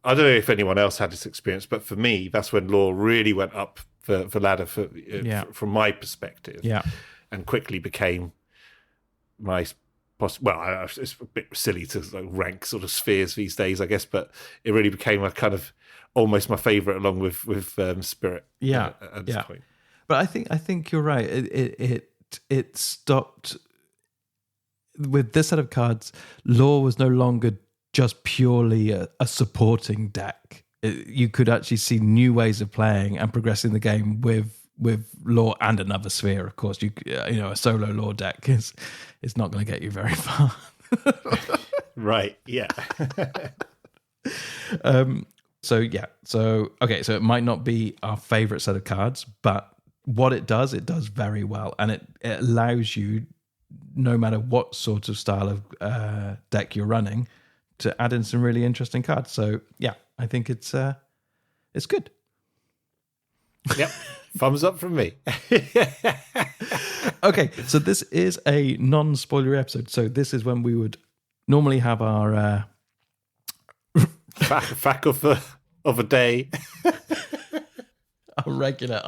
I don't know if anyone else had this experience, but for me, that's when lore really went up the ladder from my perspective, and quickly became my. Well, it's a bit silly to rank sort of spheres these days, I guess, but it really became a kind of almost my favourite, along with Spirit. At this point. But I think you're right. It stopped with this set of cards. Lore was no longer just purely a supporting deck. You could actually see new ways of playing and progressing the game with lore and another sphere. Of course, a solo lore deck is not going to get you very far. Right? Yeah. So it might not be our favorite set of cards, but what it does very well, and it allows you, no matter what sort of style of deck you're running, to add in some really interesting cards. So yeah, I think it's good. Yep, thumbs up from me. Okay, so this is a non-spoiler episode. So this is when we would normally have our fact of a day. Our regular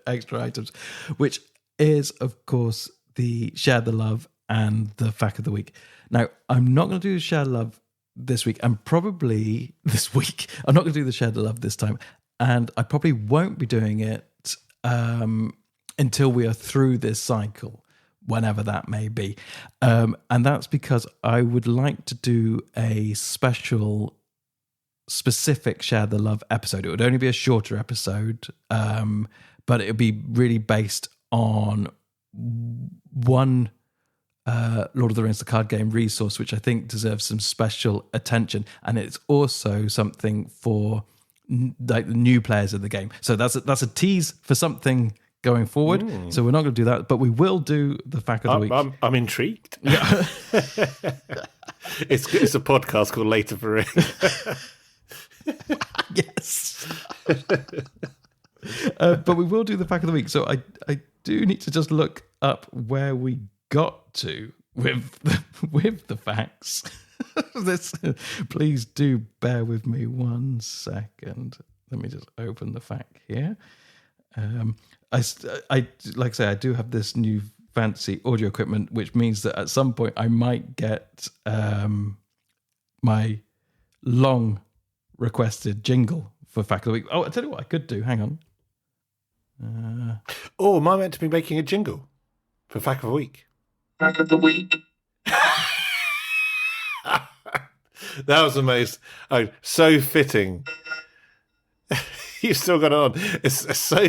extra items, which is, of course, the Share the Love and the Fact of the Week. Now, I'm not going to do Share the Love this week, and probably this week. I'm not going to do the Share the Love this time, and I probably won't be doing it until we are through this cycle, whenever that may be. And that's because I would like to do a specific Share the Love episode. It would only be a shorter episode, but it would be really based on one Lord of the Rings, the card game resource, which I think deserves some special attention. And it's also something for like the new players of the game. So that's a tease for something going forward. So we're not going to do that, but we will do the Fact of the Week. I'm intrigued. Yeah. It's a podcast called Later for Ring. Yes. But we will do the Fact of the Week. So I do need to just look up where we got to with the facts. Please do bear with me 1 second. Let me just open the fact here. I like I say, I do have this new fancy audio equipment, which means that at some point I might get my long requested jingle for Fact of the Week. Oh, I tell you what I could do. Hang on. Am I meant to be making a jingle for Fact of the Week? Fact of the Week. That was the most so fitting. You've still got it on. It's so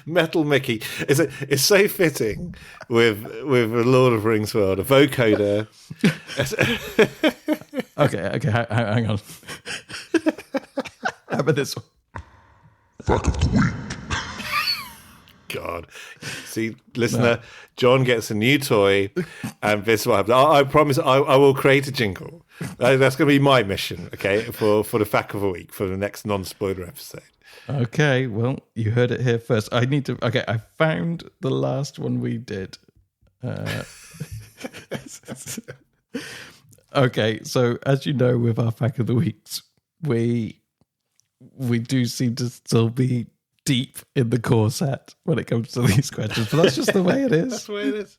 Metal Mickey. It's so fitting with a Lord of the Rings world, a vocoder. Okay, hang on. How about this one? Fact of the Week. God. See, listener, John gets a new toy, and this is what happens. I promise I will create a jingle. That's going to be my mission, okay, for the Fact of the Week, for the next non-spoiler episode. Okay, well, you heard it here first. I found the last one we did. Okay, so as you know, with our Fact of the Weeks, we do seem to still be deep in the core set when it comes to these questions, but that's just the way it is. That's the way it is.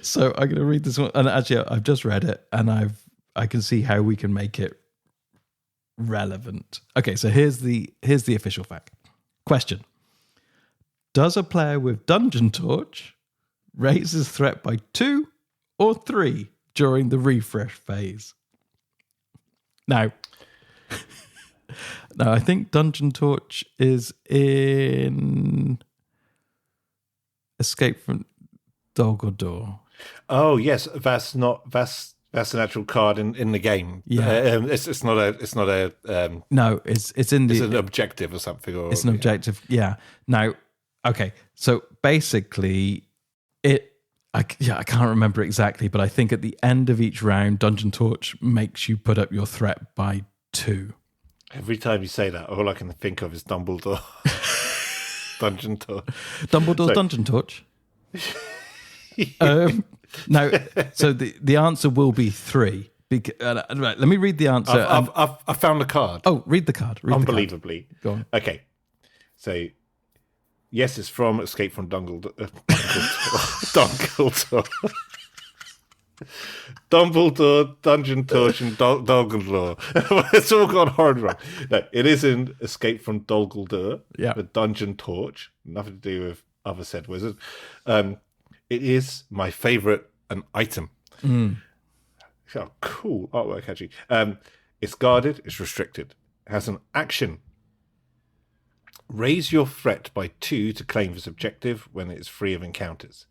So I'm going to read this one, and actually I've just read it, and I can see how we can make it relevant. Okay, so here's the official fact. Question: does a player with Dungeon Torch raise his threat by 2 or 3 during the refresh phase? Now, I think Dungeon Torch is in Escape from Dumbledore. Oh yes, that's an actual card in the game. Yeah, it's not a no, it's in the. It's an objective or something. Or it's an objective. Yeah. Now, Okay, so basically, I can't remember exactly, but I think at the end of each round, Dungeon Torch makes you put up your threat by 2. Every time you say that, all I can think of is Dumbledore. Dungeon Torch. Dumbledore's Dungeon Torch? No, so the answer will be 3. Right, let me read the answer. I found the card. Oh, read the card. Unbelievably. Go on. Okay. So, yes, it's from Escape from Dumbledore. Dumbledore, Dungeon Torch, and Dumbledore. It's all gone horribly wrong. No, it is in Escape from Dumbledore, the Dungeon Torch. Nothing to do with other said wizard. It is my favourite item. Oh, cool artwork, actually. It's guarded, it's restricted. It has an action. Raise your threat by 2 to claim this objective when it is free of encounters.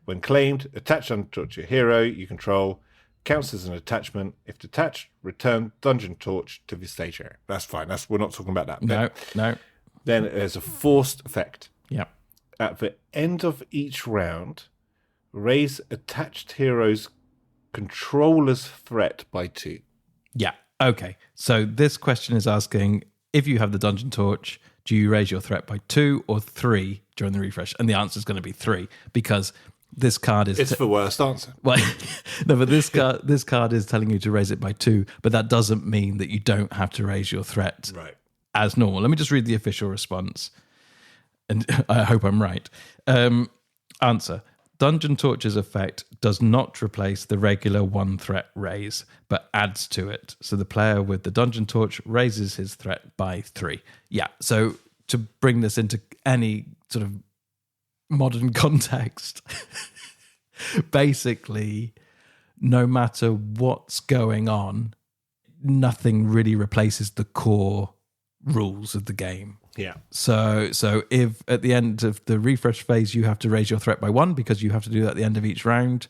When claimed, attach Dungeon Torch to your hero you control. Counts as an attachment. If detached, return Dungeon Torch to the stage area. That's fine. We're not talking about that. No. Then there's a forced effect. Yeah. At the end of each round, raise attached hero's controller's threat by 2. Yeah. Okay. So this question is asking, if you have the Dungeon Torch, do you raise your threat by 2 or 3 during the refresh? And the answer is going to be 3 because this card is... It's the worst answer. Well, no, but this card is telling you to raise it by 2, but that doesn't mean that you don't have to raise your threat as normal. Let me just read the official response, and I hope I'm right. Answer. Dungeon Torch's effect does not replace the regular 1 threat raise, but adds to it. So the player with the Dungeon Torch raises his threat by 3. Yeah, so to bring this into any sort of modern context, basically, no matter what's going on, nothing really replaces the core rules of the game. Yeah. So if at the end of the refresh phase you have to raise your threat by 1 because you have to do that at the end of each round,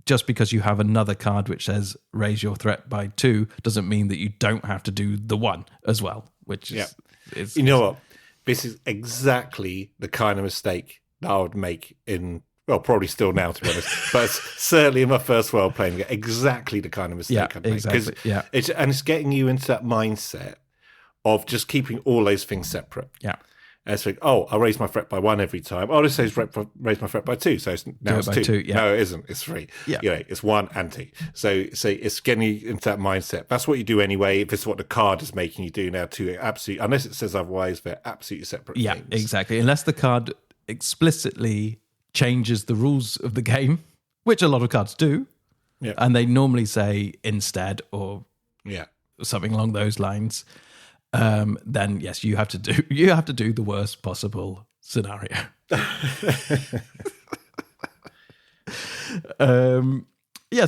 just because you have another card which says raise your threat by 2 doesn't mean that you don't have to do the 1 as well, which is... You know what? This is exactly the kind of mistake that I would make in... Well, probably still now, to be honest. But certainly in my first world playing, exactly the kind of mistake I'd make. Exactly. Yeah. It's getting you into that mindset of just keeping all those things separate. Yeah. And it's like, I raise my threat by 1 every time. This says raise my threat by 2. So now it's 2. Yeah. No, it isn't. It's 3. Yeah. It's 1 and 2. So it's getting you into that mindset. That's what you do anyway. If it's what the card is making you do now, too. Absolutely. Unless it says otherwise, they're absolutely separate things. Yeah, exactly. Unless the card explicitly changes the rules of the game, which a lot of cards do. Yeah. And they normally say instead or something along those lines. Then yes, you have to do the worst possible scenario.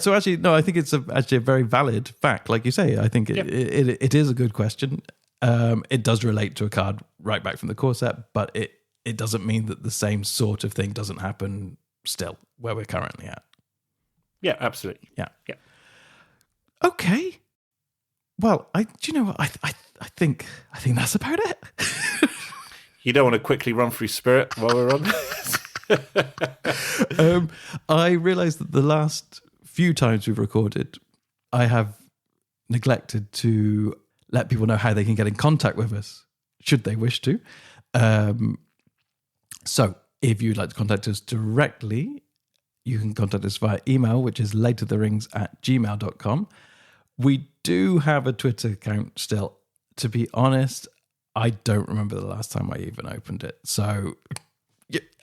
So actually, no, I think it's actually a very valid fact. Like you say, I think it is a good question. It does relate to a card right back from the core set, but it doesn't mean that the same sort of thing doesn't happen still where we're currently at. Yeah, absolutely. Yeah. Okay. Well, I think that's about it. You don't want to quickly run through Spirit while we're on? I realised that the last few times we've recorded, I have neglected to let people know how they can get in contact with us, should they wish to. So if you'd like to contact us directly, you can contact us via email, which is latertherings@gmail.com. We do have a Twitter account still. To be honest, I don't remember the last time I even opened it. So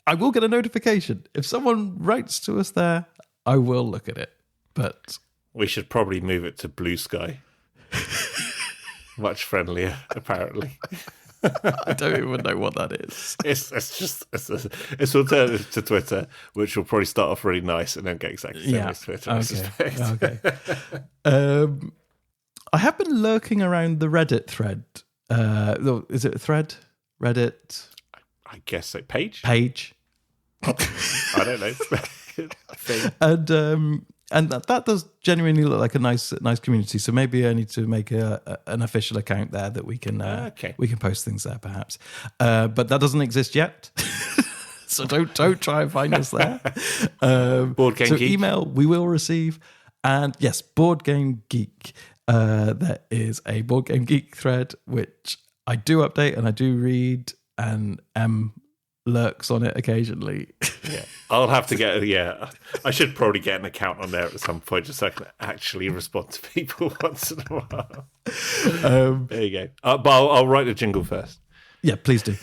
I will get a notification. If someone writes to us there, I will look at it. But we should probably move it to Blue Sky. Much friendlier, apparently. I don't even know what that is. It's alternative to Twitter, which will probably start off really nice and then get exactly the same as Twitter. I suspect. Okay. I have been lurking around the Reddit thread. Is it a thread? Reddit? I guess so. Page. I don't know. And that does genuinely look like a nice community. So maybe I need to make an official account there that we can we can post things there perhaps. But that doesn't exist yet. So don't try and find us there. Board Game so Geek. email we will receive. And yes, Board Game Geek. There is a Board Game Geek thread, which I do update and I do read, and lurks on it occasionally. Yeah, I'll have to get. Yeah, I should probably get an account on there at some point, just so I can actually respond to people once in a while. There you go. But I'll write a jingle first. Yeah, please do.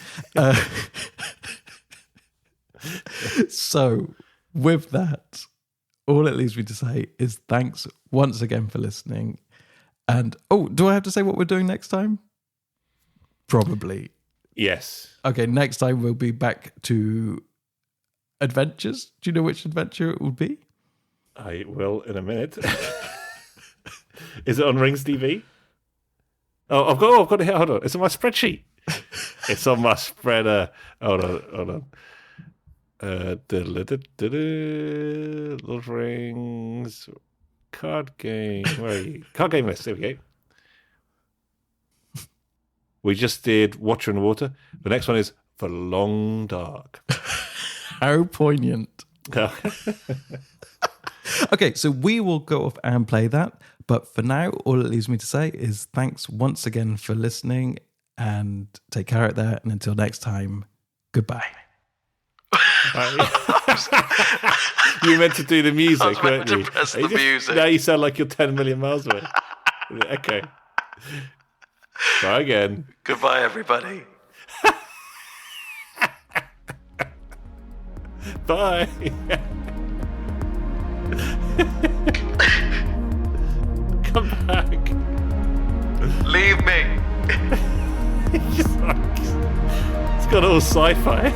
So, with that, all it leaves me to say is thanks once again for listening. And do I have to say what we're doing next time? Probably. Yes. Okay, next time we'll be back to adventures. Do you know which adventure it will be? I will in a minute. Is it on Rings TV? Oh, I've got it here. Hold on. It's on my spreadsheet. It's on my spreader. Hold on. Lord Rings card game. Where are you? Card game list. There we go. We just did Watcher in the Water. The next one is The Long Dark. How poignant. Okay, so we will go off and play that. But for now, all it leaves me to say is thanks once again for listening, and take care out there. And until next time, goodbye. You meant to do the music, I was meant weren't to you? press the music. Now you sound like you're 10 million miles away. Okay. Try again. Goodbye, everybody. Bye. Come back. Leave me. It's got all sci-fi.